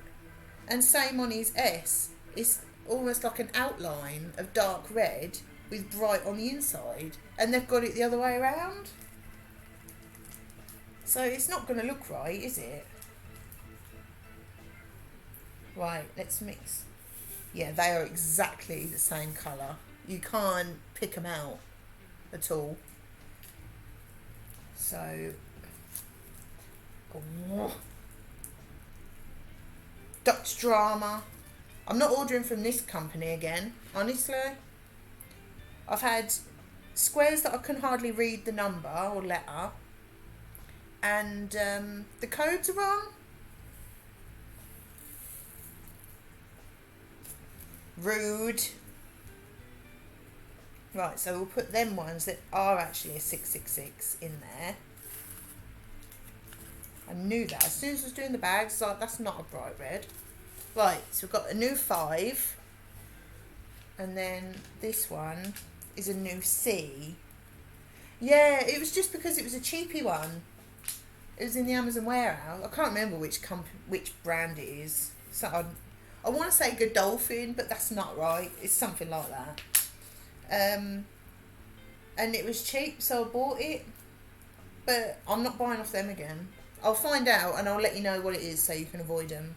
Speaker 1: And same on his S. It's almost like an outline of dark red with bright on the inside. And they've got it the other way around. So it's not going to look right, is it? Right, let's mix. Yeah, they are exactly the same colour. You can't pick them out at all. So, oh. Dr. Drama. I'm not ordering from this company again, honestly. I've had squares that I can hardly read the number or letter, and the codes are wrong. Rude. Right, so we'll put them ones that are actually a 666 in there. I knew that. As soon as I was doing the bags, I was like, that's not a bright red. Right, so we've got a new 5. And then this one is a new C. Yeah, it was just because it was a cheapy one. It was in the Amazon warehouse. I can't remember which brand it is. So I want to say Godolphin, but that's not right. It's something like that. And it was cheap, so I bought it. But I'm not buying off them again. I'll find out and I'll let you know what it is so you can avoid them.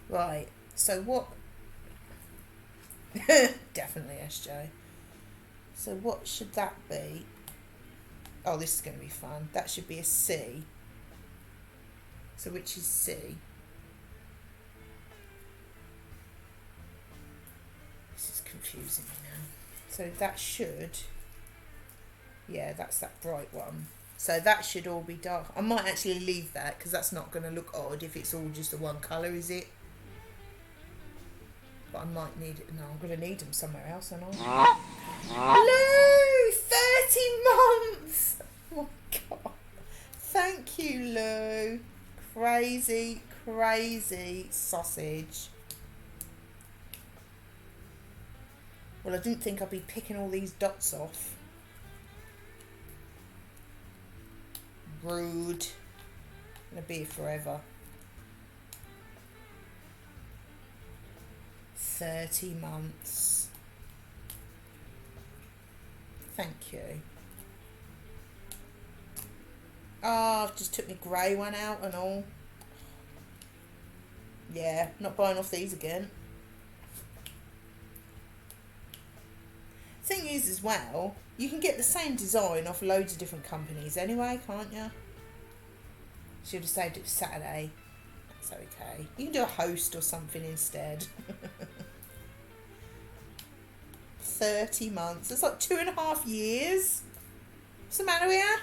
Speaker 1: Right, so what... Definitely SJ. So what should that be? Oh, this is going to be fun. That should be a C. So which is C? This is confusing me now. So that should... Yeah, that's that bright one. So that should all be dark. I might actually leave that because that's not going to look odd if it's all just the one colour, is it? But I might need it. No, I'm going to need them somewhere else, aren't I? Lou! 30 months! Oh my God. Thank you, Lou. Crazy, crazy sausage. Well, I didn't think I'd be picking all these dots off. Rude. I'm going to be here forever. 30 months. Thank you. Oh, I've just took my grey one out and all. Yeah, not buying off these again. Thing is as well, you can get the same design off loads of different companies anyway, can't you? Should have saved it for Saturday. That's okay. You can do a host or something instead. 30 months. It's like 2.5 years. What's the matter with you?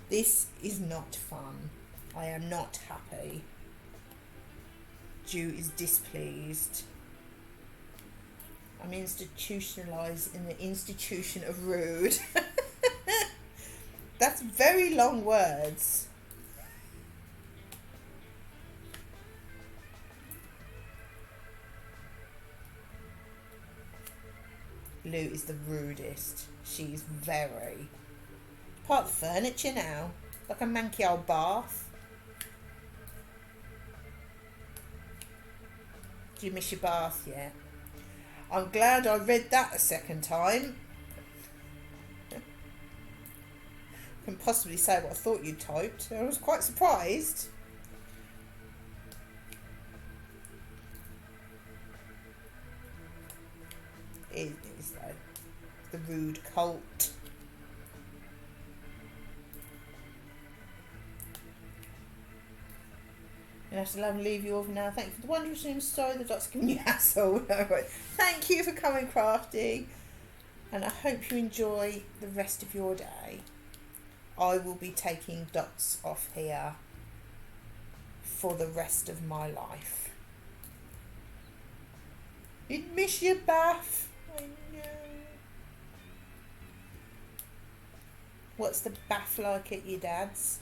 Speaker 1: This is not fun. I am not happy. Jew is displeased. I'm institutionalised in the institution of rude. That's very long words. Lou is the rudest. She's very... Part of the furniture now. Like a manky old bath. Do you miss your bath yet? I'm glad I read that a second time. I couldn't possibly say what I thought you'd typed. I was quite surprised. It is though. The rude cult. I have to love and leave you all for now. Thank you for the wondrous news story. The doc's giving you hassle. Thank you for coming, Crafty. And I hope you enjoy the rest of your day. I will be taking Dots off here for the rest of my life. You'd miss your bath. I know. What's the bath like at your dad's?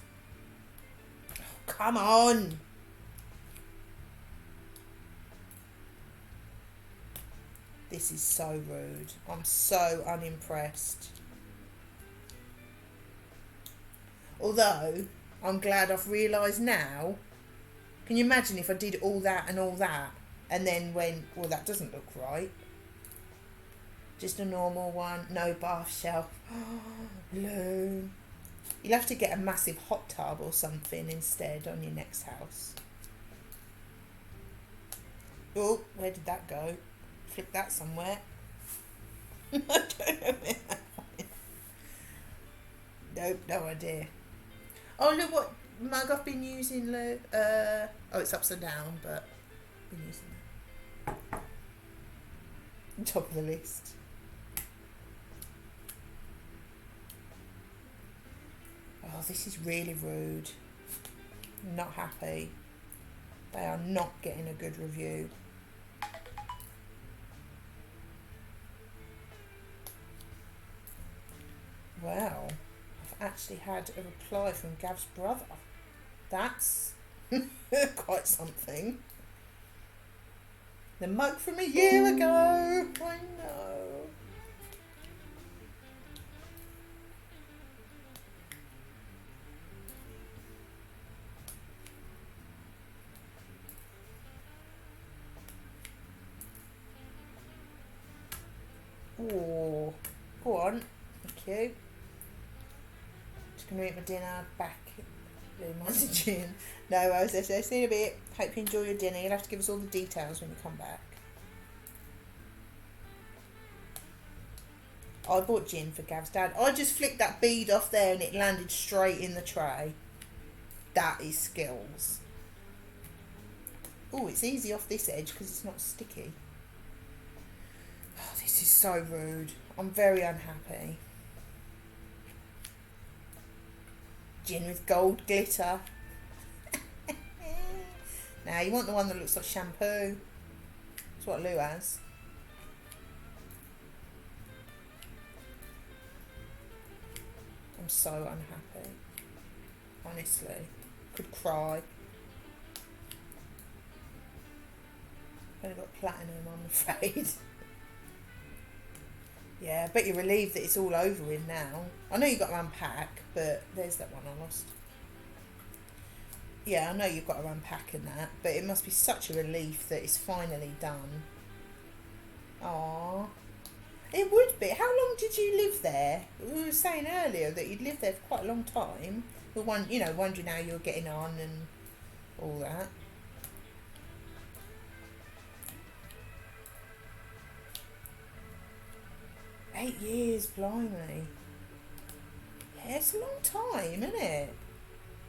Speaker 1: Oh, come on. This is so rude. I'm so unimpressed. Although, I'm glad I've realised now. Can you imagine if I did all that and then went, well, that doesn't look right. Just a normal one. No bath shelf. Blue. You'll have to get a massive hot tub or something instead on your next house. Oh, where did that go? Flip that somewhere. I don't know where that went. Nope, no idea. Oh, look what mug I've been using, Lou. Oh, it's upside down, but I've been using that. Top of the list. Oh, this is really rude. I'm not happy. They are not getting a good review. Well, I've actually had a reply from Gav's brother. That's quite something. The mug from a year ago. I know. Oh, go on. Thank you. Just going to eat my dinner back. Mine's June. No, I was just see you in a bit. Hope you enjoy your dinner. You'll have to give us all the details when you come back. I bought gin for Gav's dad. I just flicked that bead off there and it landed straight in the tray. That is skills. Oh, it's easy off this edge because it's not sticky. Oh, this is so rude. I'm very unhappy. Gin with gold glitter. Now, you want the one that looks like shampoo. That's what Lou has. I'm so unhappy. Honestly. Could cry. I've only got platinum, I'm afraid. Yeah, I bet you're relieved that it's all over with now. I know you've got to unpack, but there's that one I lost. Yeah, I know you've got to unpack and that, but it must be such a relief that it's finally done. Aww. It would be. How long did you live there? We were saying earlier that you'd lived there for quite a long time. We were wondering how you were getting on and all that. $8 years, blimey. Yeah, it's a long time, isn't it?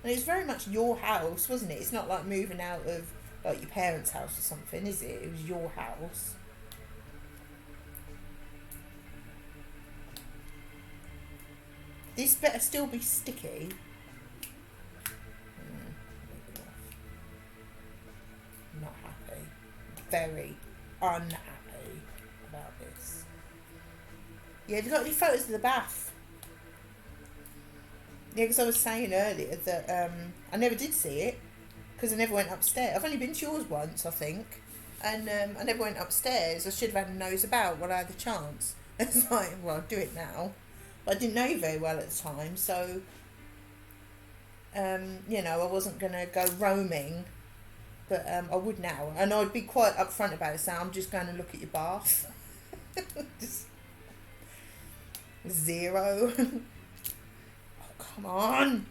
Speaker 1: And it's very much your house, wasn't it? It's not like moving out of like your parents' house or something, is it? It was your house. This better still be sticky. Not happy. Very unhappy about this. Yeah, have you got any photos of the bath? Yeah, because I was saying earlier that I never did see it because I never went upstairs. I've only been to yours once, I think, and I never went upstairs. I should have had a nose about when I had the chance. It's like, well, I'll do it now. But I didn't know you very well at the time, so you know, I wasn't going to go roaming, but I would now. And I'd be quite upfront about it, so I'm just going to look at your bath. Just 0. Oh, come on.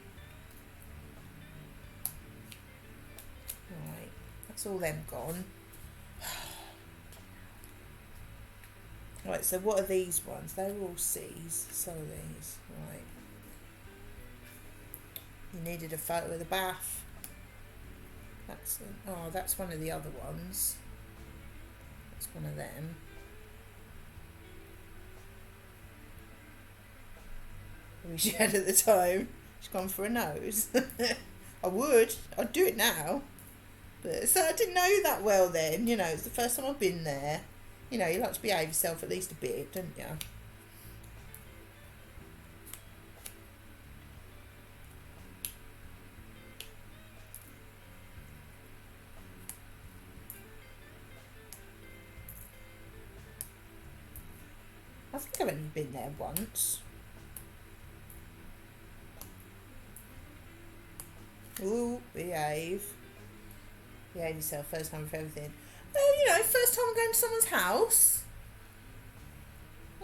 Speaker 1: Right, that's all them gone. Right, so what are these ones? They're all C's. So are these. Right. You needed a photo of the bath. That's one of the other ones. That's one of them. I wish you had at the time. She's gone for a nose. I'd do it now. But so I didn't know you that well then, you know, it's the first time I've been there. You know, you like to behave yourself at least a bit, don't you? I think I've only been there once. Ooh, behave. Behave yourself, first time for everything. Well, you know, first time I'm going to someone's house.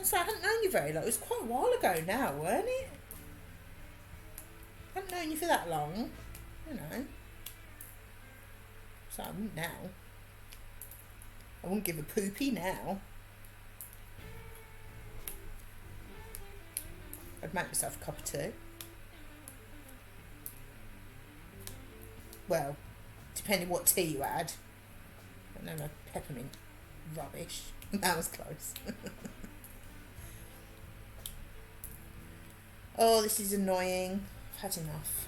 Speaker 1: So I hadn't known you very long. It was quite a while ago now, weren't it? I haven't known you for that long, you know. So I wouldn't now. I wouldn't give a poopy now. I'd make myself a cup of tea. Well, depending what tea you had. I don't know, peppermint rubbish. That was close. Oh, this is annoying. I've had enough.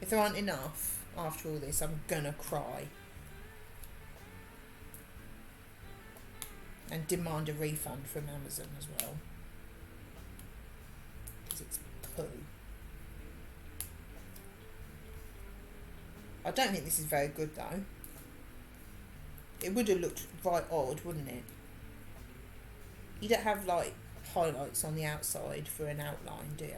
Speaker 1: If there aren't enough after all this, I'm gonna cry. And demand a refund from Amazon as well. Because it's poo. I don't think this is very good though. It would have looked right odd, wouldn't it? You don't have like highlights on the outside for an outline, do you?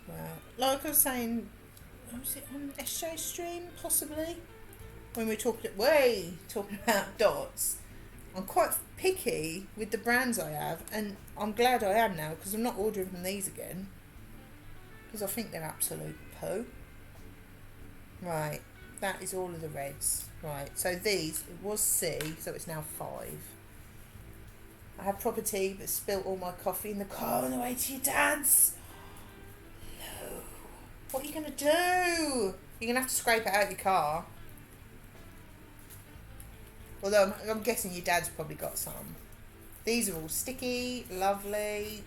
Speaker 1: Well, like I was saying, was it on SJ stream possibly? When we were talking about dots. I'm quite picky with the brands I have, and I'm glad I am now because I'm not ordering from these again because I think they're absolute poo. Right, that is all of the reds. Right, so these, it was C, so it's now 5. I had proper tea but spilt all my coffee in the car on the way to your dad's. No. What are you going to do? You're going to have to scrape it out of your car. Although I'm guessing your dad's probably got some. These are all sticky, lovely.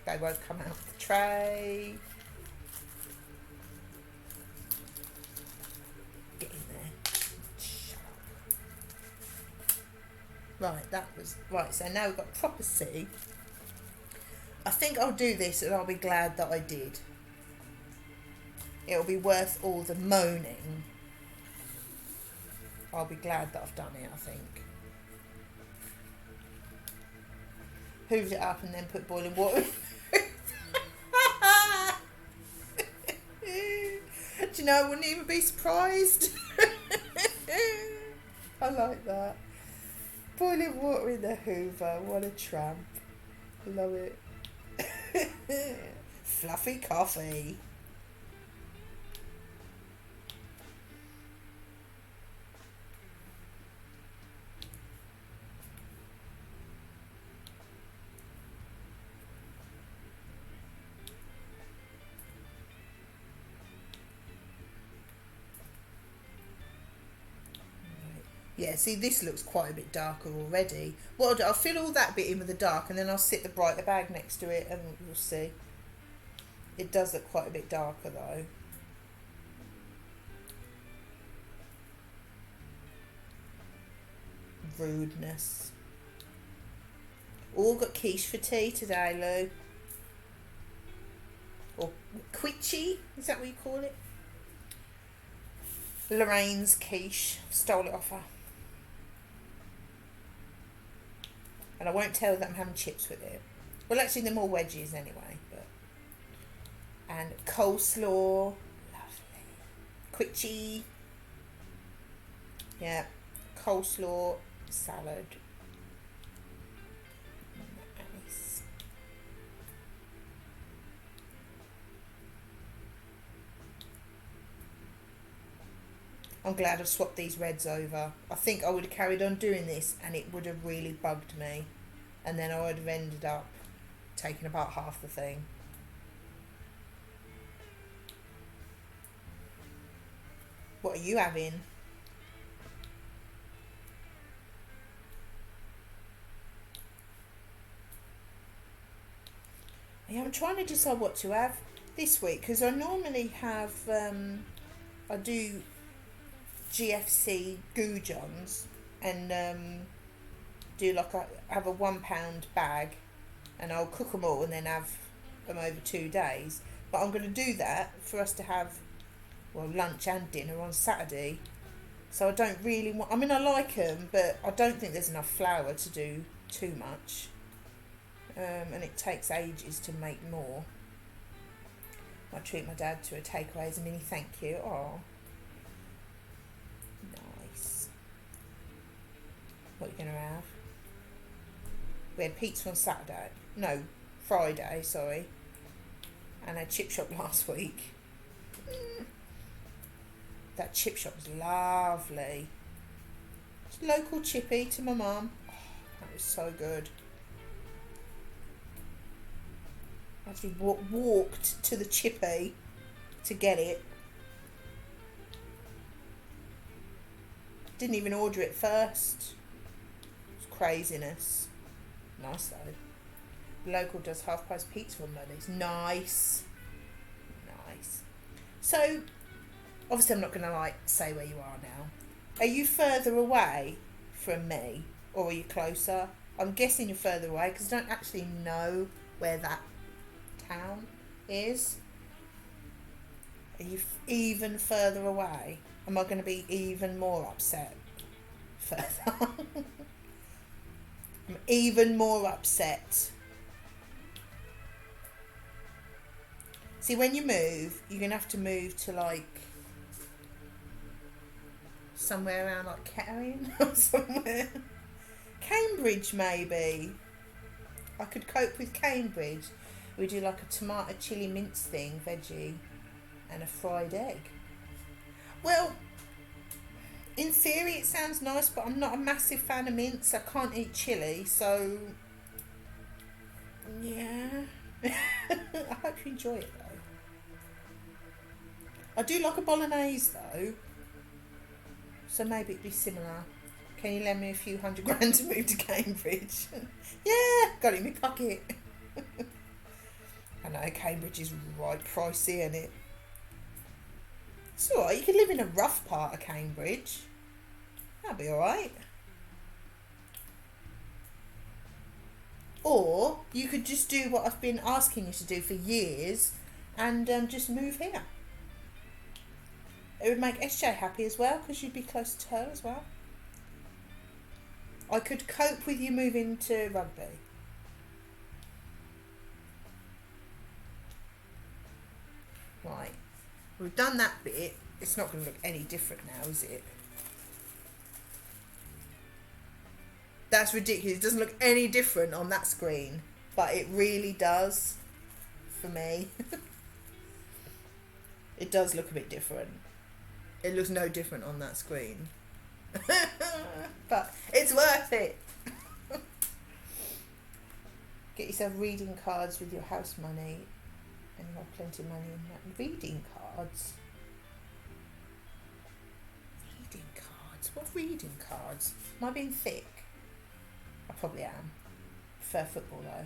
Speaker 1: They won't come out of the tray. Get in there. Shut up. Right, that was... Right, so now we've got proper C. I think I'll do this and I'll be glad that I did. It'll be worth all the moaning. I'll be glad that I've done it, I think. Hooved it up and then put boiling water in. Do you know, I wouldn't even be surprised. I like that. Boiling water in the Hoover. What a tramp. Love it. Fluffy coffee. Yeah, see, this looks quite a bit darker already. What I'll do, I'll fill all that bit in with the dark and then I'll sit the brighter bag next to it and we'll see. It does look quite a bit darker though. Rudeness. All got quiche for tea today, Lou. or quitchy, is that what you call it? Lorraine's quiche. Stole it off her. And I won't tell her that I'm having chips with it. Well, actually, they're more wedges anyway. But and coleslaw. Lovely. Quitchy. Yeah. Coleslaw. Salad. Nice. I'm glad I've swapped these reds over. I think I would have carried on doing this and it would have really bugged me. And then I would have ended up taking about half the thing. What are you having? Yeah, I'm trying to decide what to have this week because I normally have, I do GFC goujons and do like have a £1 bag and I'll cook them all and then have them over 2 days. But I'm going to do that for us to have, well, lunch and dinner on Saturday. So I don't really want, I mean, I like them, but I don't think there's enough flour to do too much. And it takes ages to make more. I treat my dad to a takeaway as a mini thank you. Oh, nice. What are you going to have? We had pizza on Saturday. No, Friday, sorry. And a chip shop last week. That chip shop was lovely. It's local chippy to my mum. Oh, that was so good. I actually walked to the chippy to get it. Didn't even order it first. It's craziness. Nice though. Local does half price pizza on Mondays. Nice. Nice. So, obviously I'm not going to like say where you are now. Are you further away from me or are you closer? I'm guessing you're further away because I don't actually know where that town is. Are you even further away? Am I going to be even more upset further? I'm even more upset. See, when you move, you're going to have to move to like somewhere around like Kettering or somewhere. Cambridge maybe. I could cope with Cambridge. We do like a tomato chili mince thing, veggie, and a fried egg. Well, in theory it sounds nice, but I'm not a massive fan of mince. I can't eat chili, so yeah. I hope you enjoy it though. I do like a bolognese though, so maybe it'd be similar. Can you lend me a few £100 to move to Cambridge? Yeah, got it in my pocket. I know Cambridge is right pricey, isn't it? It's alright, you can live in a rough part of Cambridge. That'll be alright. Or you could just do what I've been asking you to do for years and just move here. It would make SJ happy as well because you'd be close to her as well. I could cope with you moving to Rugby. Right, we've done that bit. It's not going to look any different now, is it? That's ridiculous. It doesn't look any different on that screen, but it really does for me. It does look a bit different. It looks no different on that screen. But it's worth it. Get yourself reading cards with your house money. And you have plenty of money in that. Reading cards? Reading cards? What reading cards? Am I being thick? I probably am. Prefer football though.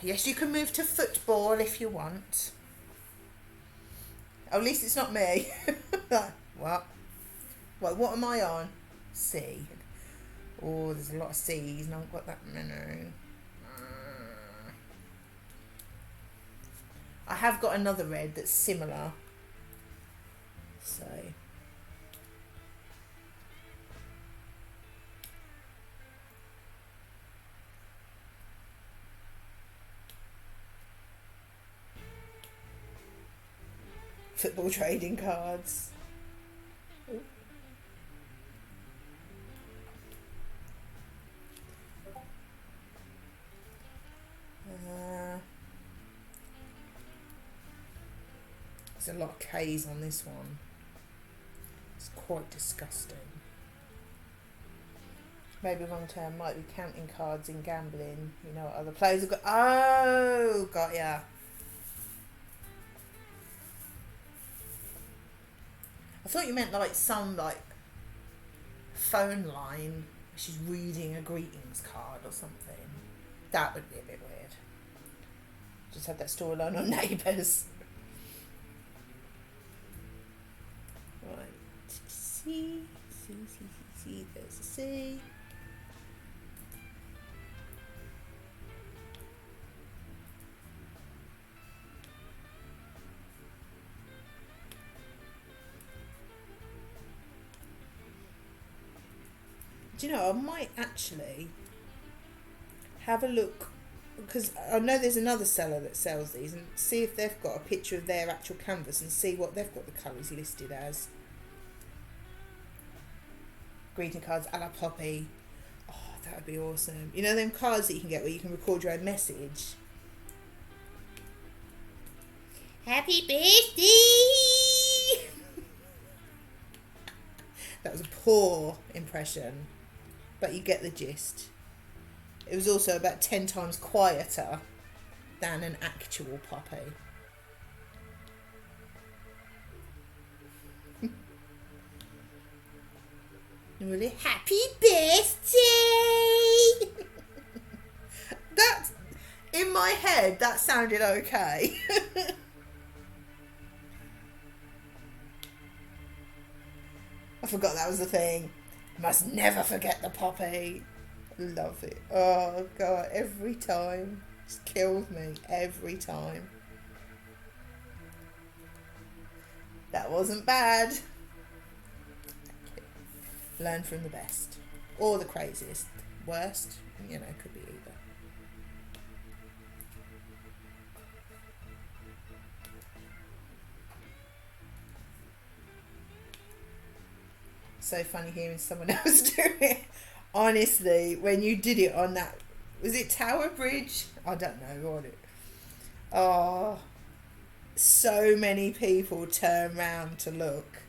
Speaker 1: Yes, you can move to football if you want. Oh, at least it's not me. What? Well, what am I on? C. Oh, there's a lot of C's and I haven't got that many. have got another red that's similar. So football trading cards. Ooh. There's a lot of K's on this one. It's quite disgusting. Maybe long term might be counting cards in gambling. You know what other players have got. Oh, got ya. I thought you meant like some like phone line. She's reading a greetings card or something. That would be a bit weird. Just had that storyline on Neighbours. Right. C. There's a C. Do you know, I might actually have a look, because I know there's another seller that sells these, and see if they've got a picture of their actual canvas and see what they've got the colours listed as. Greeting cards a la Poppy. Oh, that would be awesome. You know them cards that you can get where you can record your own message? Happy birthday! That was a poor impression, but you get the gist. It was also about 10 times quieter than an actual Poppy. Really happy birthday! That, in my head, that sounded okay. I forgot that was the thing. Must never forget the Poppy. Love it. Oh God, every time. Just kills me every time. That wasn't bad. Learn from the best. Or the craziest. Worst, you know, could be either. So funny hearing someone else do it. Honestly, when you did it on that, was it Tower Bridge? I don't know what it. Oh, so many people turn round to look.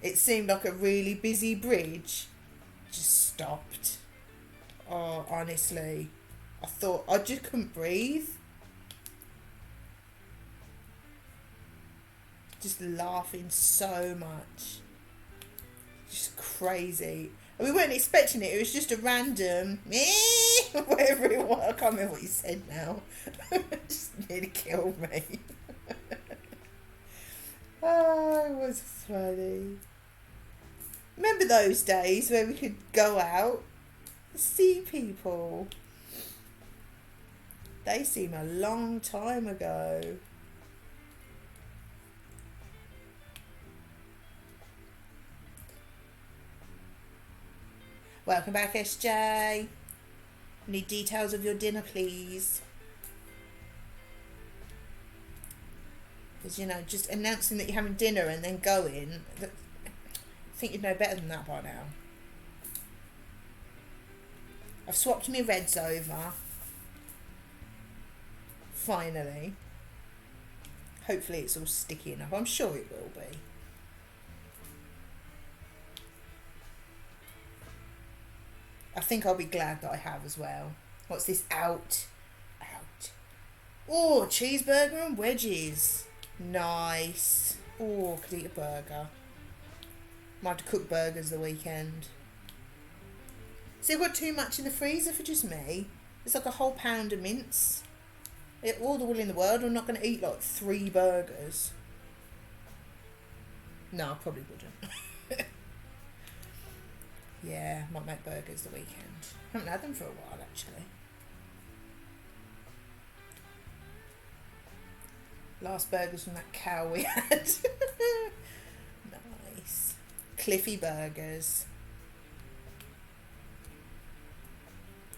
Speaker 1: It seemed like a really busy bridge. Just stopped. Oh, honestly, I thought I just couldn't breathe. Just laughing so much. Just crazy. And we weren't expecting it. It was just a random whatever it was. I can't remember what you said now. Just nearly killed me. Oh, it was funny. Remember those days where we could go out, see people? They seem a long time ago. Welcome back, SJ. Need details of your dinner, please. Because, you know, just announcing that you're having dinner and then going, I think you'd know better than that by now. I've swapped my reds over. Finally. Hopefully it's all sticky enough. I'm sure it will be. I think I'll be glad that I have as well. What's this? Out. Oh, cheeseburger and wedges. Nice. Oh, could eat a burger. Might have to cook burgers the weekend. See, I've got too much in the freezer for just me. It's like a whole pound of mince. All the will in the world. I'm not going to eat like 3 burgers. No, I probably wouldn't. Yeah, might make burgers the weekend. Haven't had them for a while, actually. Last burgers from that cow we had. Nice. Cliffy Burgers.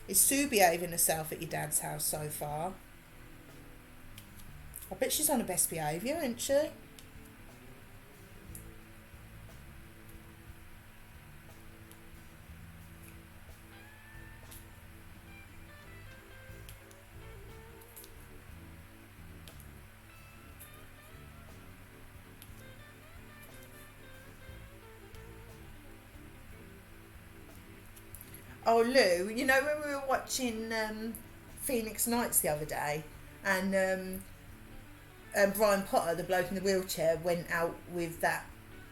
Speaker 1: Is Sue behaving herself at your dad's house so far? I bet she's on her best behaviour, isn't she? Oh, Lou, you know when we were watching Phoenix Nights the other day, and Brian Potter, the bloke in the wheelchair, went out with that,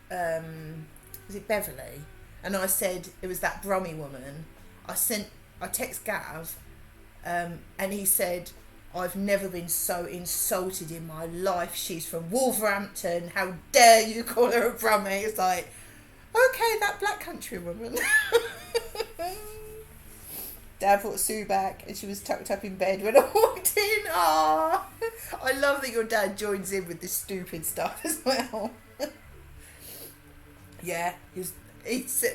Speaker 1: was it Beverly? And I said it was that Brummy woman. I text Gav, and he said, I've never been so insulted in my life. She's from Wolverhampton. How dare you call her a Brummy? It's like, okay, that black country woman. Dad brought Sue back and she was tucked up in bed when I walked in. Ah, I love that your dad joins in with this stupid stuff as well. Yeah,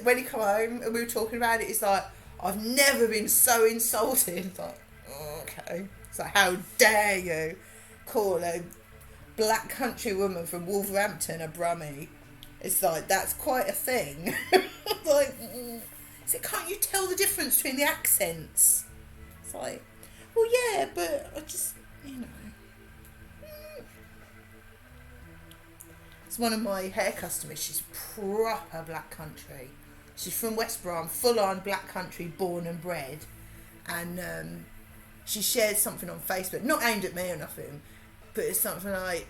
Speaker 1: when he come home and we were talking about it, it's like, I've never been so insulted. It's like, oh, okay. It's like, how dare you call a black country woman from Wolverhampton a Brummy? It's like, that's quite a thing. Like, so can't you tell the difference between the accents? It's like, well, yeah, but I just, you know. It's one of my hair customers. She's proper black country. She's from West Brom, full on black country, born and bred. And she shared something on Facebook, not aimed at me or nothing, but it's something like,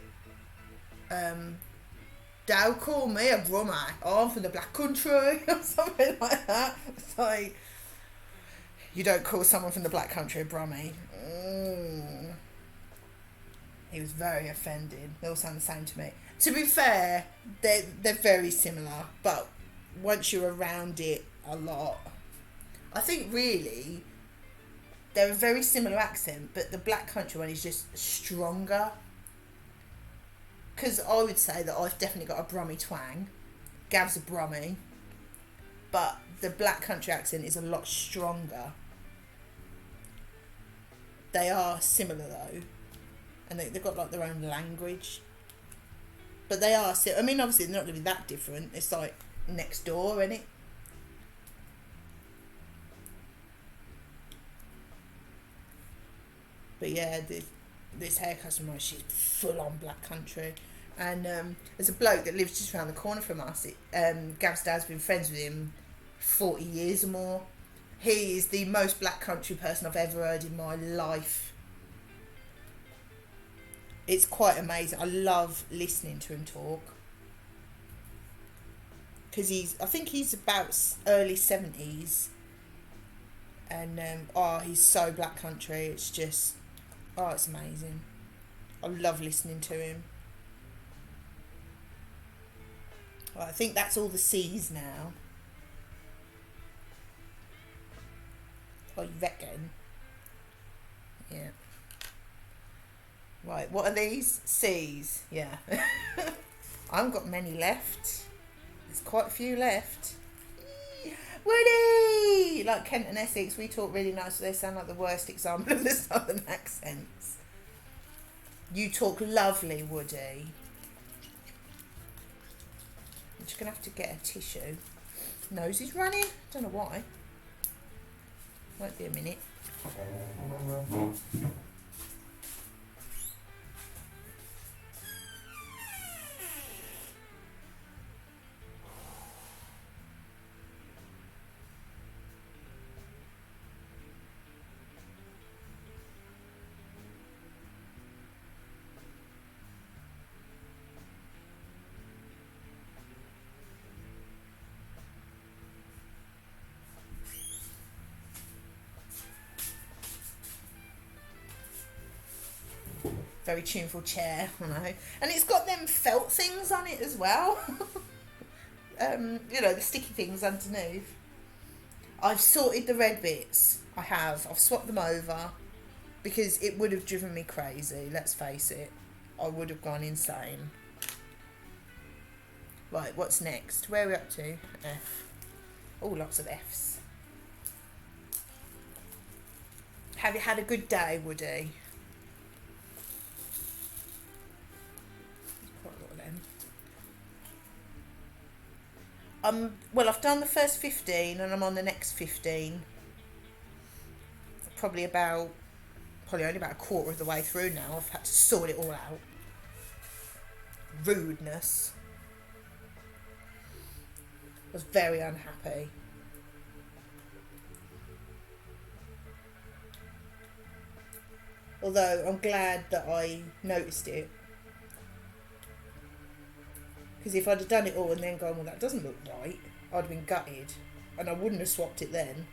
Speaker 1: don't call me a Brummy. Oh, I'm from the black country, or something like that. It's like, you don't call someone from the black country a Brummy. He was very offended. They all sound the same to me. To be fair, they're very similar, but once you're around it a lot, I think really they're a very similar accent, but the black country one is just stronger. Because I would say that I've definitely got a Brummy twang. Gav's a Brummy. But the black country accent is a lot stronger. They are similar though. And they've got like their own language. But they are, I mean, obviously they're not going to be that different. It's like next door, isn't it? But yeah, this hair customer, she's full on black country. And there's a bloke that lives just around the corner from us. Gav's dad's been friends with him 40 years or more. He is the most black country person I've ever heard in my life. It's quite amazing. I love listening to him talk. Because I think he's about early 70s. And he's so black country. It's just, it's amazing. I love listening to him. Well, I think that's all the C's now. Oh, you reckon? Yeah. Right, what are these? C's. Yeah. I haven't got many left. There's quite a few left. Woody! Like Kent and Essex, we talk really nice, so they sound like the worst example of the southern accents. You talk lovely, Woody. I'm just going to have to get a tissue. Nose is running. Don't know why. Won't be a minute. Very tuneful chair, I know. And it's got them felt things on it as well. You know, the sticky things underneath. I've sorted the red bits. I have. I've swapped them over because it would have driven me crazy, let's face it. I would have gone insane. Right, what's next? Where are we up to? F. Oh, lots of Fs. Have you had a good day, Woody? Quite a lot of them. Well, I've done the first 15 and I'm on the next 15. Probably only about a quarter of the way through now. I've had to sort it all out. Rudeness. I was very unhappy. Although I'm glad that I noticed it. Because if I'd have done it all and then gone, well, that doesn't look right, I'd have been gutted. And I wouldn't have swapped it then.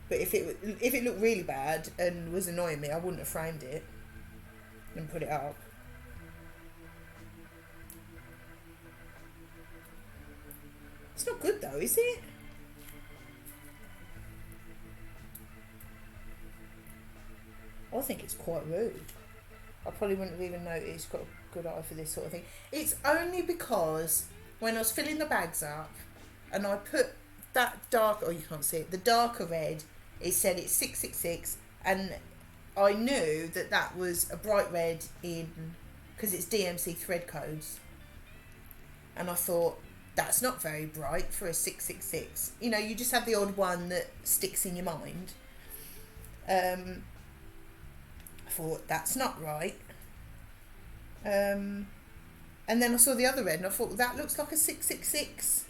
Speaker 1: But if it looked really bad and was annoying me, I wouldn't have framed it and put it up. It's not good though, is it? I think it's quite rude. I probably wouldn't have even noticed. Got a good eye for this sort of thing. It's only because when I was filling the bags up and I put that dark, oh you can't see it, the darker red, it said it's 666, and I knew that that was a bright red because it's DMC thread codes, and I thought that's not very bright for a 666. You know, you just have the odd one that sticks in your mind. I thought that's not right. And then I saw the other red and I thought, well, that looks like a 666.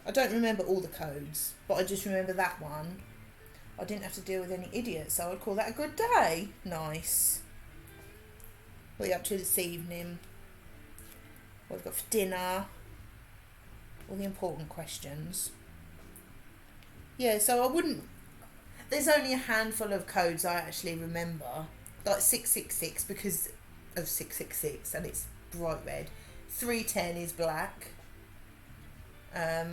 Speaker 1: I don't remember all the codes, but I just remember that one. I didn't have to deal with any idiots, so I'd call that a good day. Nice. What are you up to this evening? What have we got for dinner? All the important questions. Yeah, so I wouldn't... There's only a handful of codes I actually remember. Like 666 because of 666 and it's bright red. 310 is black. I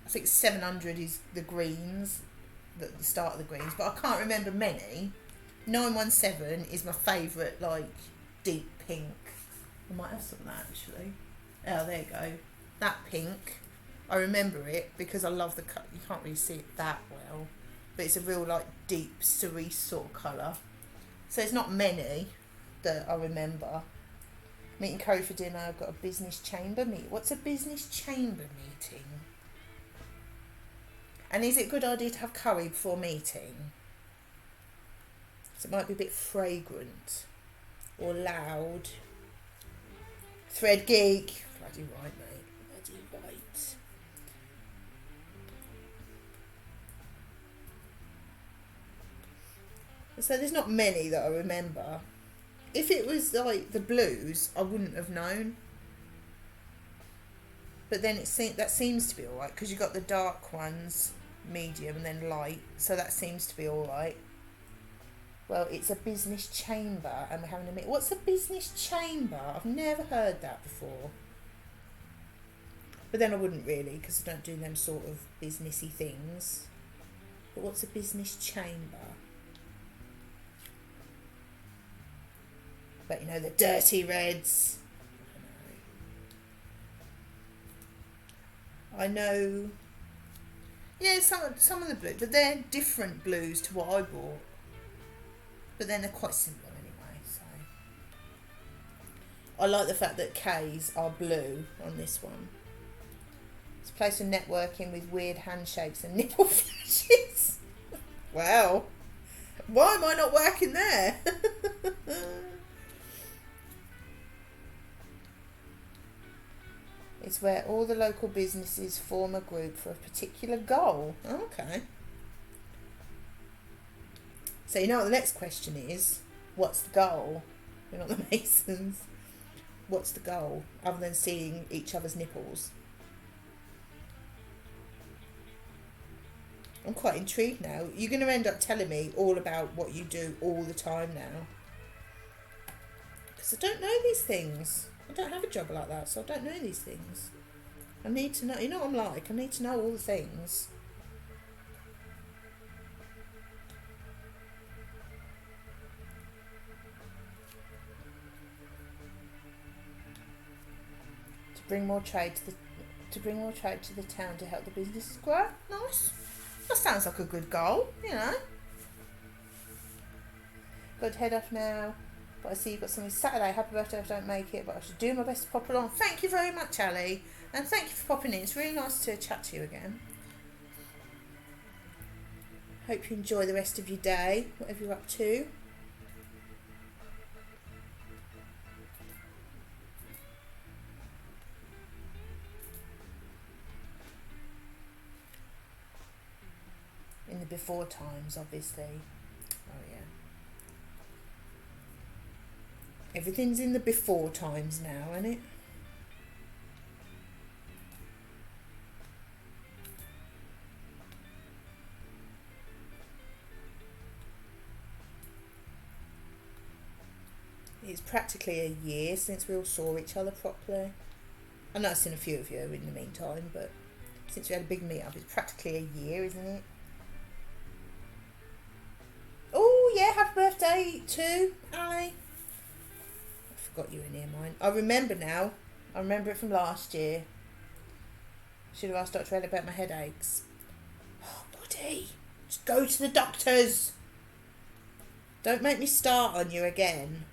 Speaker 1: think 700 is the greens, the start of the greens, but I can't remember many. 917 is my favourite, like, deep pink. I might have some of that, actually. Oh, there you go. That pink. I remember it because I love the colour. You can't really see it that well, but it's a real, like, deep cerise sort of colour. So it's not many that I remember. Meeting Corey for dinner. I've got a business chamber meeting. What's a business chamber meeting? And is it a good idea to have curry before meeting? So it might be a bit fragrant or loud. Thread geek. Bloody right, mate. Bloody right. So there's not many that I remember. If it was like the blues, I wouldn't have known. But then that seems to be alright because you've got the dark ones, medium, and then light. So that seems to be alright. Well, it's a business chamber and we're having a meeting. What's a business chamber? I've never heard that before. But then I wouldn't really because I don't do them sort of businessy things. But what's a business chamber? But you know, the dirty reds. I know. Yeah, some of the blues, but they're different blues to what I bought. But then they're quite similar anyway, so. I like the fact that K's are blue on this one. It's a place for networking with weird handshakes and nipple flashes. Wow. Why am I not working there? It's where all the local businesses form a group for a particular goal. Okay. So you know what the next question is? What's the goal? We're not the Masons. What's the goal? Other than seeing each other's nipples. I'm quite intrigued now. You're going to end up telling me all about what you do all the time now. Because I don't know these things. I don't have a job like that, so I don't know these things. I need to know. You know what I'm like? I need to know all the things. bring more trade to the town to help the businesses grow. Nice. That sounds like a good goal, you know. Got to head off now. But I see you've got something Saturday. Happy birthday if I don't make it, but I should do my best to pop along. Thank you very much, Ali. And thank you for popping in. It's really nice to chat to you again. Hope you enjoy the rest of your day, whatever you're up to. In the before times, obviously. Oh, yeah. Everything's in the before times now, isn't it? It's practically a year since we all saw each other properly. I know I've seen a few of you in the meantime, but since we had a big meet up, it's practically a year, isn't it? Oh, yeah, happy birthday too, Ali. I forgot you were near mine. I remember now. I remember it from last year. Should have asked Dr. Ed about my headaches. Oh, buddy, just go to the doctors. Don't make me start on you again.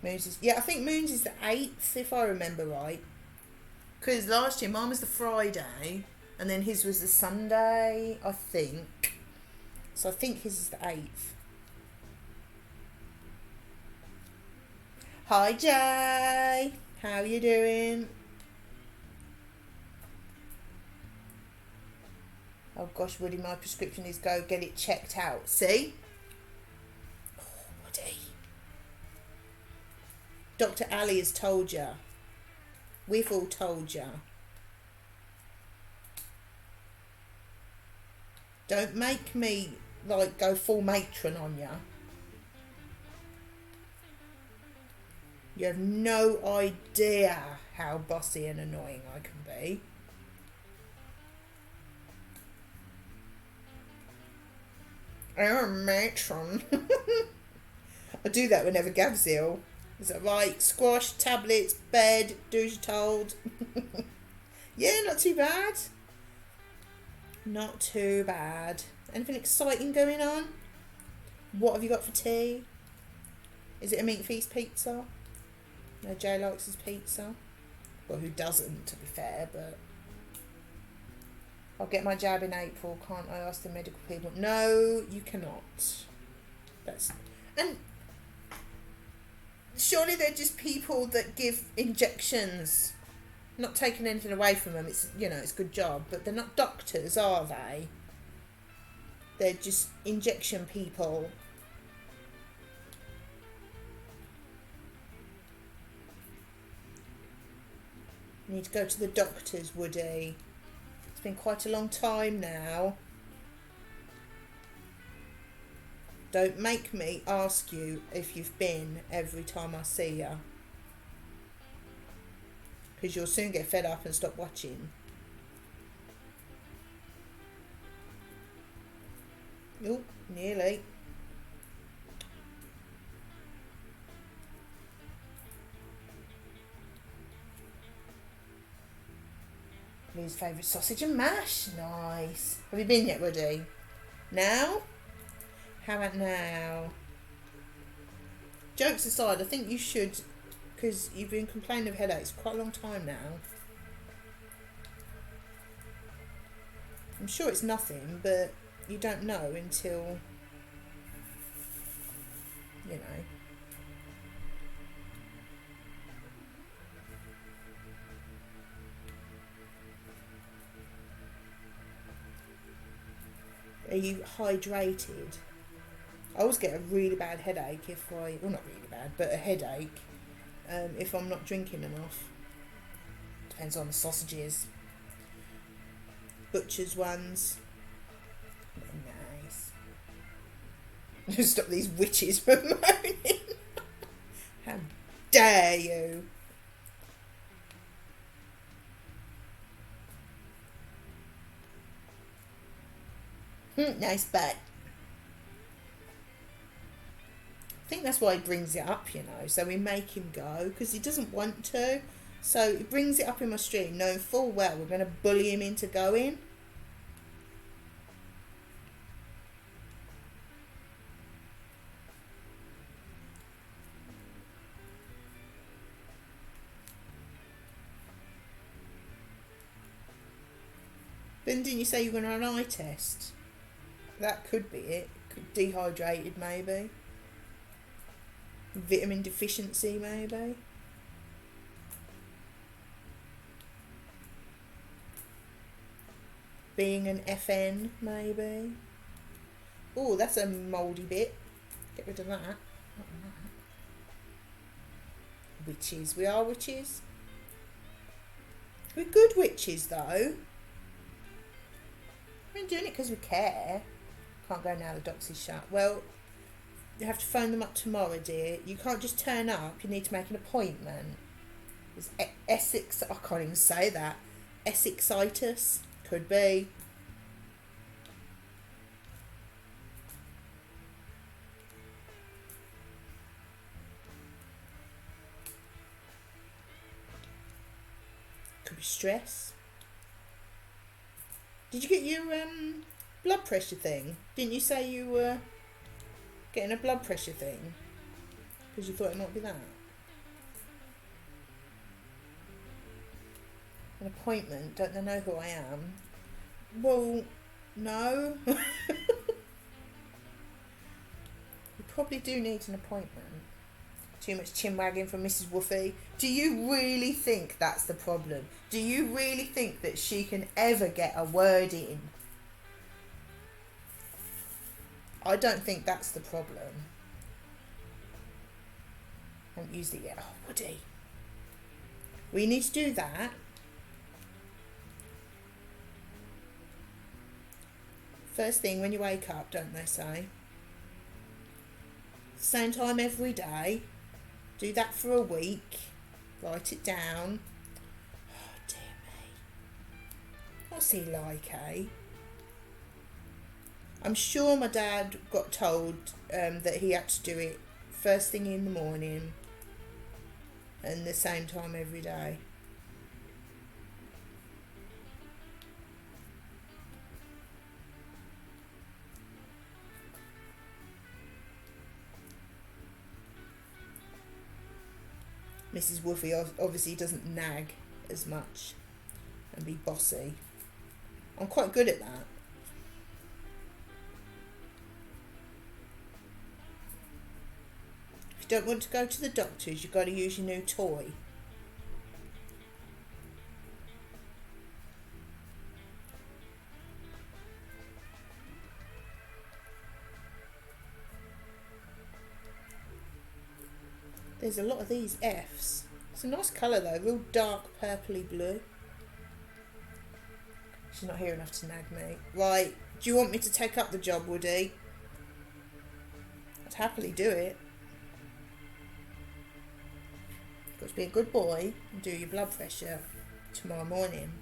Speaker 1: Moons is, yeah, I think Moons is the 8th, if I remember right. Because last year mine was the Friday, and then his was the Sunday, I think. So I think his is the 8th. Hi, Jay. How you doing? Oh gosh, Woody, my prescription is go get it checked out. See? Oh, Woody. Dr. Ali has told you. We've all told you. Don't make me, like, go full matron on you. You have no idea how bossy and annoying I can be. I'm a matron. I do that whenever Gav's ill. Is that right? Squash, tablets, bed, do as you're told. Yeah, not too bad. Not too bad. Anything exciting going on? What have you got for tea? Is it a meat feast pizza? No, Jay likes his pizza. Well, who doesn't, to be fair, but... I'll get my jab in April, can't I? Ask the medical people. No, you cannot. That's... And... Surely they're just people that give injections. Not taking anything away from them. It's, you know, it's a good job. But they're not doctors, are they? They're just injection people. You need to go to the doctors, Woody. It's been quite a long time now. Don't make me ask you if you've been every time I see you. Because you'll soon get fed up and stop watching. Oh, nearly. Lou's favourite sausage and mash. Nice. Have you been yet, Woody? Now? How about now? Jokes aside, I think you should, because you've been complaining of headaches for quite a long time now. I'm sure it's nothing, but you don't know until, you know. Are you hydrated? I always get a really bad headache if I, well, not really bad, but a headache if I'm not drinking enough. Depends on the sausages. Butcher's ones. Nice. Stop these witches from moaning. How dare you? Nice butt. think that's why he brings it up, you know, so we make him go, because he doesn't want to. So he brings it up in my stream, knowing full well we're going to bully him into going. Then didn't you say you were going to have an eye test? That could be it. Dehydrated, maybe. Vitamin deficiency, maybe. Being an FN, maybe. Oh, that's a mouldy bit. Get rid of that. Witches. We are witches. We're good witches, though. We're doing it because we care. Can't go now, the docks is shut. Well, you have to phone them up tomorrow, dear. You can't just turn up. You need to make an appointment. There's Essex... I can't even say that. Essexitis. Could be. Could be stress. Did you get your blood pressure thing? Didn't you say you were getting a blood pressure thing? Because you thought it might be that. An appointment? Don't they know who I am? Well, no. You probably do need an appointment. Too much chin wagging from Mrs. Woofy. Do you really think that's the problem? Do you really think that she can ever get a word in? I don't think that's the problem. I haven't used it yet. Oh, Woody. We need to do that. First thing when you wake up, don't they say? Same time every day. Do that for a week. Write it down. Oh, dear me. What's he like, eh? I'm sure my dad got told that he had to do it first thing in the morning and the same time every day. Mrs. Woofy obviously doesn't nag as much and be bossy. I'm quite good at that. If you don't want to go to the doctors, you've got to use your new toy. There's a lot of these Fs. It's a nice colour though, real dark purpley blue. She's not here enough to nag me. Right, do you want me to take up the job, Woody? I'd happily do it. You've got to be a good boy and do your blood pressure tomorrow morning.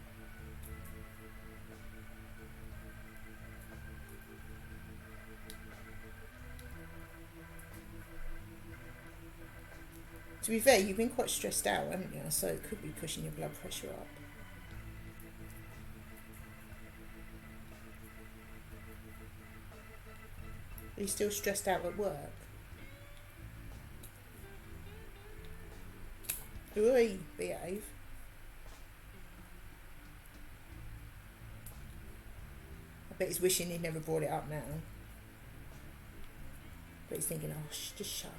Speaker 1: To be fair, you've been quite stressed out, haven't you? So it could be pushing your blood pressure up. Are you still stressed out at work? Oi, behave. I bet he's wishing he'd never brought it up now. But he's thinking, oh, just shut up.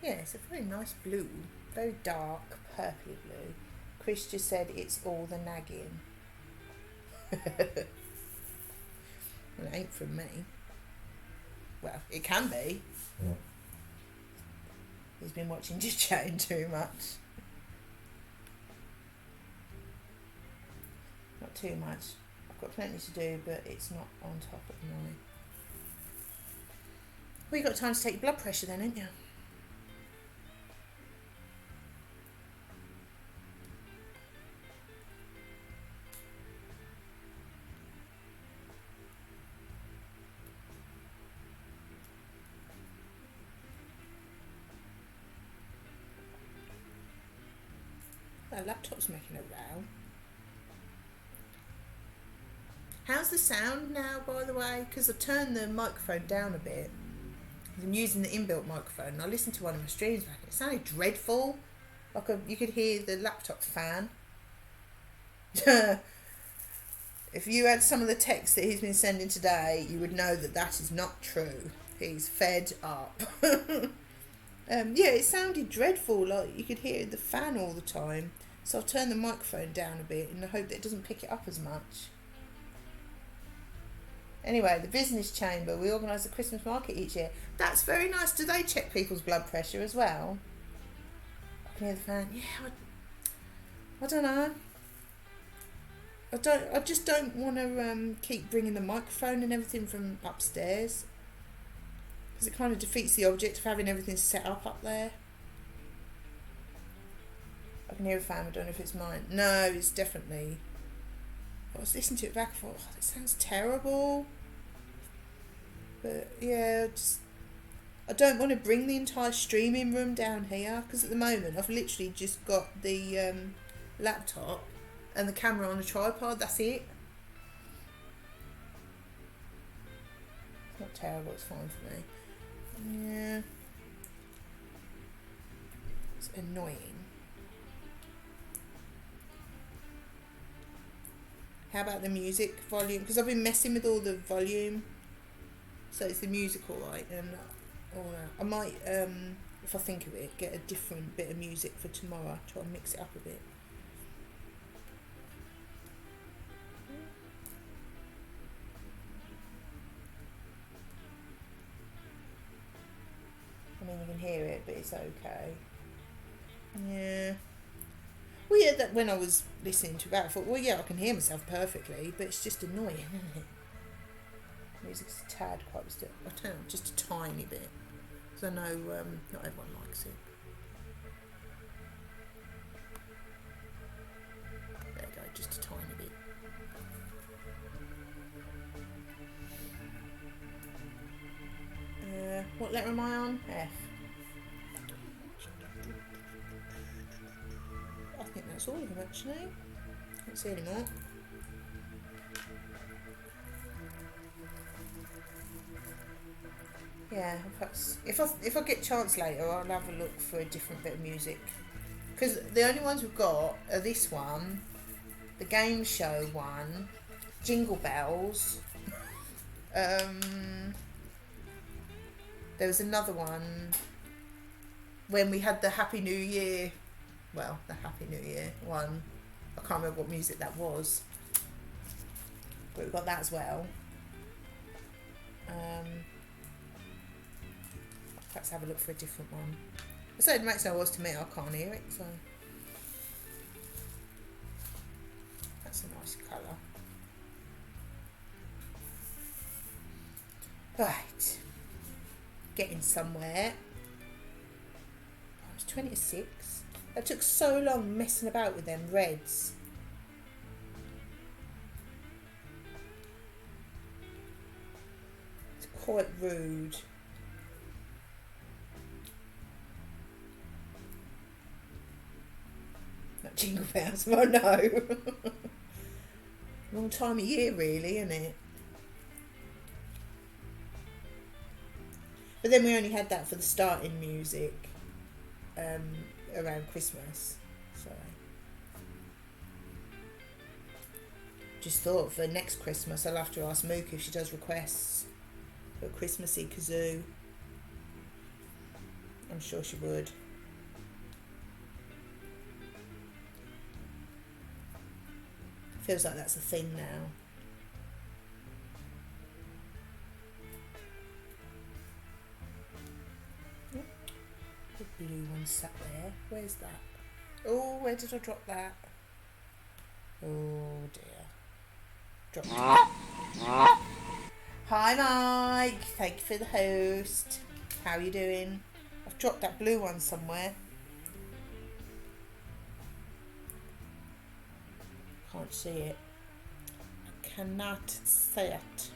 Speaker 1: Yeah, it's a very nice blue, very dark purpley blue. Chris just said it's all the nagging. Well, it ain't from me. Well, it can be. Yeah. He's been watching Just Chatting too much. Not too much. I've got plenty to do, but it's not on top at the moment. Well, you've got time to take your blood pressure then, ain't you? That laptop's making a row. How's the sound now, by the way? Because I turned the microphone down a bit. I'm using the inbuilt microphone, and I listened to one of my streams back. It sounded dreadful. Like you could hear the laptop fan. If you had some of the texts that he's been sending today, you would know that that is not true. He's fed up. Yeah, it sounded dreadful. Like you could hear the fan all the time. So I've turned the microphone down a bit in the hope that it doesn't pick it up as much. Anyway, the business chamber, we organise a Christmas market each year. That's very nice. Do they check people's blood pressure as well? I can hear the fan. Yeah, I don't know. I just don't want to keep bringing the microphone and everything from upstairs. Because it kind of defeats the object of having everything set up there. I can hear a fan, I don't know if it's mine. No, it's definitely... I was listening to it back and thought, oh, that sounds terrible. But yeah, I don't want to bring the entire streaming room down here, because at the moment I've literally just got the laptop and the camera on a tripod, that's it. It's not terrible, it's fine for me. Yeah. It's annoying. How about the music volume? Because I've been messing with all the volume. So it's the music alright, and all that. I might, if I think of it, get a different bit of music for tomorrow. Try and mix it up a bit. I mean, you can hear it, but it's okay. Yeah. Well, yeah, that when I was listening to that, I thought, well, yeah, I can hear myself perfectly, but it's just annoying, isn't it? Music's a tad quite still. I turn it just a tiny bit, because I know not everyone likes it. There you go, just a tiny bit. What letter am I on? F. I think that's all of them actually. Can't see any more. Yeah, perhaps if I get a chance later, I'll have a look for a different bit of music. Because the only ones we've got are this one, the game show one, Jingle Bells. There was another one when we had the Happy New Year. Well, the Happy New Year one. I can't remember what music that was, but we've got that as well. Perhaps have a look for a different one. I said it makes no odds to me. I can't hear it, so that's a nice colour. Right, getting somewhere. I was 26. That took so long messing about with them reds. It's quite rude. Not Jingle Bells, oh no. Wrong time of year really, isn't it? But then we only had that for the starting music around Christmas. So just thought for next Christmas I'll have to ask Mook if she does requests for a Christmassy kazoo. I'm sure she would. Feels like that's a thing now. The blue one sat there. Where's that? Oh, where did I drop that? Oh dear. dropped it. Hi Mike, thank you for the host. How are you doing? I've dropped that blue one somewhere. Can't see it. I cannot see it.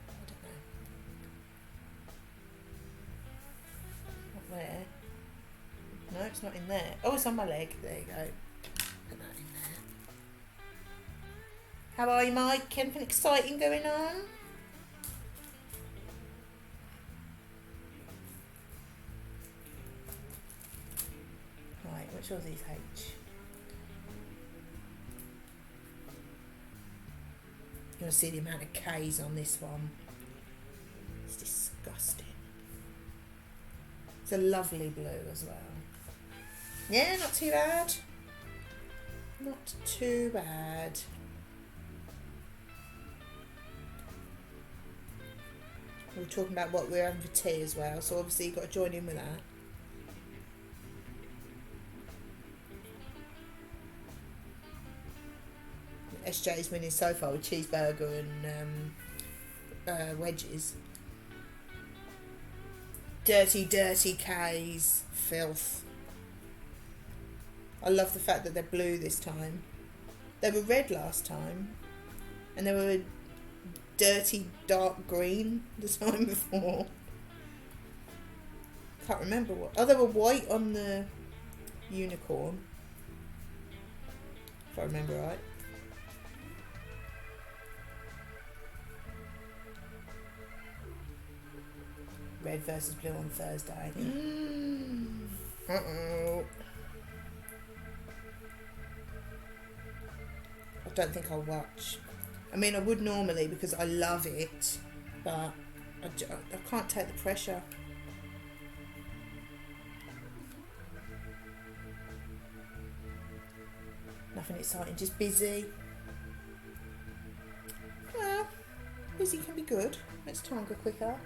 Speaker 1: I don't know. Not there. No, it's not in there. Oh, it's on my leg. There you go. Put that in there. How are you, Mike? Anything exciting going on? Right, which of these H? You want to see the amount of K's on this one? It's disgusting. It's a lovely blue as well. Yeah, not too bad. Not too bad. We were talking about what we're having for tea as well, so obviously you've got to join in with that. SJ's winning so far with cheeseburger and wedges. Dirty, dirty K's. Filth. I love the fact that they're blue this time. They were red last time. And they were dirty, dark green the time before. Can't remember what. Oh, they were white on the unicorn. If I remember right. Red versus blue on Thursday. Uh-oh. I don't think I'll watch. I mean, I would normally because I love it, but I can't take the pressure. Nothing exciting, just busy. Well, busy can be good. Makes time go quicker.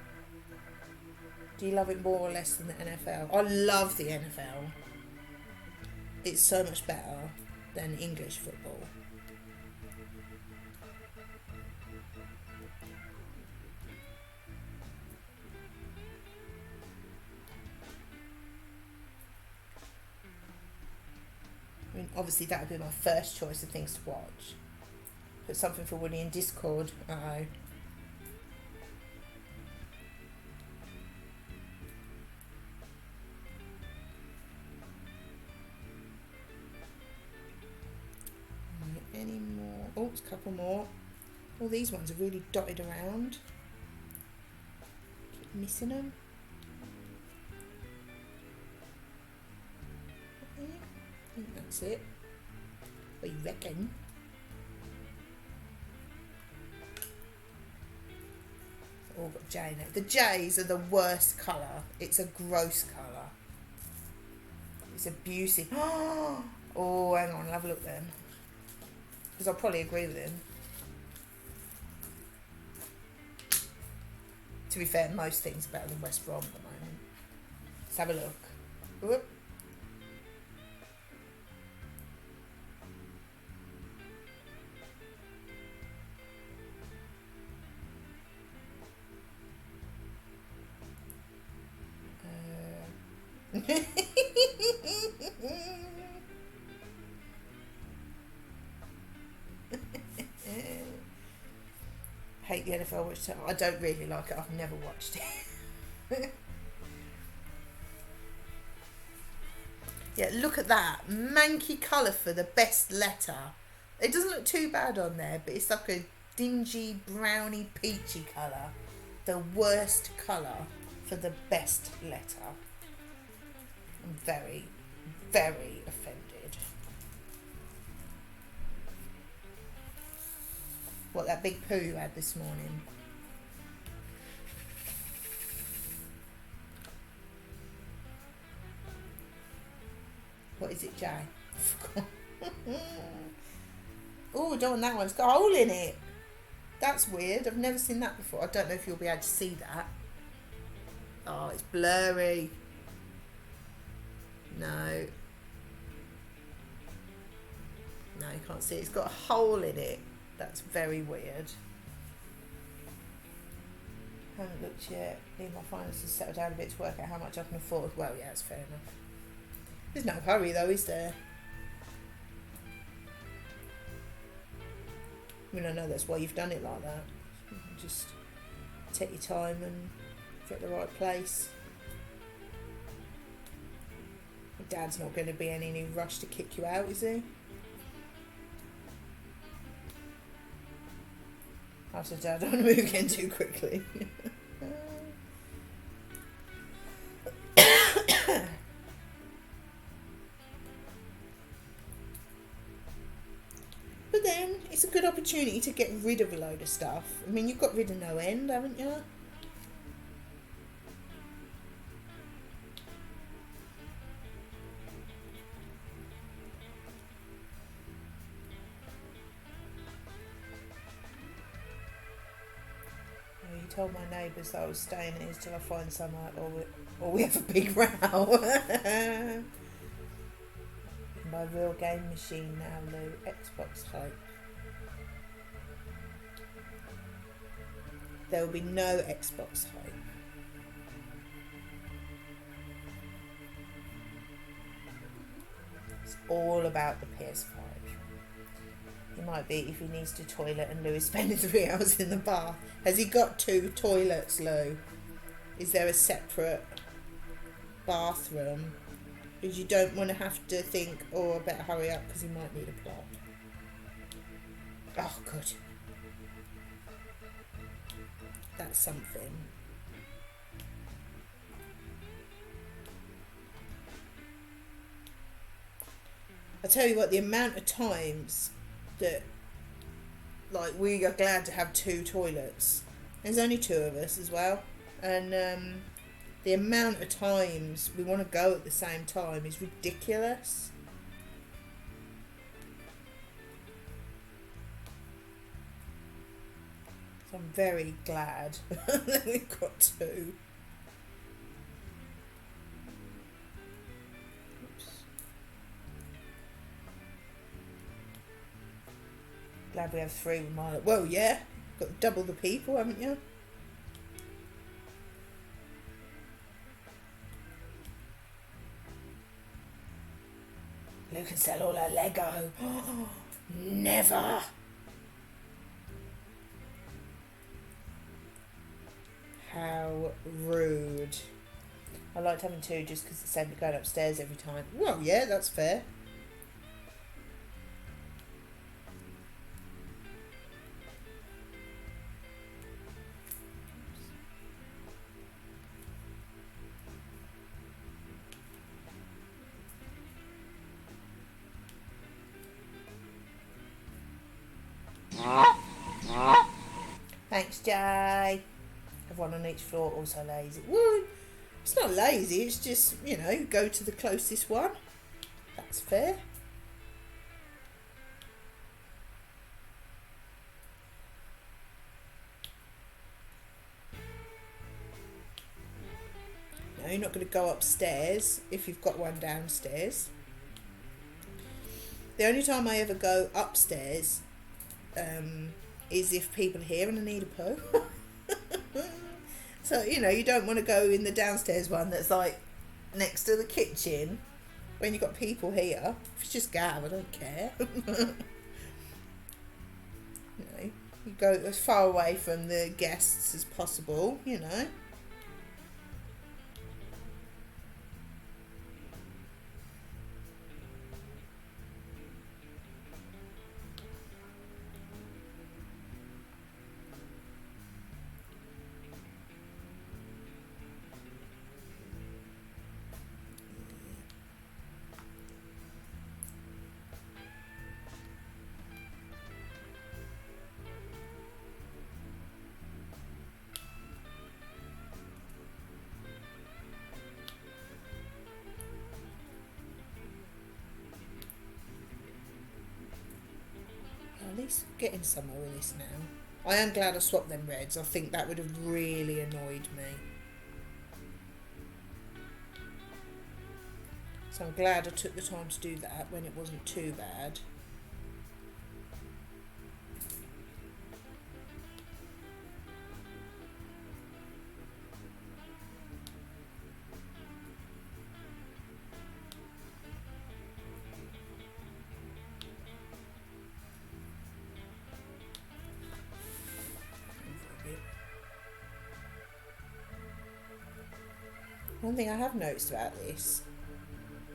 Speaker 1: Do you love it more or less than the NFL? I love the NFL. It's so much better than English football. I mean, obviously that would be my first choice of things to watch. Put something for Woody in Discord. Uh-oh. Any more? Oh, it's a couple more. All these ones are really dotted around. Keep missing them. I think that's it. What do you reckon? All got J in it. The J's are the worst colour. It's a gross colour. It's abusive. Oh, hang on, I'll have a look then. Because I'll probably agree with him. To be fair, most things are better than West Brom at the moment. Let's have a look. Whoop. Hate the NFL, which I don't really like it. I've never watched it. Yeah, look at that. Manky colour for the best letter. It doesn't look too bad on there, but it's like a dingy, browny, peachy colour. The worst colour for the best letter. I'm very, very offended. What that big poo you had this morning. What is it, Jay? Oh, don't want that one. It's got a hole in it. That's weird. I've never seen that before. I don't know if you'll be able to see that. Oh, it's blurry. No. No, you can't see it. It's got a hole in it. That's very weird. Haven't looked yet. Need my finances to settle down a bit to work out how much I can afford. Well, yeah, that's fair enough. There's no hurry though, is there? I mean, I know that's why you've done it like that. Just take your time and get the right place. Your dad's not going to be in any rush to kick you out, is he? I said, Dad, I don't want to move again too quickly. But then, it's a good opportunity to get rid of a load of stuff. I mean, you've got rid of no end, haven't you? He told my neighbours that I was staying here till I find some out, or we have a big row. My real game machine now, Lou. Xbox type. There will be no Xbox type. It's all about the PS5. It might be if he needs to toilet and Lou is spending 3 hours in the bath. Has he got 2 toilets, Lou? Is there a separate bathroom? Because you don't want to have to think, oh, I better hurry up because he might need a plot. Oh, good. That's something. I tell you what, the amount of times that, like, we are glad to have 2 toilets. There's only 2 of us as well. And, the amount of times we want to go at the same time is ridiculous. So I'm very glad that we've got 2. Oops. Glad we have 3 with Marla. Well, yeah, got double the people, haven't you? Lou can sell all her Lego. Never. How rude. I liked having 2 just because it saved me going upstairs every time. Well, yeah, that's fair. Thanks, Jay. Everyone on each floor also lazy. Well, it's not lazy, it's just, you know, go to the closest one. That's fair. No, you're not going to go upstairs if you've got one downstairs. The only time I ever go upstairs is if people are here and I need a poo. So, you know, you don't want to go in the downstairs one that's like next to the kitchen when you've got people here. If it's just Gav, I don't care. You know, you go as far away from the guests as possible, you know. At least getting somewhere with this now. I am glad I swapped them reds. I think that would have really annoyed me. So I'm glad I took the time to do that when it wasn't too bad. One thing I have noticed about this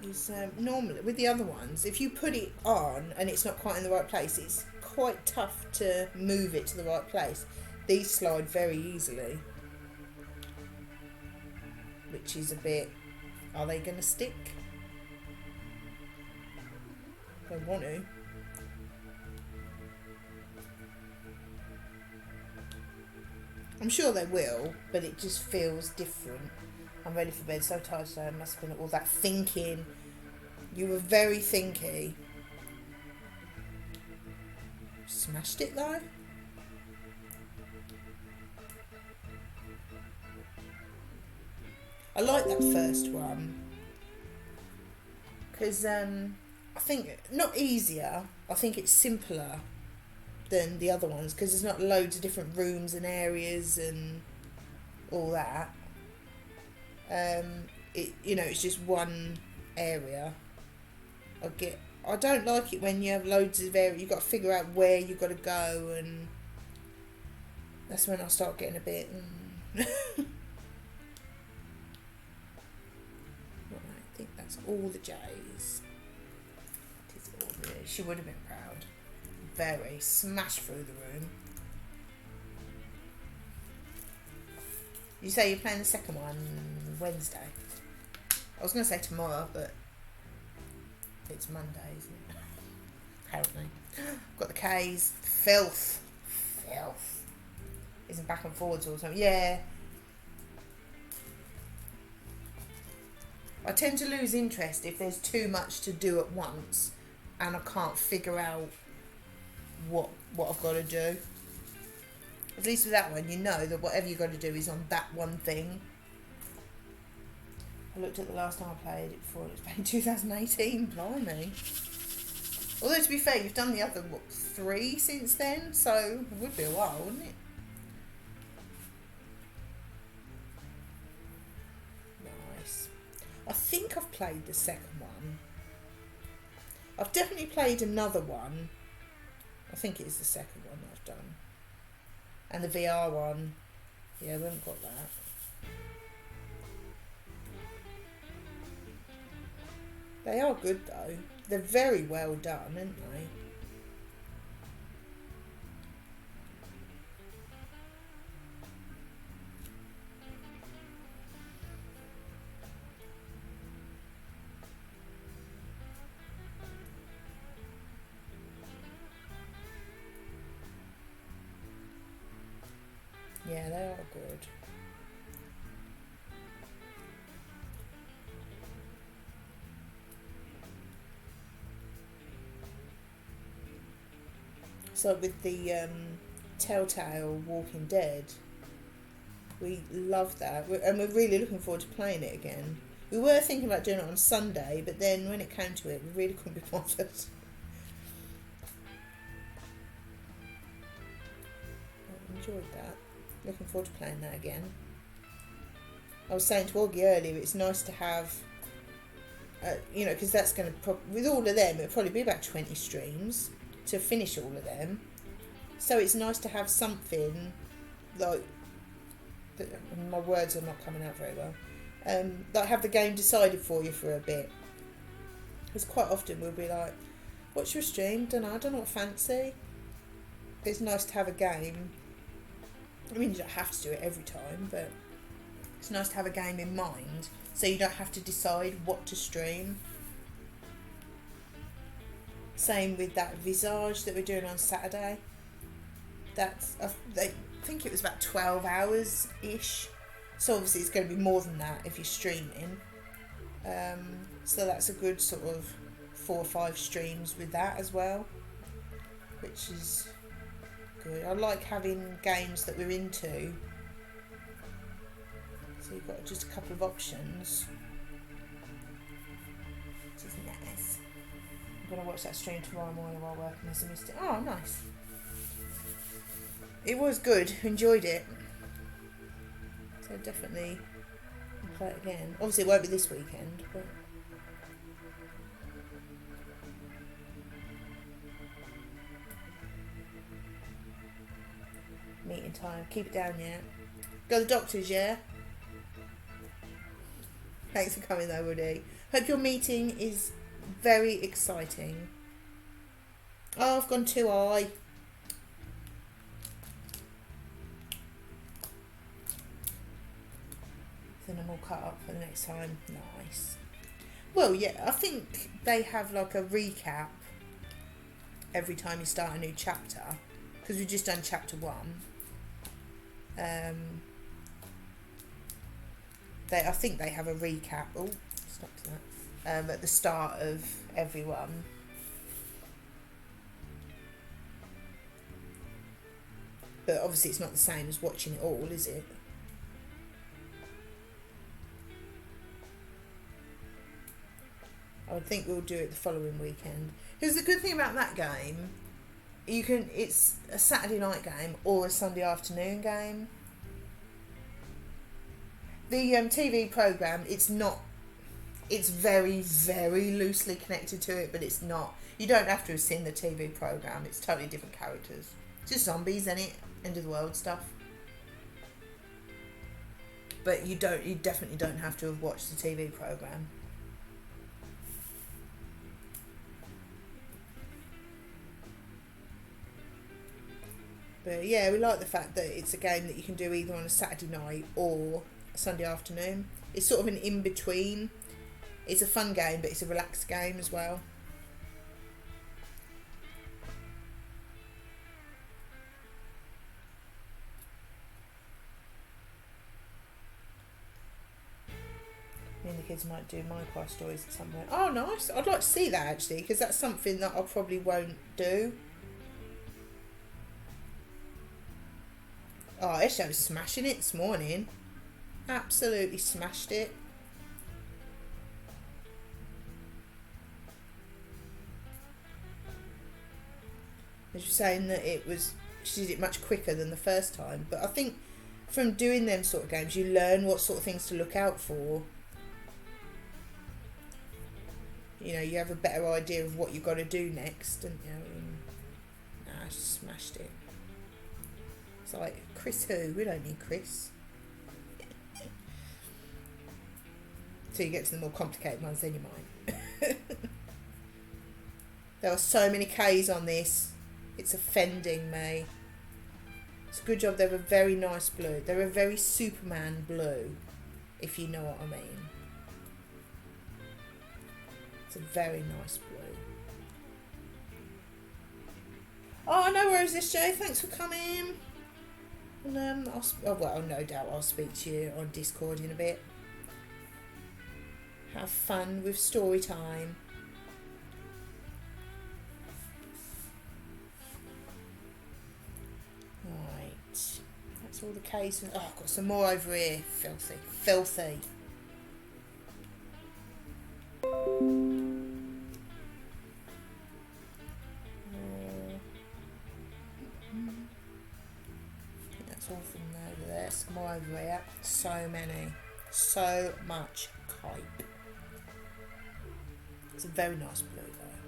Speaker 1: is normally with the other ones, if you put it on and it's not quite in the right place, it's quite tough to move it to the right place. These slide very easily, which is a bit, are they going to stick? They want to. I'm sure they will, but it just feels different. I'm ready for bed, so tired today. It must have been all that thinking. You were very thinky. Smashed it though. I like that first one because I think not easier. I think it's simpler than the other ones because there's not loads of different rooms and areas and all that. It's just one area. I don't like it when you have loads of areas. You've got to figure out where you've got to go, and that's when I start getting a bit. Right, I think that's all the J's. She would have been proud. Very. Smashed through the room. You say you're playing the second one Wednesday. I was going to say tomorrow, but it's Monday, isn't it? Apparently. Got the K's. Filth. Isn't back and forwards all the time. Yeah. I tend to lose interest if there's too much to do at once and I can't figure out what I've got to do. At least with that one, you know that whatever you've got to do is on that one thing. I looked at the last time I played it before. It was back in 2018. Blimey. Although, to be fair, you've done the other, 3 since then? So, it would be a while, wouldn't it? Nice. I think I've played the second one. I've definitely played another one. I think it is the second one that I've done. And the VR one. Yeah, we haven't got that. They are good though. They're very well done, aren't they? Yeah, they are good. So with the Telltale Walking Dead, we love that, and we're really looking forward to playing it again. We were thinking about doing it on Sunday, but then when it came to it, we really couldn't be bothered. I enjoyed that. Looking forward to playing that again. I was saying to Augie earlier, it's nice to have, because that's going to, with all of them, it'll probably be about 20 streams to finish all of them. So it's nice to have something, like, my words are not coming out very well, like have the game decided for you for a bit. Because quite often we'll be like, what's your stream? I don't know what fancy. It's nice to have a game. I mean, you don't have to do it every time, but it's nice to have a game in mind so you don't have to decide what to stream. Same with that Visage that we're doing on Saturday. That's, I think it was about 12 hours ish. So obviously it's going to be more than that if you're streaming. So that's a good sort of 4 or 5 streams with that as well, which is good. I like having games that we're into. So you've got just a couple of options, which is nice. I'm going to watch that stream tomorrow morning while working as I missed it. Oh, nice. It was good. Enjoyed it. So definitely play it again. Obviously it won't be this weekend, but meeting time. Keep it down, yeah. Go to the doctors, yeah. Thanks for coming though, Woody. Hope your meeting is very exciting. Oh, I've gone too high. Then I'm all cut up for the next time. Nice. Well, yeah, I think they have like a recap every time you start a new chapter, because we've just done chapter 1. I think they have a recap. Oh, stop to that. At the start of every one. But obviously it's not the same as watching it all, is it? I would think we'll do it the following weekend. Because the good thing about that game, it's a Saturday night game or a Sunday afternoon game. The TV programme, it's very, very loosely connected to it, but it's not. You don't have to have seen the TV programme. It's totally different characters. It's just zombies, isn't it? End of the world stuff. But you definitely don't have to have watched the TV programme. But yeah, we like the fact that it's a game that you can do either on a Saturday night or a Sunday afternoon. It's sort of an in-between. It's a fun game, but it's a relaxed game as well. Me and the kids might do Minecraft stories at some point. Oh, nice. I'd like to see that, actually, because that's something that I probably won't do. Oh, Esho was smashing it this morning. Absolutely smashed it. As you're saying that she did it much quicker than the first time. But I think from doing them sort of games, you learn what sort of things to look out for. You know, you have a better idea of what you've got to do next, don't you? Nah, she smashed it. It's like, Chris who? We don't need Chris. Till you get to the more complicated ones, then you might. There are so many K's on this. It's offending me. It's a good job. They're a very nice blue. They're a very Superman blue, if you know what I mean. It's a very nice blue. Oh, no worries, this Jay. Thanks for coming. And well, no doubt I'll speak to you on Discord in a bit. Have fun with story time. Right, that's all the case. Oh, I've got some more over here. Filthy, filthy. That's all from over there. Some more over here. So many. So much cope. It's a very nice blue though.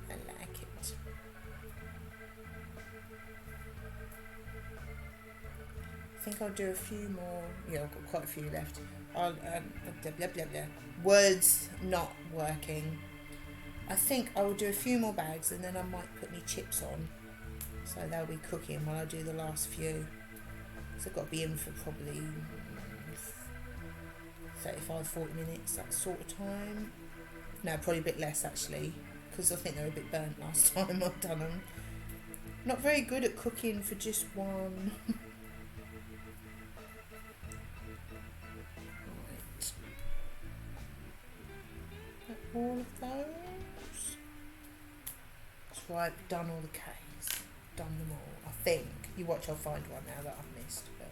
Speaker 1: I like it. I think I'll do a few more. Yeah, I've got quite a few left. I'll blah, blah, blah, blah. Words not working. I think I will do a few more bags and then I might put my chips on. So they'll be cooking while I do the last few. So I've got to be in for probably 35-40 minutes, that sort of time. No, probably a bit less actually, because I think they were a bit burnt last time I've done them. Not very good at cooking for just one. Right. All of those. That's right, I've done all the K's. Done them all, I think. You watch, I'll find one now that I've missed. But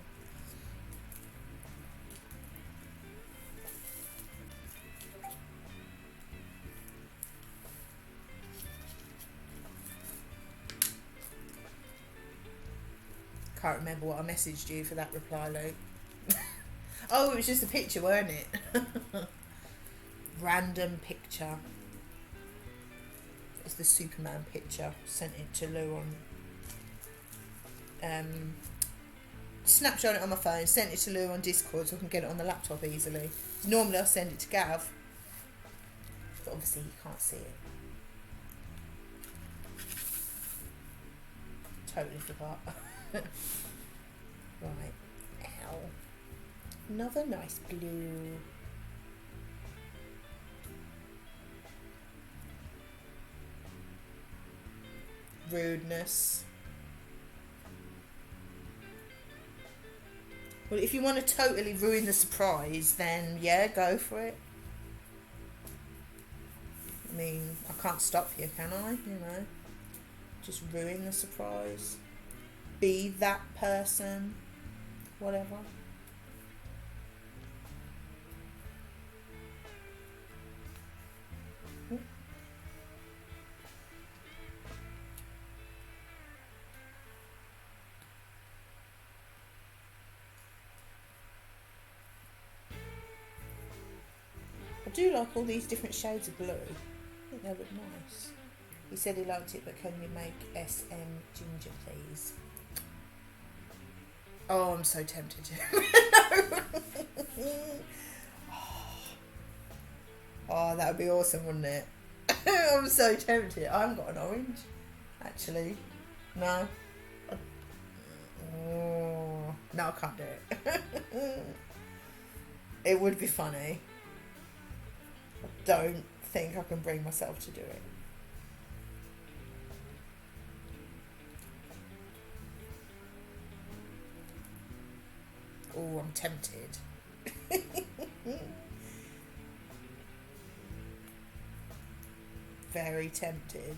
Speaker 1: can't remember what I messaged you for that reply, Luke. Oh, it was just a picture, weren't it? Random picture. It's the Superman picture. Sent it to Lou on snapshot it on my phone, sent it to Lou on Discord so I can get it on the laptop easily. Normally I send it to Gav, but obviously he can't see it. Totally forgot. Right. Ow. Another nice blue. Rudeness. Well, if you want to totally ruin the surprise, then yeah, go for it. I mean, I can't stop you, can I? You know, just ruin the surprise. Be that person. Whatever. I do like all these different shades of blue. I think they look nice. He said he liked it, but can you make SM ginger, please? Oh, I'm so tempted to. Oh, that would be awesome, wouldn't it? I'm so tempted. I haven't got an orange, actually. No. Oh, no, I can't do it. It would be funny. I don't think I can bring myself to do it. Oh, I'm tempted. Very tempted.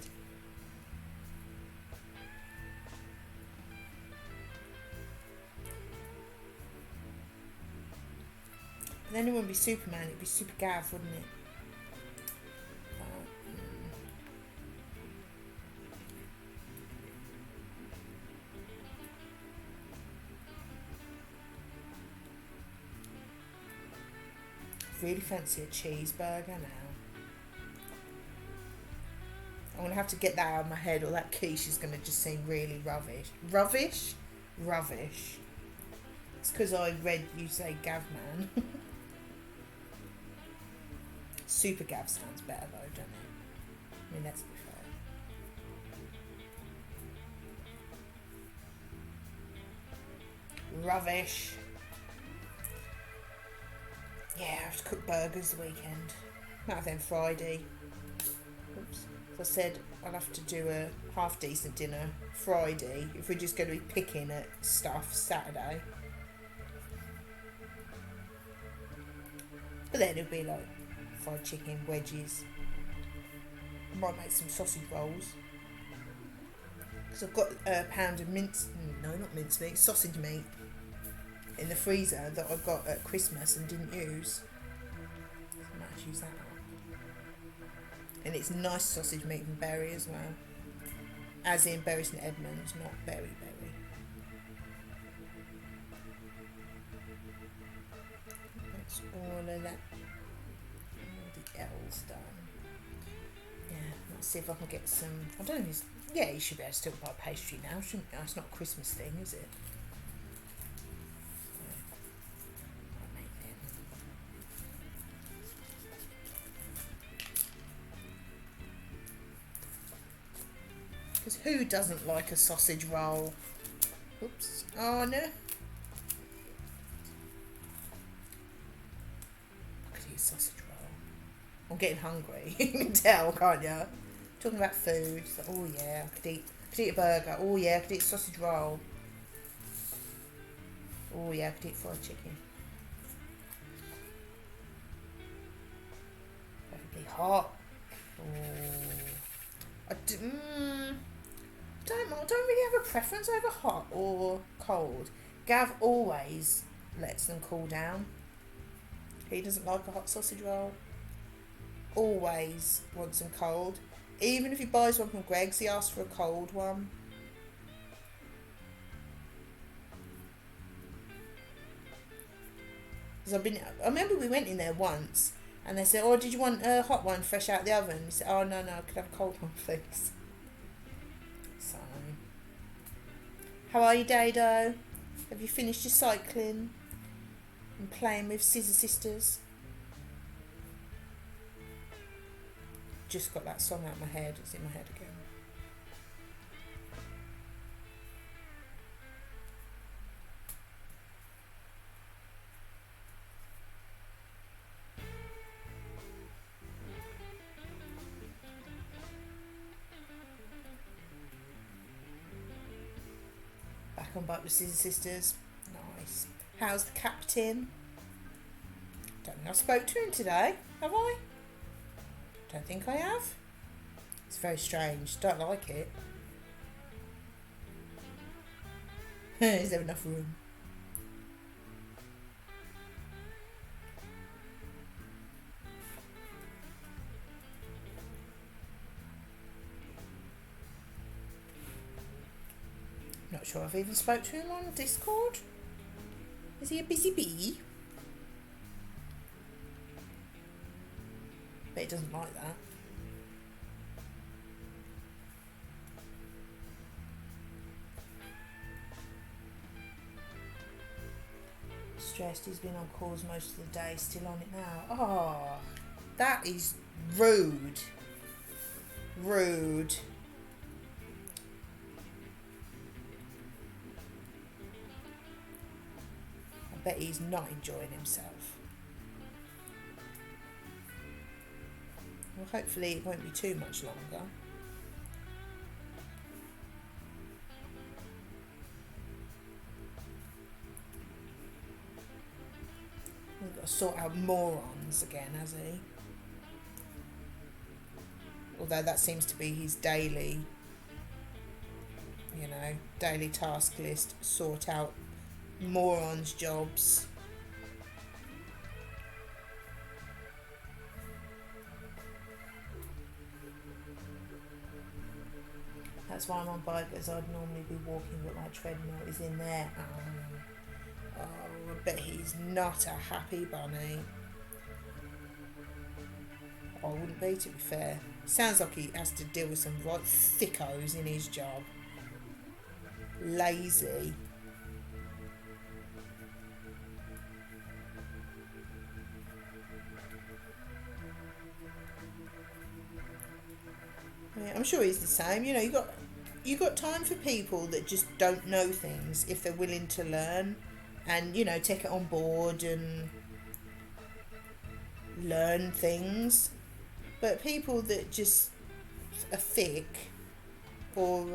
Speaker 1: But then it wouldn't be Superman, it'd be Super Gav, wouldn't it? Really fancy a cheeseburger now. I'm going to have to get that out of my head, or that quiche is going to just seem really rubbish. Rubbish? Rubbish. It's because I read you say Gavman. Super Gav sounds better though, doesn't it? I mean, let's be fair. Rubbish. Yeah, I have to cook burgers the weekend. Might have them Friday. Oops. As I said, I'll have to do a half decent dinner Friday if we're just going to be picking at stuff Saturday. But then it'll be like fried chicken, wedges. Might make some sausage rolls. Because I've got a pound of sausage meat in the freezer that I got at Christmas and didn't use. So I might have to use that up. And it's nice sausage meat from Berry as well. As in Bury St Edmunds, not Berry. That's all of that. All the L's done. Yeah, let's see if I can get some. I don't know if yeah, you should be able to still buy pastry now, shouldn't you? It's not a Christmas thing, is it? Because who doesn't like a sausage roll? Oops. Oh no. I could eat a sausage roll. I'm getting hungry. You can tell, can't you? Talking about food. So, oh yeah, I could eat a burger. Oh yeah, I could eat a sausage roll. Oh yeah, I could eat fried chicken. Preferably hot. Oh. I don't really have a preference over hot or cold. Gav always lets them cool down. He doesn't like a hot sausage roll. Always wants them cold. Even if he buys one from Greggs, he asks for a cold one. I remember we went in there once and they said, oh, did you want a hot one fresh out the oven? He said, oh, no, I could have a cold one, please. So, how are you, Dado? Have you finished your cycling and playing with Scissor Sisters? Just got that song out of my head. It's in my head again. Back on bike with Scissor Sisters. Nice. How's the captain? Don't think I spoke to him today, have I? Don't think I have. It's very strange. Don't like it. Is there enough room? Not sure I've even spoke to him on Discord. Is he a busy bee? But he doesn't like that. Stressed, he's been on calls most of the day, still on it now. Oh, that is rude. Rude. I bet he's not enjoying himself. Well, hopefully it won't be too much longer. We've got to sort out morons again, has he? Although that seems to be his daily, daily task list. Sort out morons' jobs. That's why I'm on bike, as I'd normally be walking, but my treadmill is in there. Oh, I bet he's not a happy bunny. I wouldn't be, to be fair. Sounds like he has to deal with some right thickos in his job. Lazy. Yeah, I'm sure he's the same. You got time for people that just don't know things if they're willing to learn and, take it on board and learn things. But people that just are thick or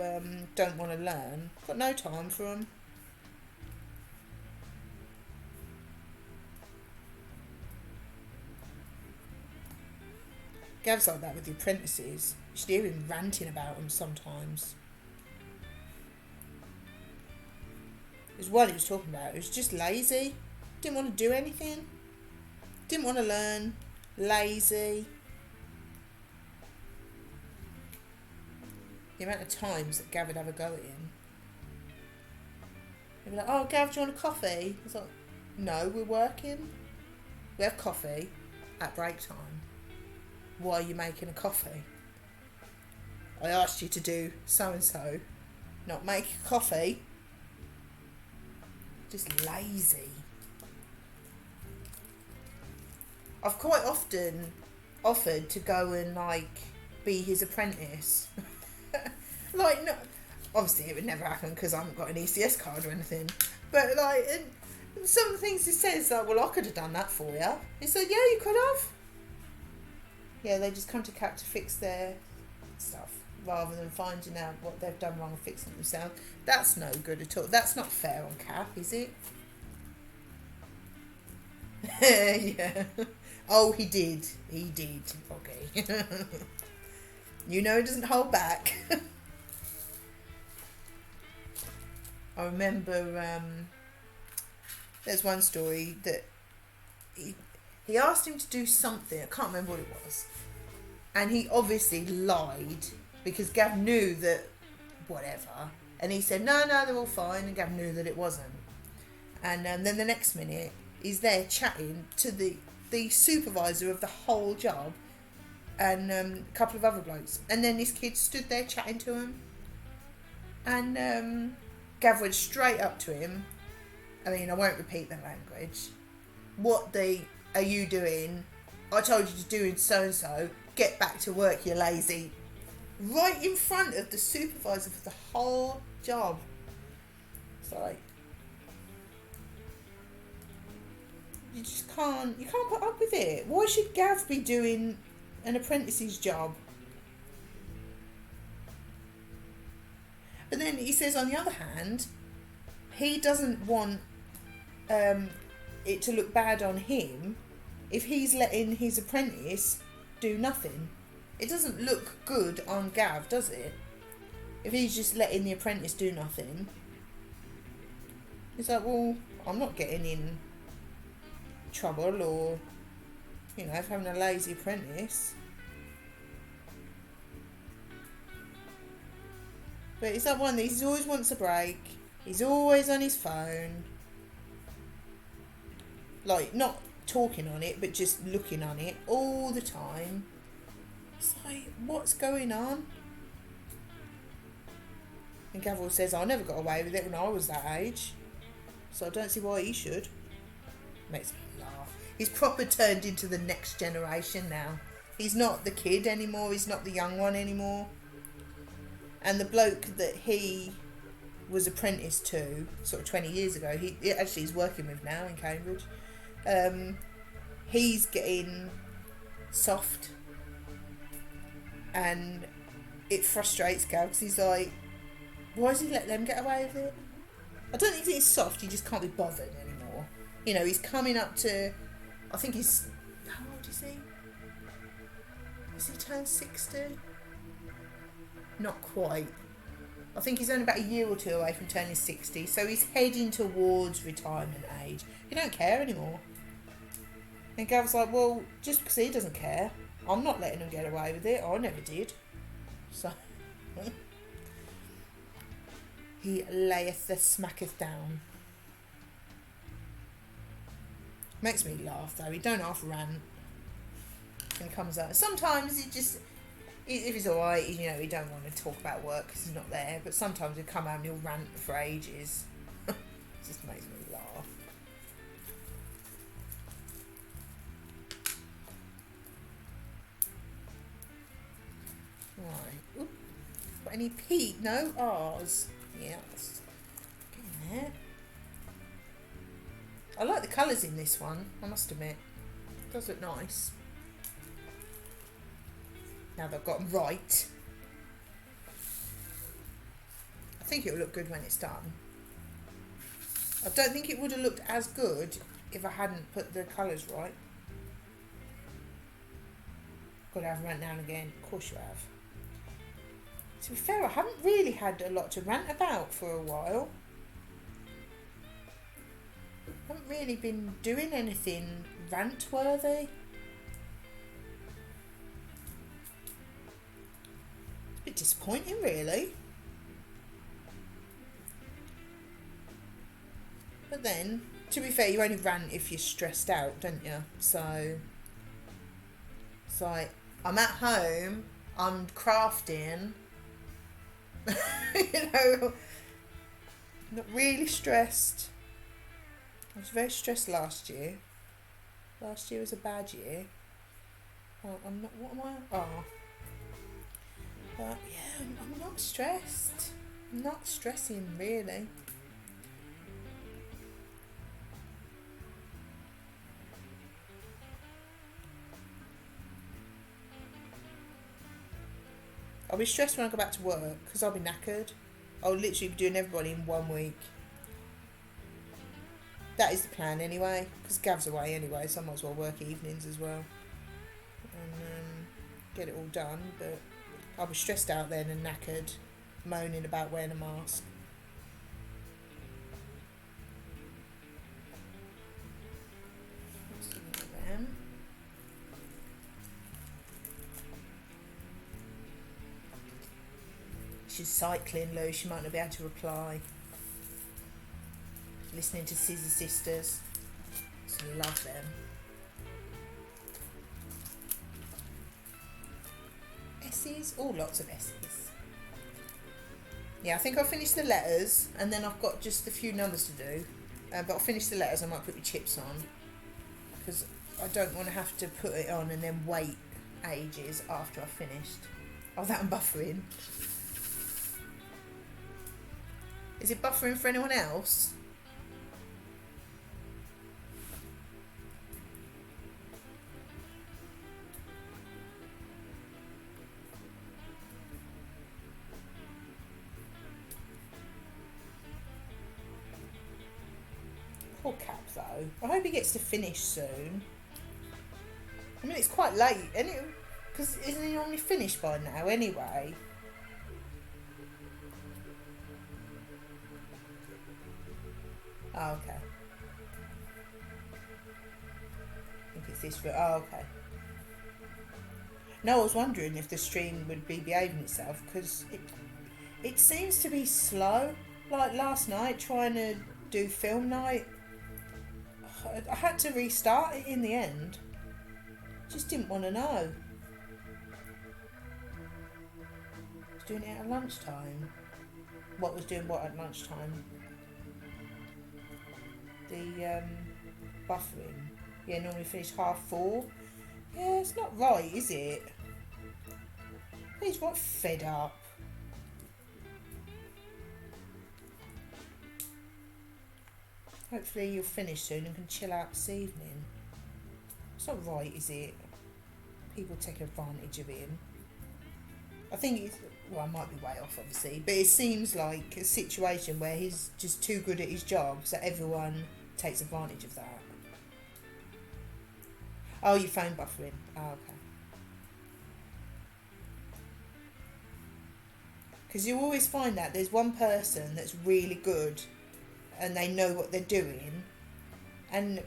Speaker 1: don't want to learn, got no time for them. Gav's like that with the apprentices. You should hear him ranting about them sometimes. There's one he was talking about. He was just lazy. Didn't want to do anything. Didn't want to learn. Lazy. The amount of times that Gav would have a go at him. He'd be like, oh, Gav, do you want a coffee? I was like, no, we're working. We have coffee at break time. Why are you making a coffee? I asked you to do so-and-so, not make a coffee. Just lazy. I've quite often offered to go and, be his apprentice. No, obviously it would never happen because I haven't got an ECS card or anything. But, some of the things he says, well, I could have done that for you. He said, yeah, you could have. Yeah, they just come to CAP to fix their stuff rather than finding out what they've done wrong and fixing it themselves. That's no good at all. That's not fair on CAP, is it? Yeah. Oh, he did. He did. Okay. He doesn't hold back. I remember there's one story that he asked him to do something. I can't remember what it was. And he obviously lied because Gav knew that whatever. And he said, no, they're all fine. And Gav knew that it wasn't. And then the next minute, he's there chatting to the supervisor of the whole job and a couple of other blokes. And then this kid stood there chatting to him. And Gav went straight up to him I mean, I won't repeat the language. What are you doing? I told you to do so and so. Get back to work, you lazy. Right in front of the supervisor for the whole job. It's like, you can't put up with it. Why should Gav be doing an apprentice's job? But then he says, on the other hand, he doesn't want it to look bad on him if he's letting his apprentice do nothing. It doesn't look good on Gav, does it? If he's just letting the apprentice do nothing. It's like, well, I'm not getting in trouble or, for having a lazy apprentice. But it's like one of these, he always wants a break. He's always on his phone. Like, not talking on it, but just looking on it all the time. It's like, what's going on? And Gavril says, I never got away with it when I was that age. So I don't see why he should. Makes me laugh. He's proper turned into the next generation now. He's not the kid anymore. He's not the young one anymore. And the bloke that he was apprenticed to sort of 20 years ago, he's working with now in Cambridge. He's getting soft. And it frustrates Gav because he's like, why does he let them get away with it? I don't think he's soft, he just can't be bothered anymore. He's coming up to, I think he's, how old is he? Has he turned 60? Not quite. I think he's only about a year or two away from turning 60, so he's heading towards retirement age. He don't care anymore. And Gav's like, well, just because he doesn't care, I'm not letting him get away with it. I never did. So, he layeth the smacketh down. Makes me laugh though. He don't half rant. And comes out. Sometimes he just, if he's alright, he don't want to talk about work because he's not there. But sometimes he'll come out and he'll rant for ages. It just makes me laugh. Right. Oop. Got any P? No R's. Yeah, that's getting there. I like the colours in this one, I must admit. It does look nice. Now they've got them right. I think it'll look good when it's done. I don't think it would have looked as good if I hadn't put the colours right. Got to have a rant now and again. Of course you have. To be fair, I haven't really had a lot to rant about for a while. I haven't really been doing anything rant-worthy. It's a bit disappointing, really. But then, to be fair, you only rant if you're stressed out, don't you? So, it's like, I'm at home, I'm crafting, not really stressed. I was very stressed last year. Last year was a bad year. Oh, I'm not, what am I? Oh. But yeah, I'm not stressed. I'm not stressing, really. I'll be stressed when I go back to work because I'll be knackered. I'll literally be doing everybody in 1 week. That is the plan anyway, because Gav's away anyway, so I might as well work evenings as well. And get it all done, but I'll be stressed out then and knackered, moaning about wearing a mask. She's cycling, Lou, she might not be able to reply. Listening to Scissor Sisters. So love them. S's? Oh, lots of S's. Yeah, I think I'll finish the letters and then I've got just a few numbers to do. But I'll finish the letters. I might put the chips on because I don't want to have to put it on and then wait ages after I've finished. Oh, that I'm buffering. Is it buffering for anyone else? Poor Cap though. I hope he gets to finish soon. I mean, it's quite late, isn't it? Because isn't he normally finished by now anyway? Oh, okay. I think it's this. Oh, okay. No, I was wondering if the stream would be behaving itself because it seems to be slow. Like last night, trying to do film night, I had to restart it in the end. Just didn't want to know. I was doing it at lunchtime. What was doing what at lunchtime? The buffering. Yeah, normally finish 4:30. Yeah, it's not right, is it? He's right fed up. Hopefully you'll finish soon and can chill out this evening. It's not right, is it? People take advantage of him. I think it's, well, I might be way off obviously, but it seems like a situation where he's just too good at his job, so everyone takes advantage of that. Oh, your phone buffering. Oh, okay. Because you always find that there's one person that's really good and they know what they're doing, and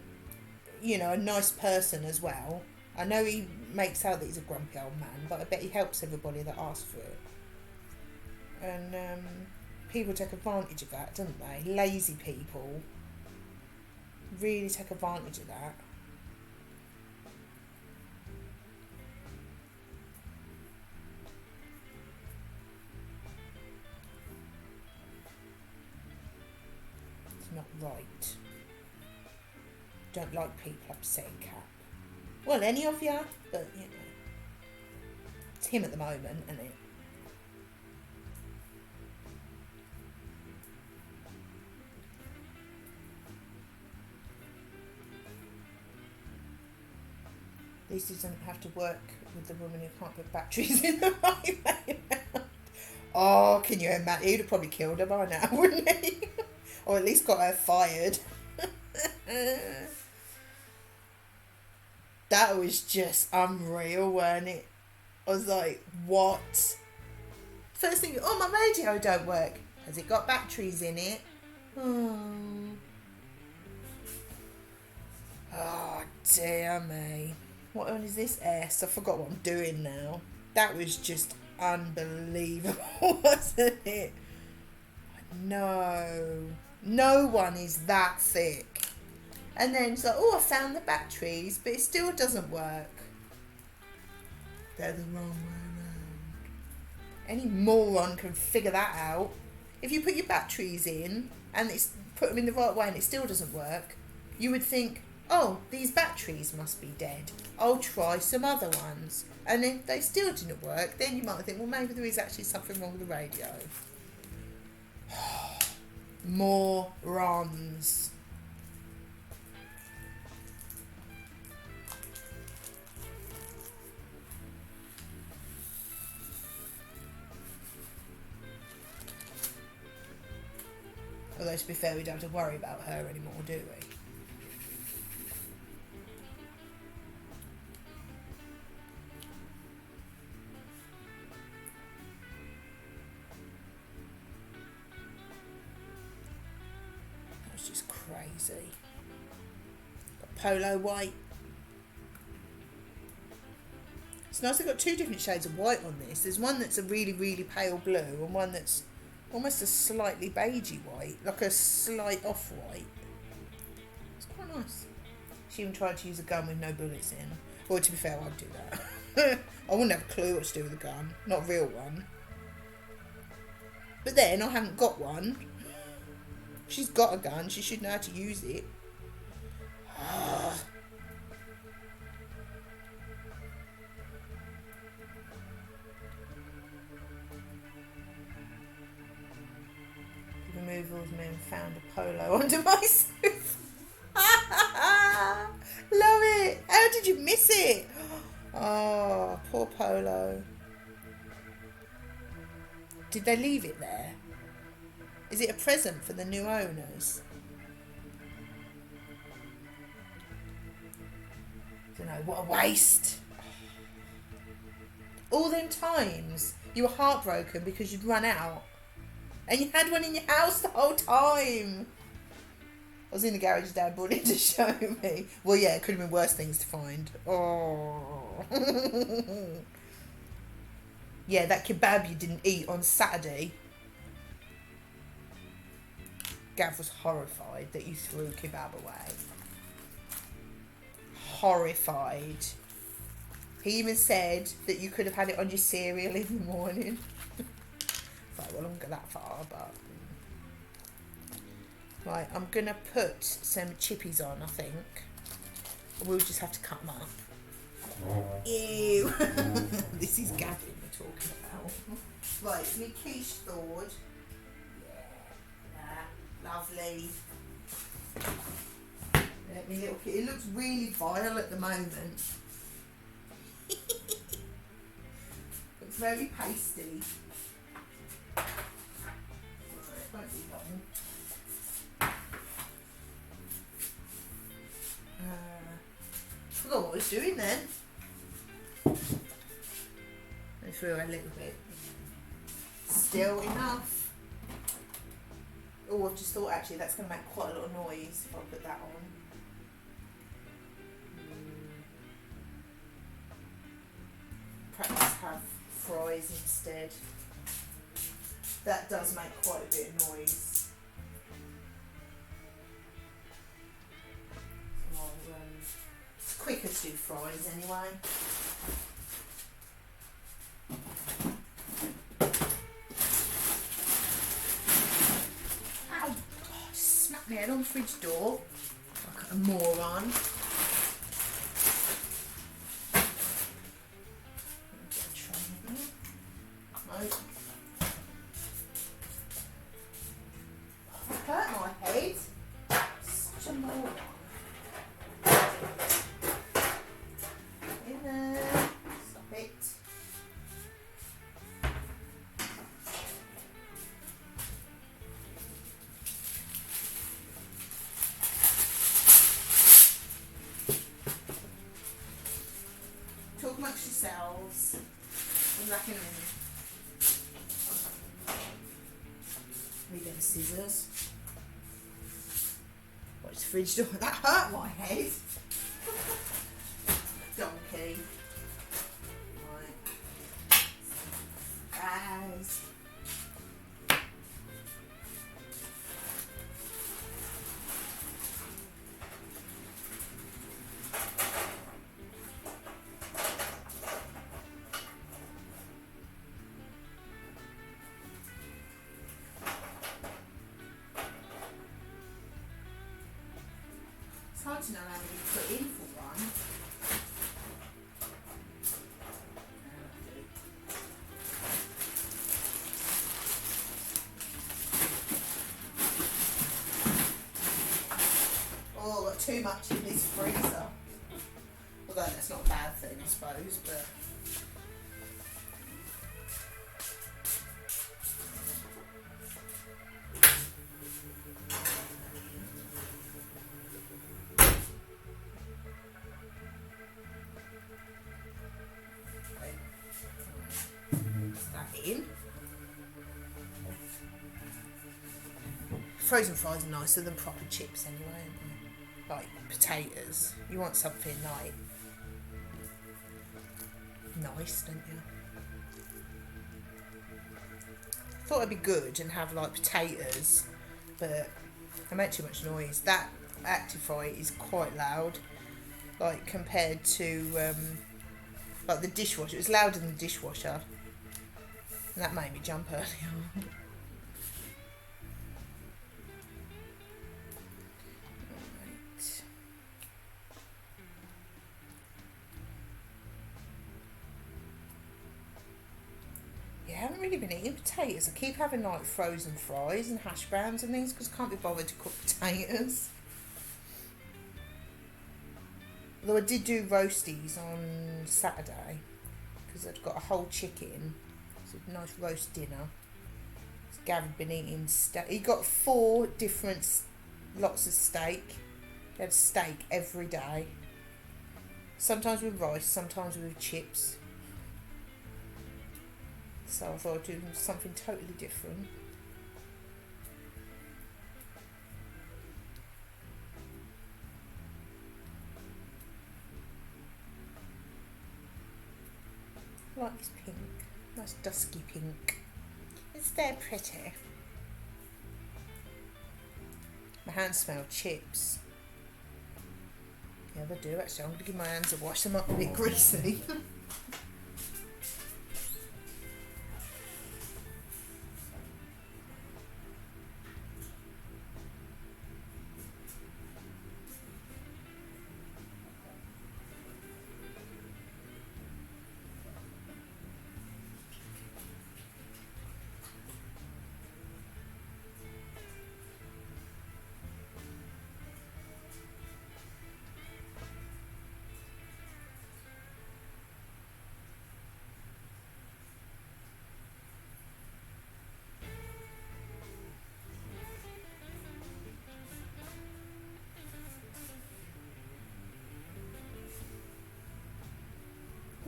Speaker 1: you know, a nice person as well. I know he makes out that he's a grumpy old man, but I bet he helps everybody that asks for it. And people take advantage of that, don't they? Lazy people really take advantage of that. It's not right. Don't like people upsetting Cap. Well, any of you, but you know, it's him at the moment, isn't it? At least he doesn't have to work with the woman who can't put batteries in the right way around. Oh, can you imagine? He'd have probably killed her by now, wouldn't he? Or at least got her fired. That was just unreal, weren't it? I was like, what? First thing, oh, my radio don't work. Has it got batteries in it? Oh, dear me. What one is this S? I forgot what I'm doing now. That was just unbelievable, wasn't it? No. No one is that thick. And then it's like, oh, I found the batteries, but it still doesn't work. They're the wrong way around. Any moron can figure that out. If you put your batteries in and it's put them in the right way and it still doesn't work, you would think, oh, these batteries must be dead. I'll try some other ones. And if they still didn't work, then you might think, well, maybe there is actually something wrong with the radio. Morons. Although, to be fair, we don't have to worry about her anymore, do we? That was just crazy. Got polo white. It's nice they've got two different shades of white on this. There's one that's a really, really pale blue and one that's almost a slightly beigey white, like a slight off-white. It's quite nice. She even tried to use a gun with no bullets in. Well, to be fair, I'd do that. I wouldn't have a clue what to do with a gun. Not a real one. But then, I haven't got one. She's got a gun. She should know how to use it. The removals men found a polo under my sofa. Love it. How did you miss it? Oh, poor polo. Did they leave it there? Is it a present for the new owners? Don't know, what a waste. All them times you were heartbroken because you'd run out and you had one in your house the whole time. I was in the garage, Dad brought it to show me. Well, yeah, it could have been worse things to find. Oh. Yeah, that kebab you didn't eat on Saturday. Gav was horrified that you threw kebab away. Horrified. He even said that you could have had it on your cereal in the morning. Right, well, I won't go that far, but... Right, I'm going to put some chippies on, I think. We'll just have to cut them up. Ew. This is Gavin we're talking about. Right, it's my quiche thawed. Yeah, lovely. Let me little kid. It looks really vile at the moment. Looks very pasty. Right, won't be long. Forgot what I was doing then. I threw a little bit. Still enough. Oh, I've just thought actually that's going to make quite a lot of noise if I put that on. Perhaps have fries instead. That does make quite a bit of noise. So it's quicker to do fries anyway. Ow! Oh, just smacked my head on the fridge door like a moron. Hurt my head. Such a moron. In there. Stop it. Talk amongst yourselves. I'm back in a minute. Need them scissors. Watch the fridge door. That hurt my head. Donkey. Right. As. It's hard to know how many you put in for one. Oh, I've got too much in this freezer. Although that's not a bad thing, I suppose, but... in. Frozen fries are nicer than proper chips anyway, aren't they? Like potatoes. You want something like nice, don't you? Thought it'd be good and have like potatoes, but I make too much noise. That Actifry is quite loud, like compared to like the dishwasher. It was louder than the dishwasher. And that made me jump earlier. haven't really been eating potatoes. I keep having like frozen fries and hash browns and things because I can't be bothered to cook potatoes. Although I did do roasties on Saturday because I'd got a whole chicken. It's a nice roast dinner. So Gav had been eating steak. He got 4 different lots of steak. He had steak every day. Sometimes with rice, sometimes with chips. So I thought I'd do something totally different. I like this pink. Nice dusky pink. It's very pretty. My hands smell chips. Yeah, they do actually. I'm going to give my hands a wash. Them up a bit greasy.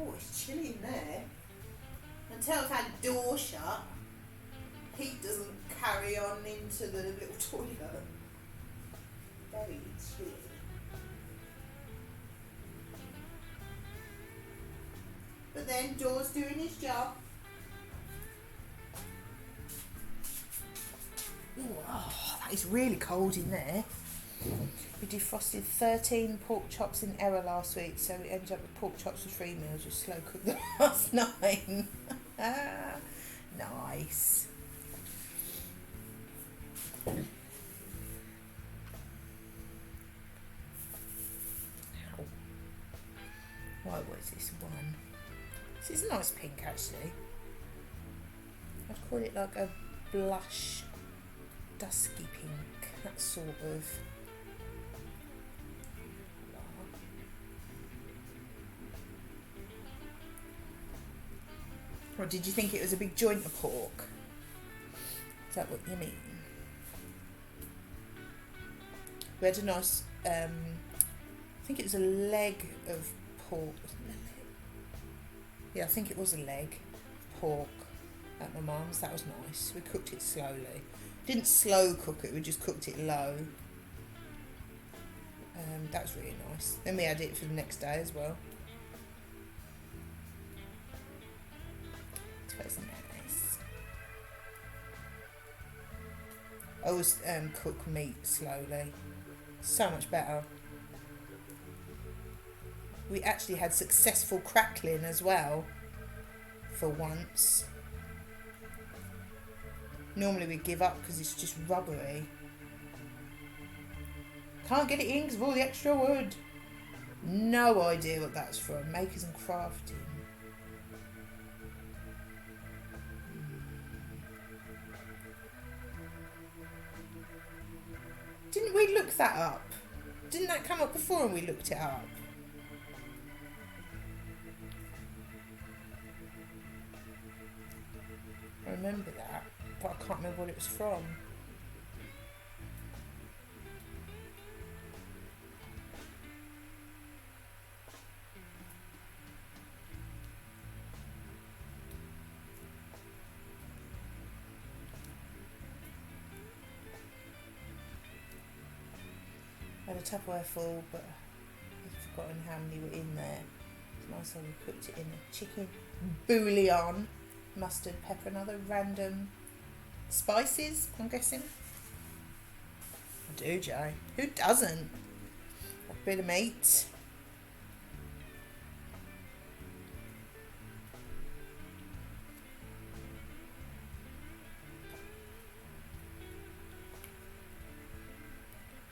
Speaker 1: Oh, it's chilly in there. Until I've had the door shut, heat doesn't carry on into the little toilet. Very chilly. But then door's doing his job. Ooh, oh, that is really cold in there. We defrosted 13 pork chops in error last week, so we ended up with pork chops for 3 meals. We slow cooked the last 9. Nice. Right, what is this one? This is a nice pink actually. I'd call it like a blush, dusky pink. That sort of. Or did you think it was a big joint of pork? Is that what you mean? We had a nice, I think it was a leg of pork. Yeah, I think it was a leg of pork at my mum's. That was nice. We cooked it slowly. Didn't slow cook it, we just cooked it low. That was really nice. Then we had it for the next day as well. It was nice. I always cook meat slowly. So much better. We actually had successful crackling as well. For once. Normally we give up because it's just rubbery. Can't get it in because of all the extra wood. No idea what that's from. Makers and Crafting. Didn't we look that up? Didn't that come up before and we looked it up? I remember that, but I can't remember what it was from. I had a Tupperware full, but I've forgotten how many were in there. It's nice how we cooked it in a chicken bouillon, mustard, pepper, and other random spices, I'm guessing. I do, Joe. Who doesn't? A bit of meat.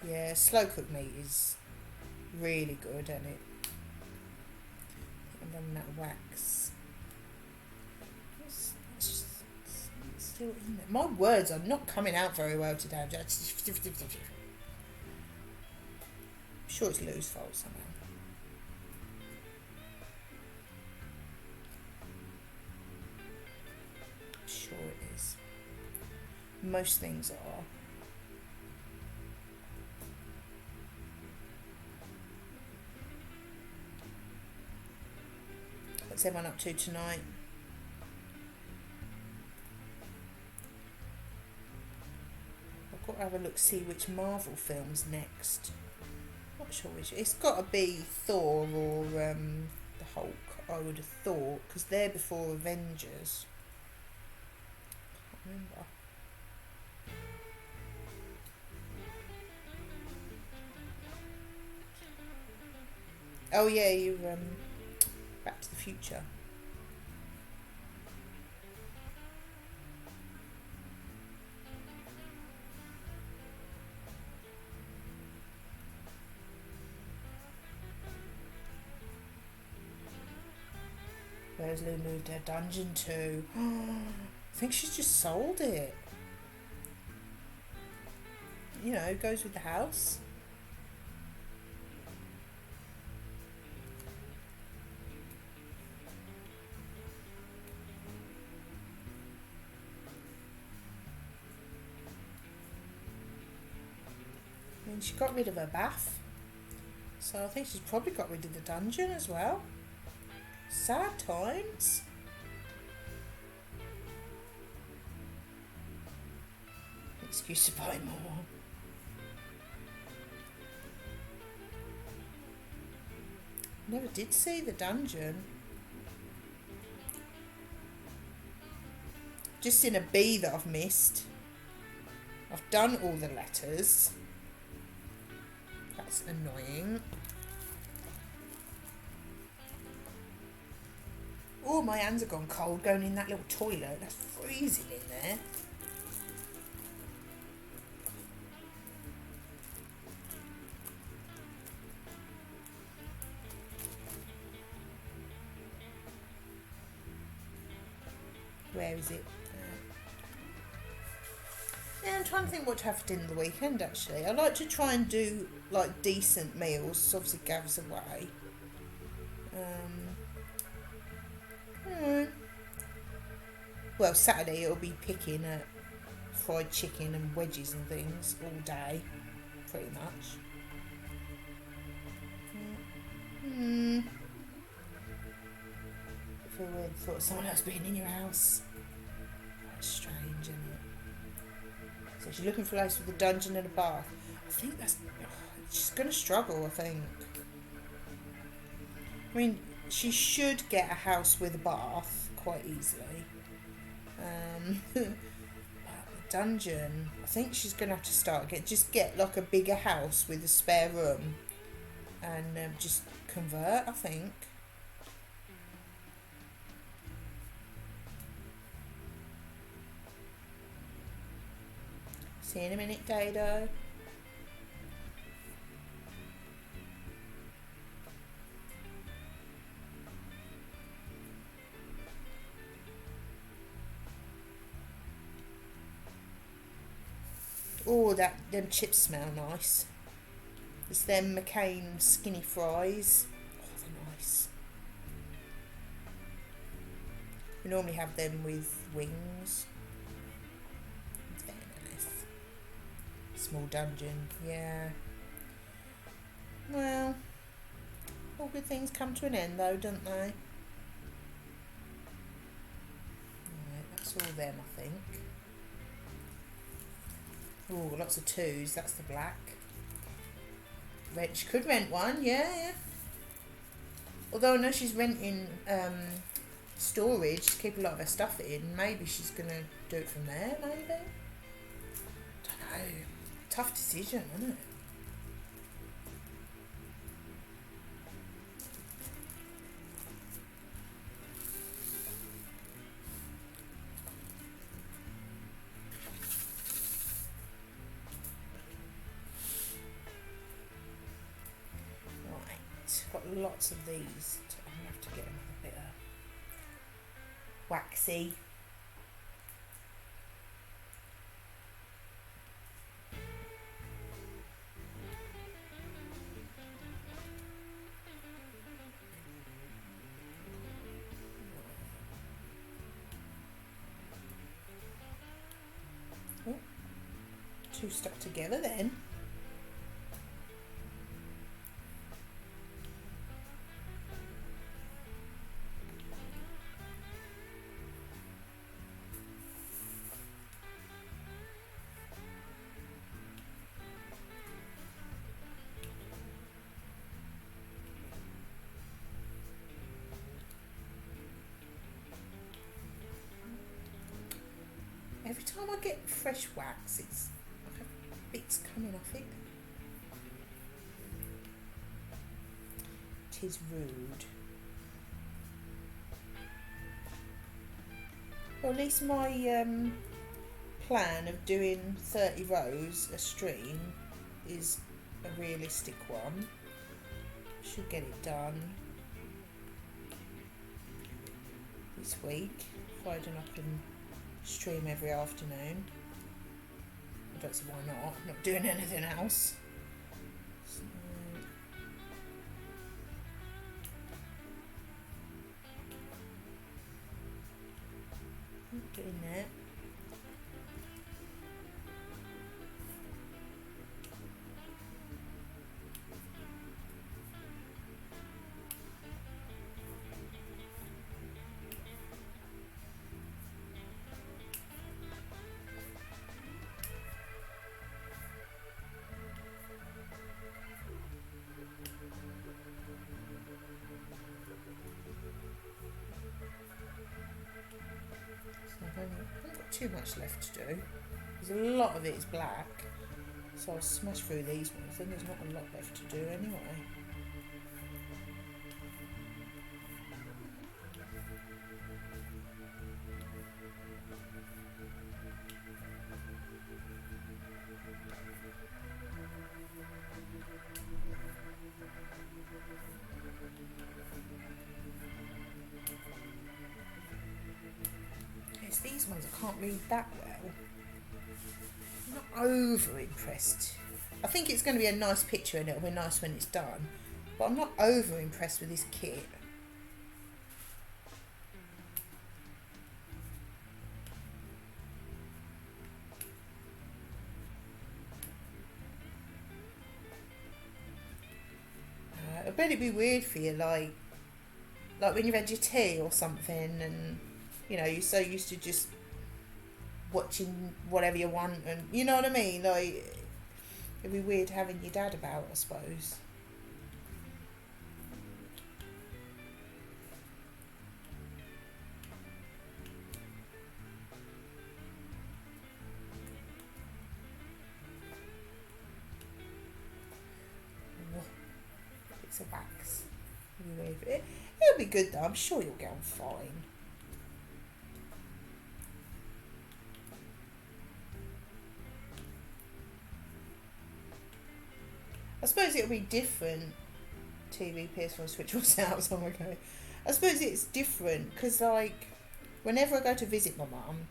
Speaker 1: Yeah, slow cooked meat is really good, isn't it? I'm running out of wax. Let's just still in there. My words are not coming out very well today. I'm sure it's Lou's fault somehow. I'm sure it is. Most things are. What's everyone up to tonight? I've got to have a look, see which Marvel film's next. Not sure which. It's got to be Thor or the Hulk, I would have thought, because they're before Avengers. Can't remember. Oh yeah, you Back to the Future. Where's Lou moved her dungeon to? I think she's just sold it. You know, goes with the house. I mean, she got rid of her bath. So I think she's probably got rid of the dungeon as well. Sad times. Excuse to buy more. Never did see the dungeon. Just in a B that I've missed. I've done all the letters. That's annoying. Oh, my hands have gone cold going in that little toilet. That's freezing in there. Where is it? Yeah, I'm trying to think what to have for dinner the weekend, actually. I like to try and do, like, decent meals. So obviously Gav's away. Well, Saturday it'll be picking at fried chicken and wedges and things all day, pretty much. I feel weird thought of someone else being in your house. That's strange, isn't it? So she's looking for a place with a dungeon and a bath. I think that's... she's going to struggle, I think. I mean, she should get a house with a bath quite easily. But the dungeon, I think she's going to have to just get like a bigger house with a spare room and just convert, I think. See you in a minute, Dado. Oh, them chips smell nice. It's them McCain skinny fries. Oh, they're nice. We normally have them with wings. It's very nice. Small dungeon, yeah. Well, all good things come to an end though, don't they? Alright, that's all them, I think. Oh, lots of twos. That's the black. She could rent one, yeah. Although I know she's renting storage to keep a lot of her stuff in. Maybe she's going to do it from there, maybe? Don't know. Tough decision, isn't it? Got lots of these. I'm going to have to get another bit of waxy. Two stuck together then. Every time I get fresh wax, it's I have bits coming off it. Tis rude. Well, at least my plan of doing 30 rows a stream is a realistic one. Should get it done this week. Friday I can stream every afternoon. I don't see why not. I'm not doing anything else. So, getting there. I haven't got too much left to do. There's a lot of it is black, so I'll smash through these ones. Then there's not a lot left to do anyway. These ones I can't read that well. I'm not over impressed. I think it's going to be a nice picture and it'll be nice when it's done, but I'm not over impressed with this kit. I bet it'd be weird for you, like when you've had your tea or something and you know, you're so used to just watching whatever you want and, you know what I mean? Like, it'd be weird having your dad about, I suppose. Bits of wax. It'll be good though, I'm sure you'll get on fine. I suppose it'll be different. TV, PS4, Switch was out some time ago. I suppose it's different because, like, whenever I go to visit my mum,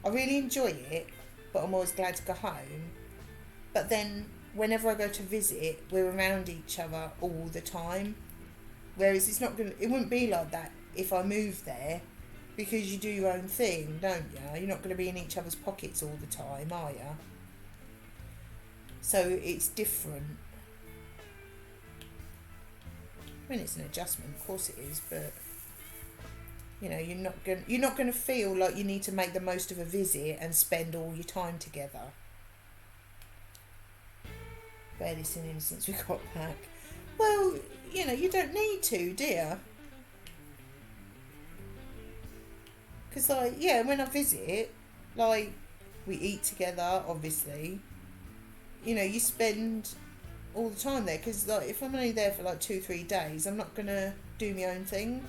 Speaker 1: I really enjoy it, but I'm always glad to go home. But then, whenever I go to visit, we're around each other all the time. Whereas it wouldn't be like that if I moved there, because you do your own thing, don't you? You're not going to be in each other's pockets all the time, are you? So it's different. I mean, it's an adjustment, of course it is, but you know, you're not going to feel like you need to make the most of a visit and spend all your time together. Barely seen him since we got back. Well, you know, you don't need to, do you? Because, like, yeah, when I visit, like, we eat together, obviously. You know, you spend all the time there. Because, like, if I'm only there for, like, 2-3 days, I'm not going to do my own thing.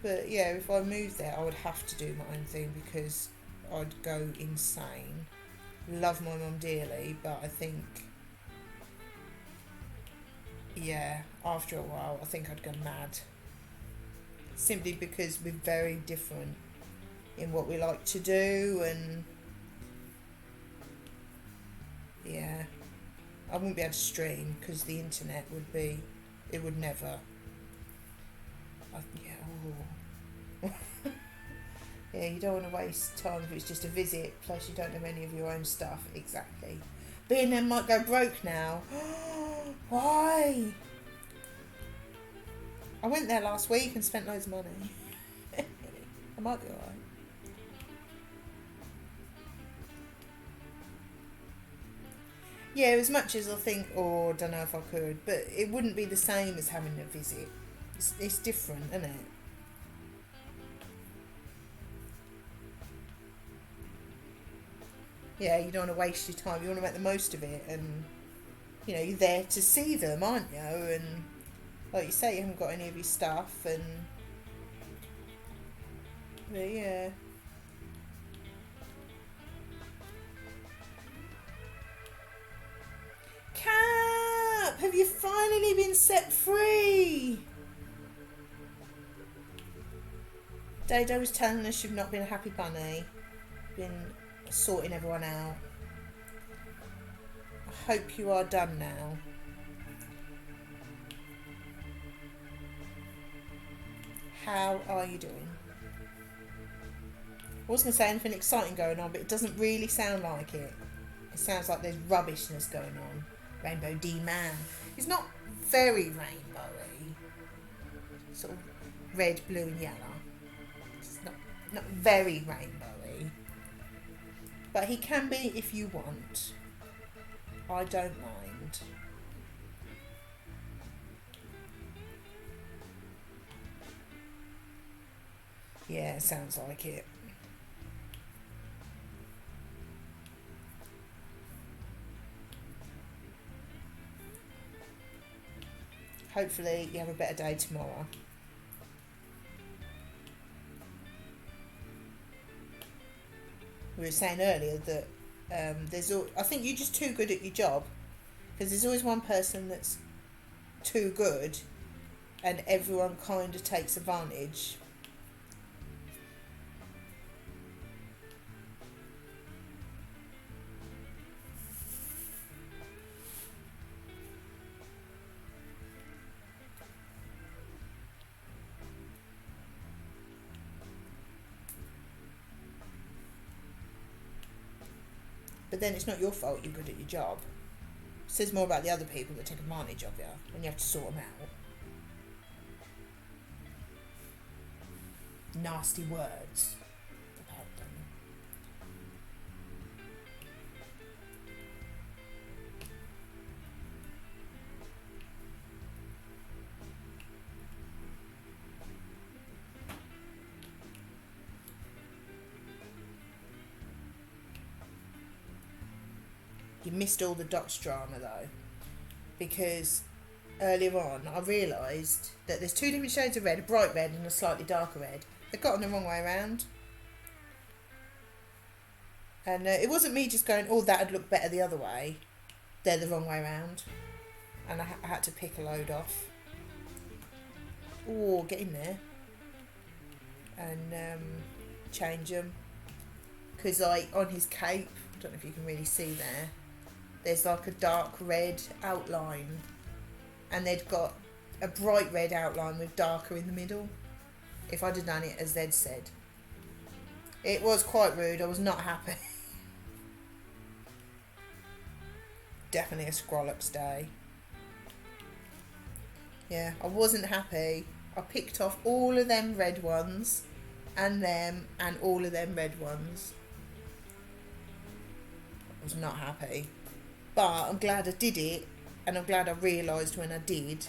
Speaker 1: But, yeah, if I moved there, I would have to do my own thing because I'd go insane. Love my mum dearly, but I think, yeah, after a while, I think I'd go mad. Simply because we're very different in what we like to do, and yeah, I wouldn't be able to stream because the internet would never. Yeah, oh. Yeah, you don't want to waste time if it's just a visit, plus you don't have any of your own stuff. Exactly. B&M might go broke now. Why? I went there last week and spent loads of money. I might be alright. Yeah, as much as I think, oh, I don't know if I could, but it wouldn't be the same as having a visit. It's different, isn't it? Yeah, you don't want to waste your time. You want to make the most of it, and you know you're there to see them, aren't you? And like you say, you haven't got any of your stuff, and but yeah. Cap, have you finally been set free? Dado was telling us you've not been a happy bunny, been sorting everyone out. I hope you are done now. How are you doing? I wasn't going to say anything exciting going on, but it doesn't really sound like it. It sounds like there's rubbishness going on. Rainbow D-Man. He's not very rainbowy. Sort of red, blue and yellow. It's not very rainbowy. But he can be if you want. I don't mind. Yeah, sounds like it. Hopefully you have a better day tomorrow. We were saying earlier that I think you're just too good at your job, because there's always one person that's too good and everyone kind of takes advantage. But then it's not your fault you're good at your job. It says more about the other people that take advantage of you, and you have to sort them out. Nasty words about them. You missed all the dots drama though, because earlier on I realised that there's two different shades of red, a bright red and a slightly darker red. They got them the wrong way around. And it wasn't me just going, oh, that would look better the other way. They're the wrong way around. And I had to pick a load off. Oh, get in there. And change them. Because on his cape, I don't know if you can really see there, there's like a dark red outline. And they'd got a bright red outline with darker in the middle. If I'd have done it as Zed said. It was quite rude. I was not happy. Definitely a Skrillex day. Yeah, I wasn't happy. I picked off all of them red ones and them and all of them red ones. I was not happy. But I'm glad I did it, and I'm glad I realised when I did.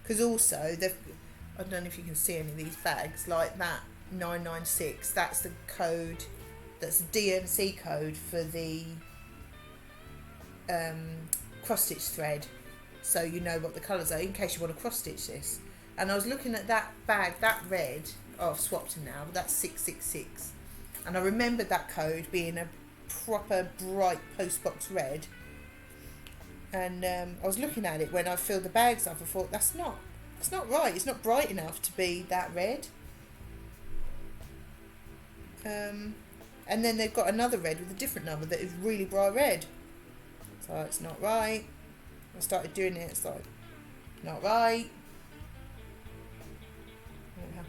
Speaker 1: Because also, I don't know if you can see any of these bags, like that 996, that's the code, that's the DMC code for the cross-stitch thread. So you know what the colours are, in case you want to cross-stitch this. And I was looking at that bag, that red, oh, I've swapped them now, but that's 666. And I remembered that code being a proper bright postbox red. And I was looking at it when I filled the bags up. I thought, it's not right. It's not bright enough to be that red. And then they've got another red with a different number that is really bright red. So it's not right. I started doing it. It's like, not right.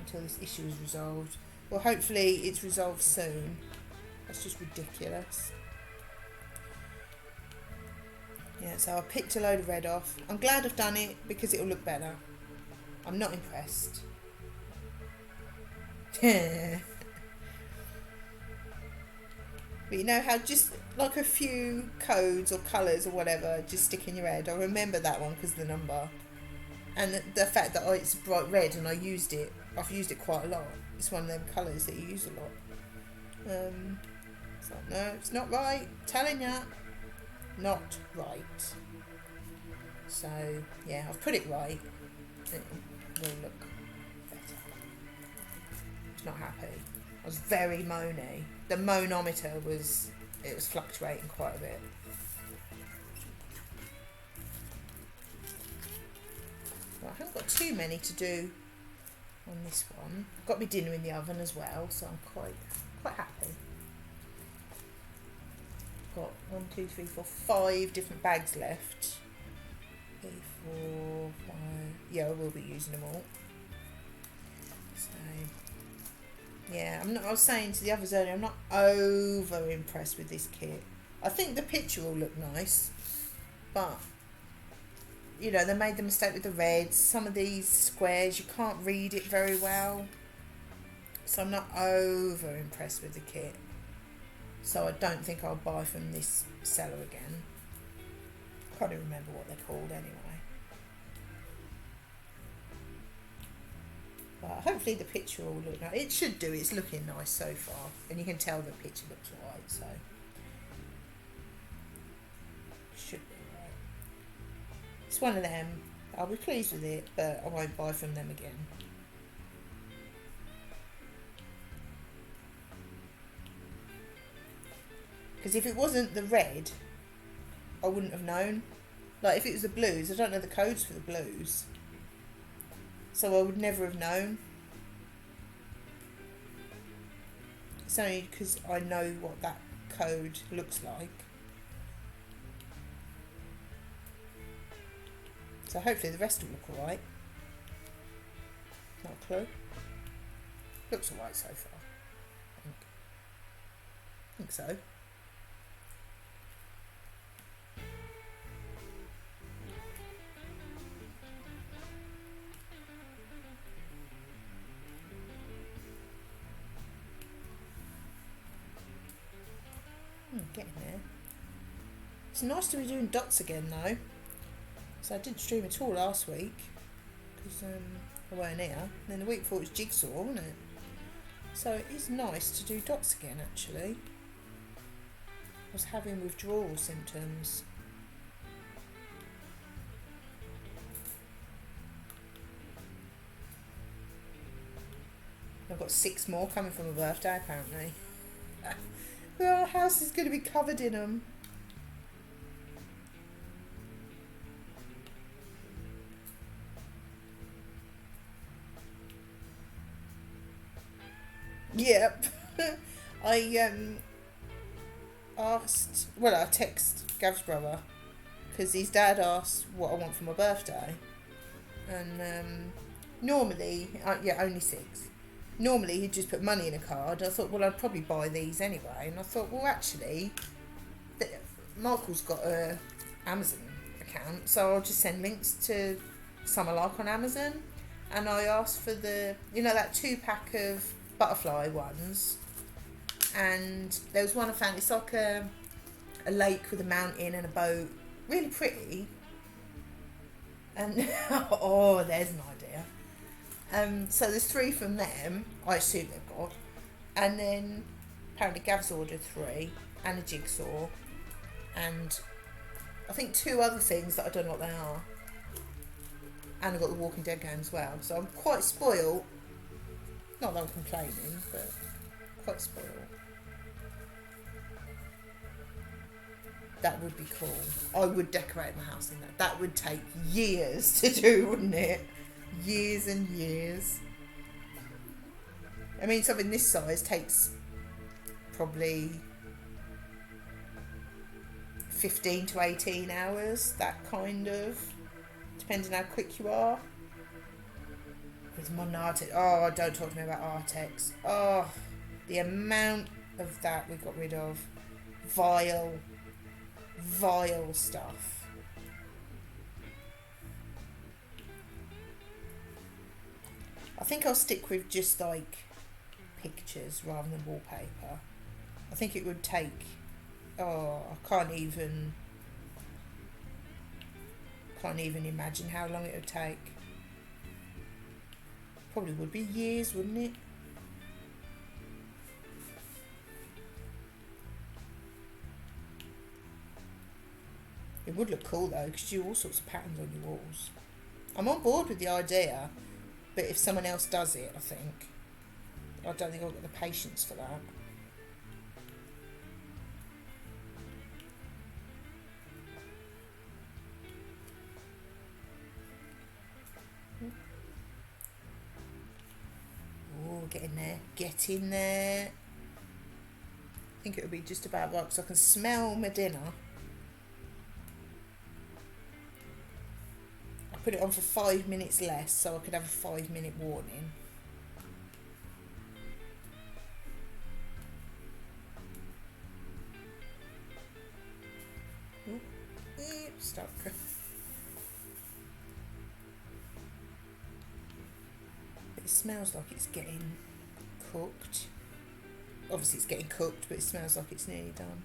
Speaker 1: until this issue is resolved. Well, hopefully it's resolved soon. That's just ridiculous. Yeah, so I picked a load of red off. I'm glad I've done it because it'll look better. I'm not impressed. But you know how just like a few codes or colours or whatever just stick in your head? I remember that one because of the number. And the fact that it's bright red and I've used it quite a lot. It's one of them colours that you use a lot. So no, it's not right. I'm telling ya. Not right. So yeah, I've put it right. It will look better. Not happy. I was very moany. The moanometer was fluctuating quite a bit. Well, I haven't got too many to do on this one. I've got my dinner in the oven as well, so I'm quite happy. Got 1, 2, 3, 4, 5 different bags left. 3, 4, 5. Yeah, I will be using them all. So yeah, I was saying to the others earlier, I'm not over impressed with this kit. I think the picture will look nice, but you know, they made the mistake with the reds. Some of these squares, you can't read it very well. So I'm not over impressed with the kit. So I don't think I'll buy from this seller again. Can't even remember what they're called anyway. But hopefully the picture will look nice. It should do. It's looking nice so far. And you can tell the picture looks alright, so should be alright. It's one of them. I'll be pleased with it, but I won't buy from them again. Because if it wasn't the red, I wouldn't have known. Like if it was the blues, I don't know the codes for the blues. So I would never have known. It's only because I know what that code looks like. So hopefully the rest will look alright. Not a clue. Looks alright so far. I think so. Getting there. It's nice to be doing dots again though. So I didn't stream at all last week because I weren't here. And then the week before it was Jigsaw, wasn't it? So it is nice to do dots again actually. I was having withdrawal symptoms. I've got 6 more coming from a birthday apparently. Our house is going to be covered in them. Yep. I text Gav's brother because his dad asked what I want for my birthday, and normally, only 6. Normally he'd just put money in a card. I thought, well, I'd probably buy these anyway. And I thought, well, actually, Michael's got a Amazon account, so I'll just send links to some I like on Amazon. And I asked for that 2-pack of butterfly ones. And there was one I found. It's like a lake with a mountain and a boat. Really pretty. And, oh, there's an idea. So there's 3 from them, I assume they've got, and then apparently Gav's ordered 3 and a jigsaw, and I think 2 other things that I don't know what they are, and I've got the Walking Dead game as well. So I'm quite spoiled. Not that I'm complaining, but quite spoiled. That would be cool. I would decorate my house in that. That would take years to do, wouldn't it? Years and years. I mean, something this size takes probably 15 to 18 hours, that kind of, depending how quick you are. With modern Artex. Oh, don't talk to me about Artex. Oh, the amount of that we got rid of. Vile stuff. I think I'll stick with just like pictures rather than wallpaper. I think it would take, I can't even imagine how long it would take. Probably would be years, wouldn't it? It would look cool though, because you do all sorts of patterns on your walls. I'm on board with the idea, but if someone else does it, I don't think I'll get the patience for that. Oh, get in there. Get in there. I think it would be just about right, because I can smell my dinner. I put it on for 5 minutes less, so I could have a 5-minute warning. Stuck. It smells like it's getting cooked. Obviously it's getting cooked, but it smells like it's nearly done.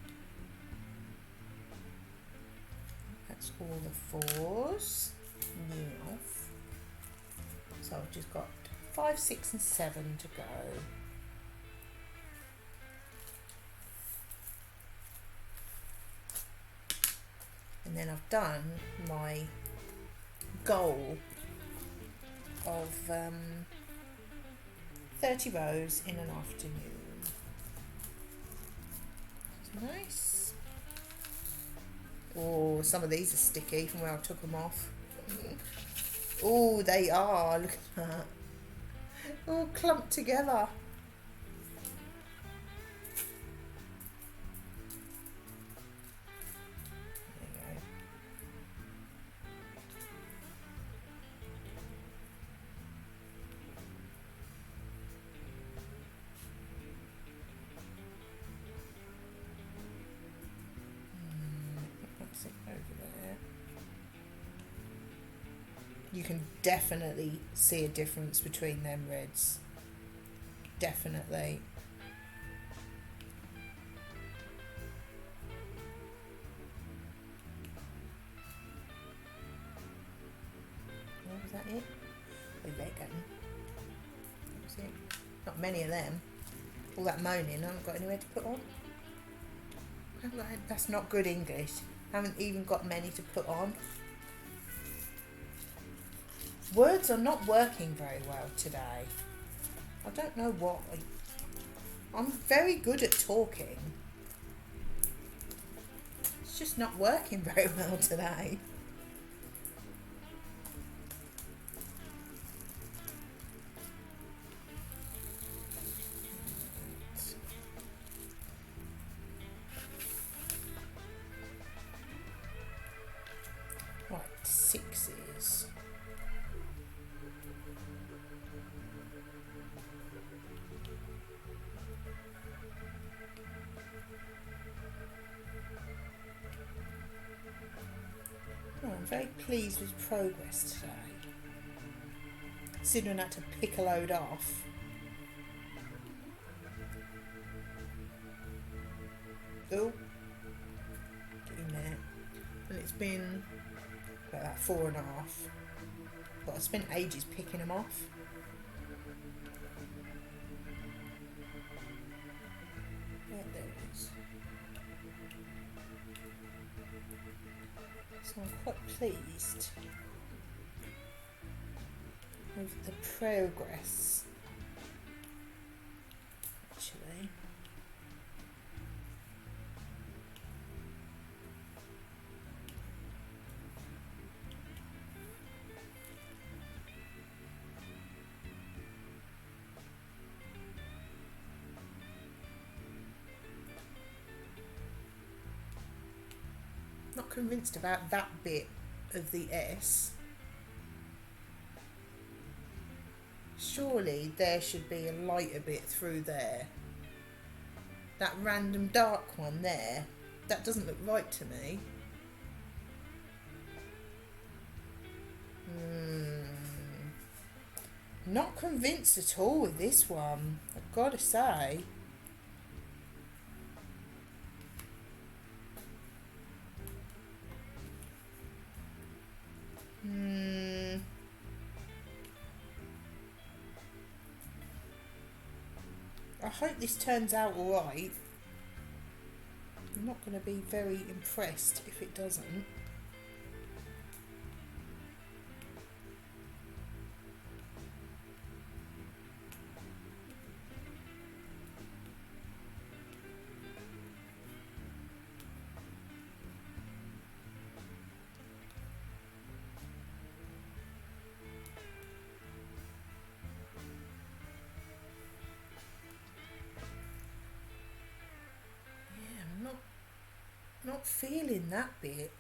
Speaker 1: That's all the 4s. Now, so I've just got 5, 6 and 7 to go. And then I've done my goal of 30 rows in an afternoon. Nice. Oh, some of these are sticky from where I took them off. Oh, they are. Look at that. All clumped together. You can definitely see a difference between them reds. Definitely. Oh, was that it? Oh, there you go. That was it. Not many of them. All that moaning, I haven't got anywhere to put on. That's not good English. I haven't even got many to put on. Words are not working very well today. I don't know why. I'm very good at talking. It's just not working very well today. Right, 6s. I'm very pleased with progress today. Considering I had to pick a load off. Oh, get in there. And it's been about 4.5. But I spent ages picking them off. Yeah, there it is. So I'm quite pleased with the progress, actually. Not convinced about that bit of the S. Surely there should be a lighter bit through there. That random dark one there, that doesn't look right to me. Not convinced at all with this one, I've got to say. I hope this turns out alright. I'm not going to be very impressed if it doesn't. Not feeling that bit.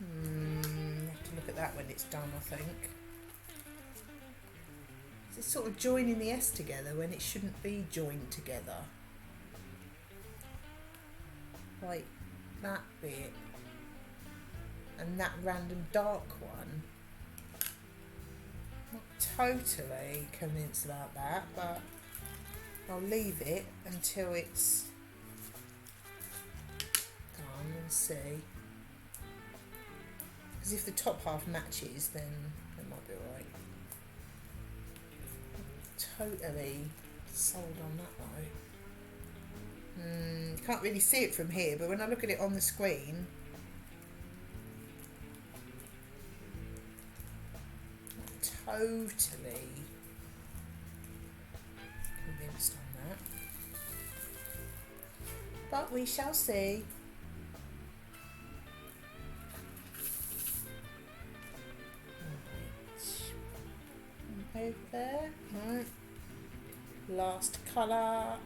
Speaker 1: Have to look at that when it's done, I think. It's sort of joining the S together when it shouldn't be joined together. Like that bit. And that random dark one. Not totally convinced about that, but I'll leave it until it's done and see. Because if the top half matches, then it might be alright. Totally sold on that though. Can't really see it from here, but when I look at it on the screen, totally convinced on that, but we shall see. Right. Over there, right. Last colour.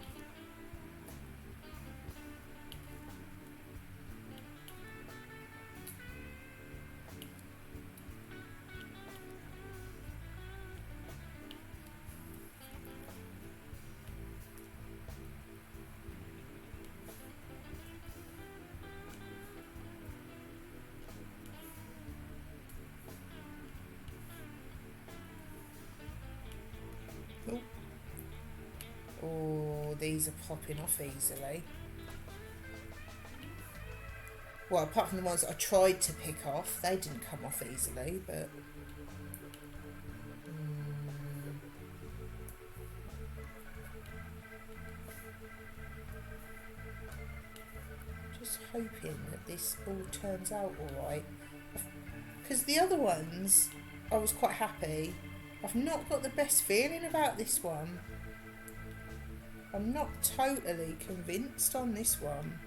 Speaker 1: Oh, these are popping off easily. Well, apart from the ones that I tried to pick off, they didn't come off easily, but just hoping that this all turns out alright. Because the other ones, I was quite happy. I've not got the best feeling about this one. I'm not totally convinced on this one.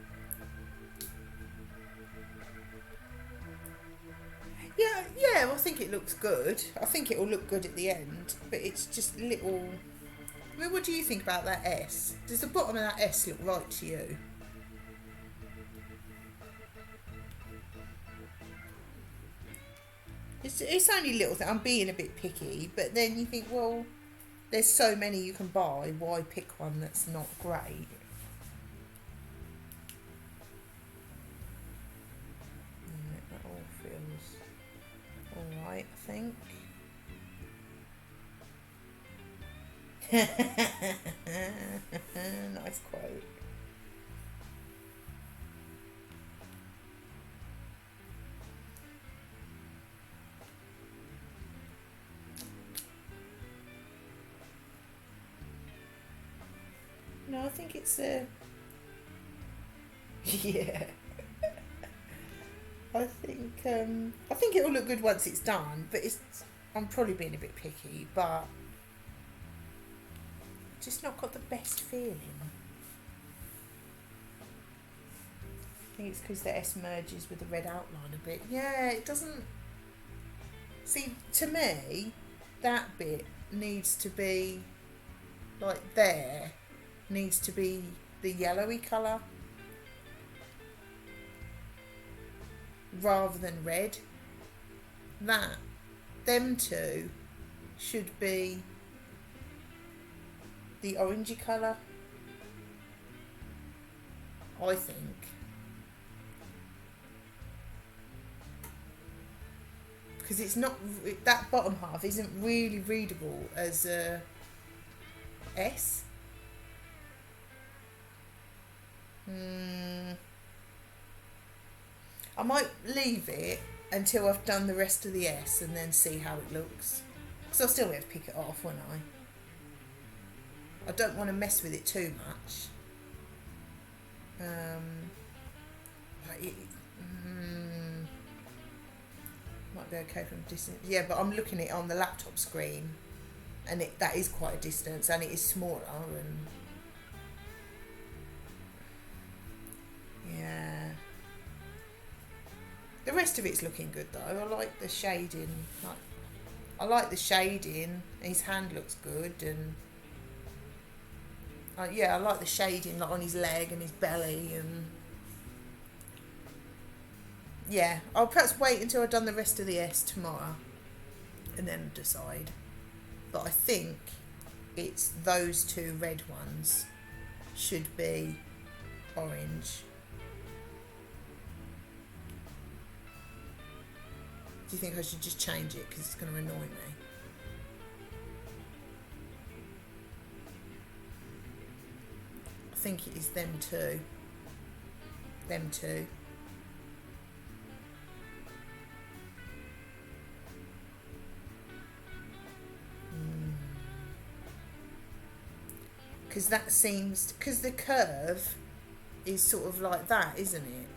Speaker 1: Yeah, I think it looks good. I think it will look good at the end, but it's just little... I mean, what do you think about that S? Does the bottom of that S look right to you? It's only little thing. I'm being a bit picky, but then you think, well, there's so many you can buy. Why pick one that's not great? That all feels alright, I think. Nice quote. No, I think it's a... yeah. I think it will look good once it's done, but I'm probably being a bit picky, but just not got the best feeling. I think it's because the S merges with the red outline a bit. Yeah, it doesn't... See, to me, that bit needs to be, like there, needs to be the yellowy colour rather than red. That them two should be the orangey colour, I think. Because it's not, that bottom half isn't really readable as a S. I might leave it until I've done the rest of the S and then see how it looks. Because I'll still have to pick it off, won't I? I don't want to mess with it too much. Might be okay from distance. Yeah, but I'm looking at it on the laptop screen, and that is quite a distance, and it is smaller, and yeah. The rest of it's looking good though. I like the shading. I like the shading. His hand looks good, and yeah, I like the shading, like on his leg and his belly, and yeah. I'll perhaps wait until I've done the rest of the S tomorrow, and then decide. But I think it's those two red ones should be orange. Do you think I should just change it because it's going to annoy me? I think it is them two. Them two. Because that seems, because the curve is sort of like that, isn't it?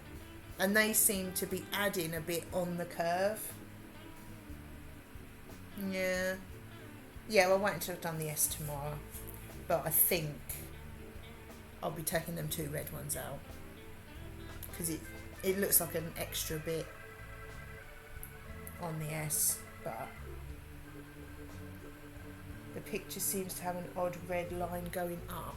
Speaker 1: And they seem to be adding a bit on the curve. Yeah. Yeah, I'll wait until I've done the S tomorrow. But I think I'll be taking them two red ones out. Because it looks like an extra bit on the S. But the picture seems to have an odd red line going up.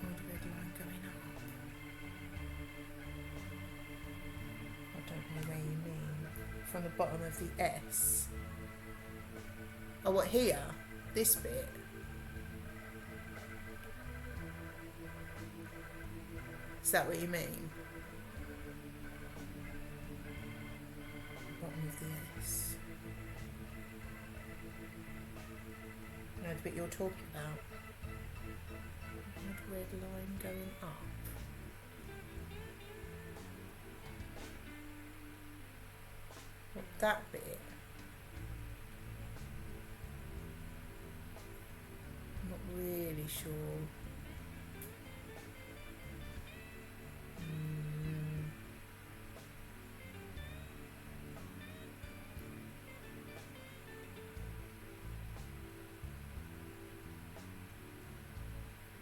Speaker 1: Odd red line going up. I don't know where you mean. From the bottom of the S. Oh, what, here? This bit? Is that what you mean? Bottom of the S. No, the bit you're talking about. Red line going up. What, that bit? I'm not really sure.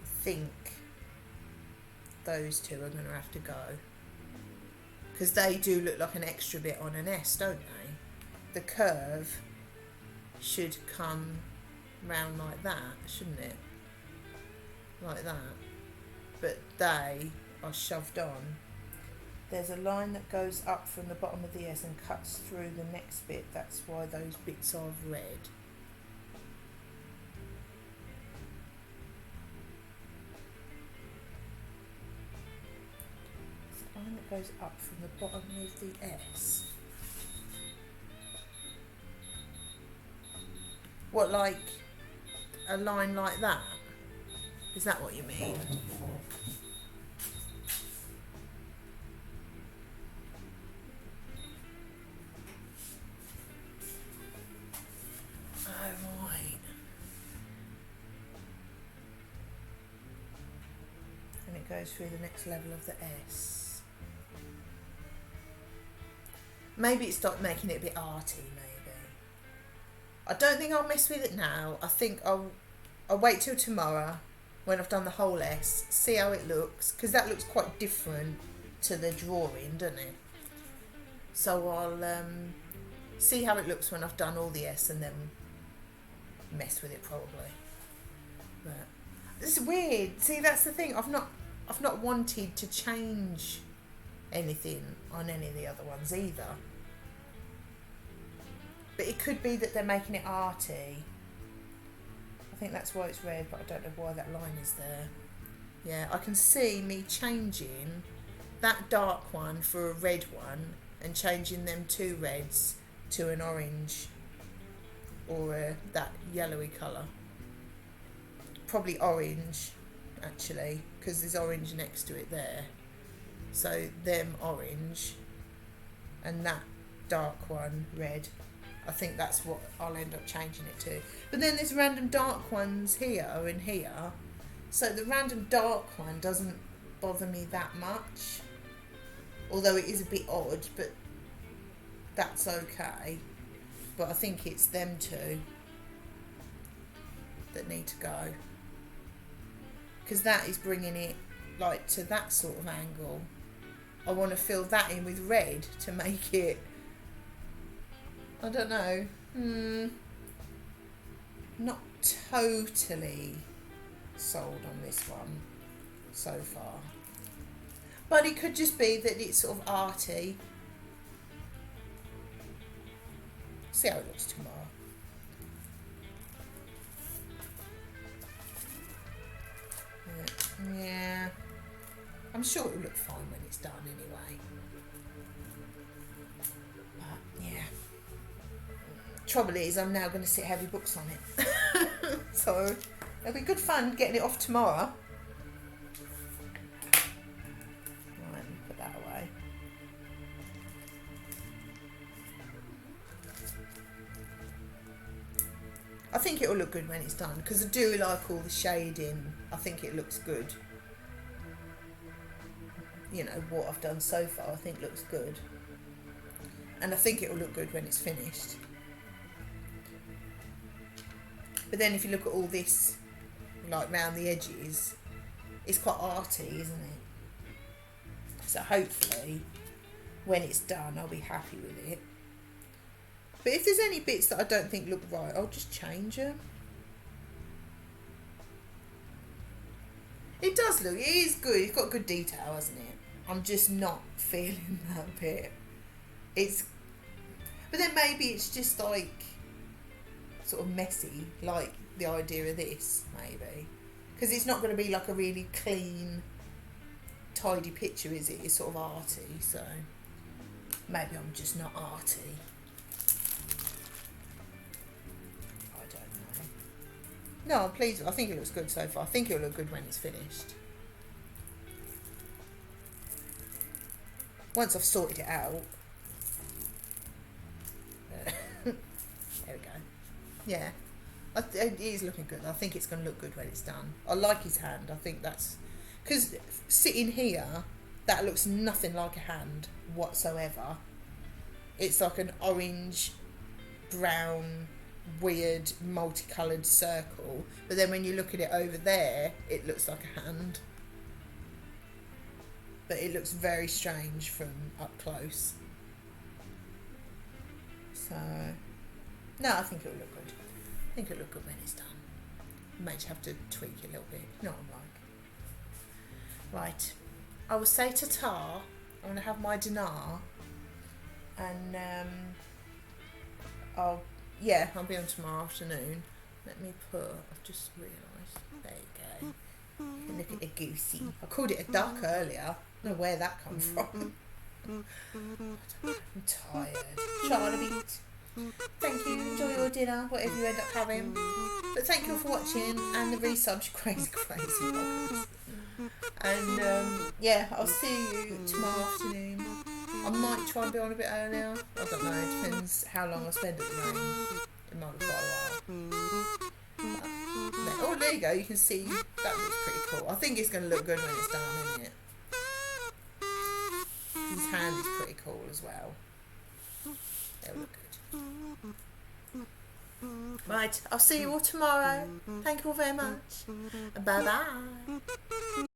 Speaker 1: I think those two are going to have to go, because they do look like an extra bit on an S, don't they? The curve should come round like that, shouldn't it? Like that. But they are shoved on. There's a line that goes up from the bottom of the S and cuts through the next bit. That's why those bits are red. Line that goes up from the bottom of the S. What, like a line like that? Is that what you mean? Oh, right. And it goes through the next level of the S. Maybe it stopped making it a bit arty, maybe. I don't think I'll mess with it now. I think I'll wait till tomorrow when I've done the whole S, see how it looks, because that looks quite different to the drawing, doesn't it? So I'll see how it looks when I've done all the S and then mess with it probably. But it's weird. See, that's the thing. I've not I've not wanted to change anything on any of the other ones either. But it could be that they're making it arty. I think that's why it's red, but I don't know why that line is there. Yeah, I can see me changing that dark one for a red one and changing them two reds to an orange or that yellowy colour. Probably orange, actually, because there's orange next to it there. So them orange and that dark one red. I think that's what I'll end up changing it to. But then there's random dark ones here and here. So the random dark one doesn't bother me that much. Although it is a bit odd, but that's okay. But I think it's them two that need to go. Because that is bringing it like to that sort of angle. I want to fill that in with red to make it, I don't know, not totally sold on this one so far. But it could just be that it's sort of arty. See how it looks tomorrow. Yeah. I'm sure it'll look fine when it's done anyway. But yeah. Trouble is, I'm now going to sit heavy books on it. So it'll be good fun getting it off tomorrow. Right, let me put that away. I think it'll look good when it's done because I do like all the shading. I think it looks good. You know, what I've done so far I think looks good. And I think it'll look good when it's finished. But then if you look at all this, like round the edges, it's quite arty, isn't it? So hopefully, when it's done, I'll be happy with it. But if there's any bits that I don't think look right, I'll just change them. It does look, it is good. It's got good detail, hasn't it? I'm just not feeling that bit. But then maybe it's just like sort of messy, like the idea of this, maybe. Because it's not going to be like a really clean, tidy picture, is it? It's sort of arty, so maybe I'm just not arty. I don't know. No, I'm pleased. I think it looks good so far. I think it'll look good when it's finished. Once I've sorted it out. There we go. Yeah. It is looking good. I think it's going to look good when it's done. I like his hand. I think that's... Because sitting here, that looks nothing like a hand whatsoever. It's like an orange, brown, weird, multicoloured circle. But then when you look at it over there, it looks like a hand. But it looks very strange from up close. So, no, I think it'll look good. I think it'll look good when it's done. You might have to tweak it a little bit. You know what I'm like. Right. I will say ta-ta. I'm going to have my dinar. And, I'll be on tomorrow afternoon. Let me put, I've just realised. There you go. You can look at the goosey. I called it a duck earlier. I don't know where that comes from. I'm tired. Trying a bit. Thank you. Enjoy your dinner, whatever you end up having. But thank you all for watching and the resubs, crazy podcast. And I'll see you tomorrow afternoon. I might try and be on a bit earlier. I don't know. It depends how long I spend at the range. It might be quite a while. Oh, there you go. You can see that looks pretty cool. I think it's going to look good when it's done, isn't it? His hand is pretty cool as well. They'll look good. Right, I'll see you all tomorrow. Thank you all very much. Bye bye.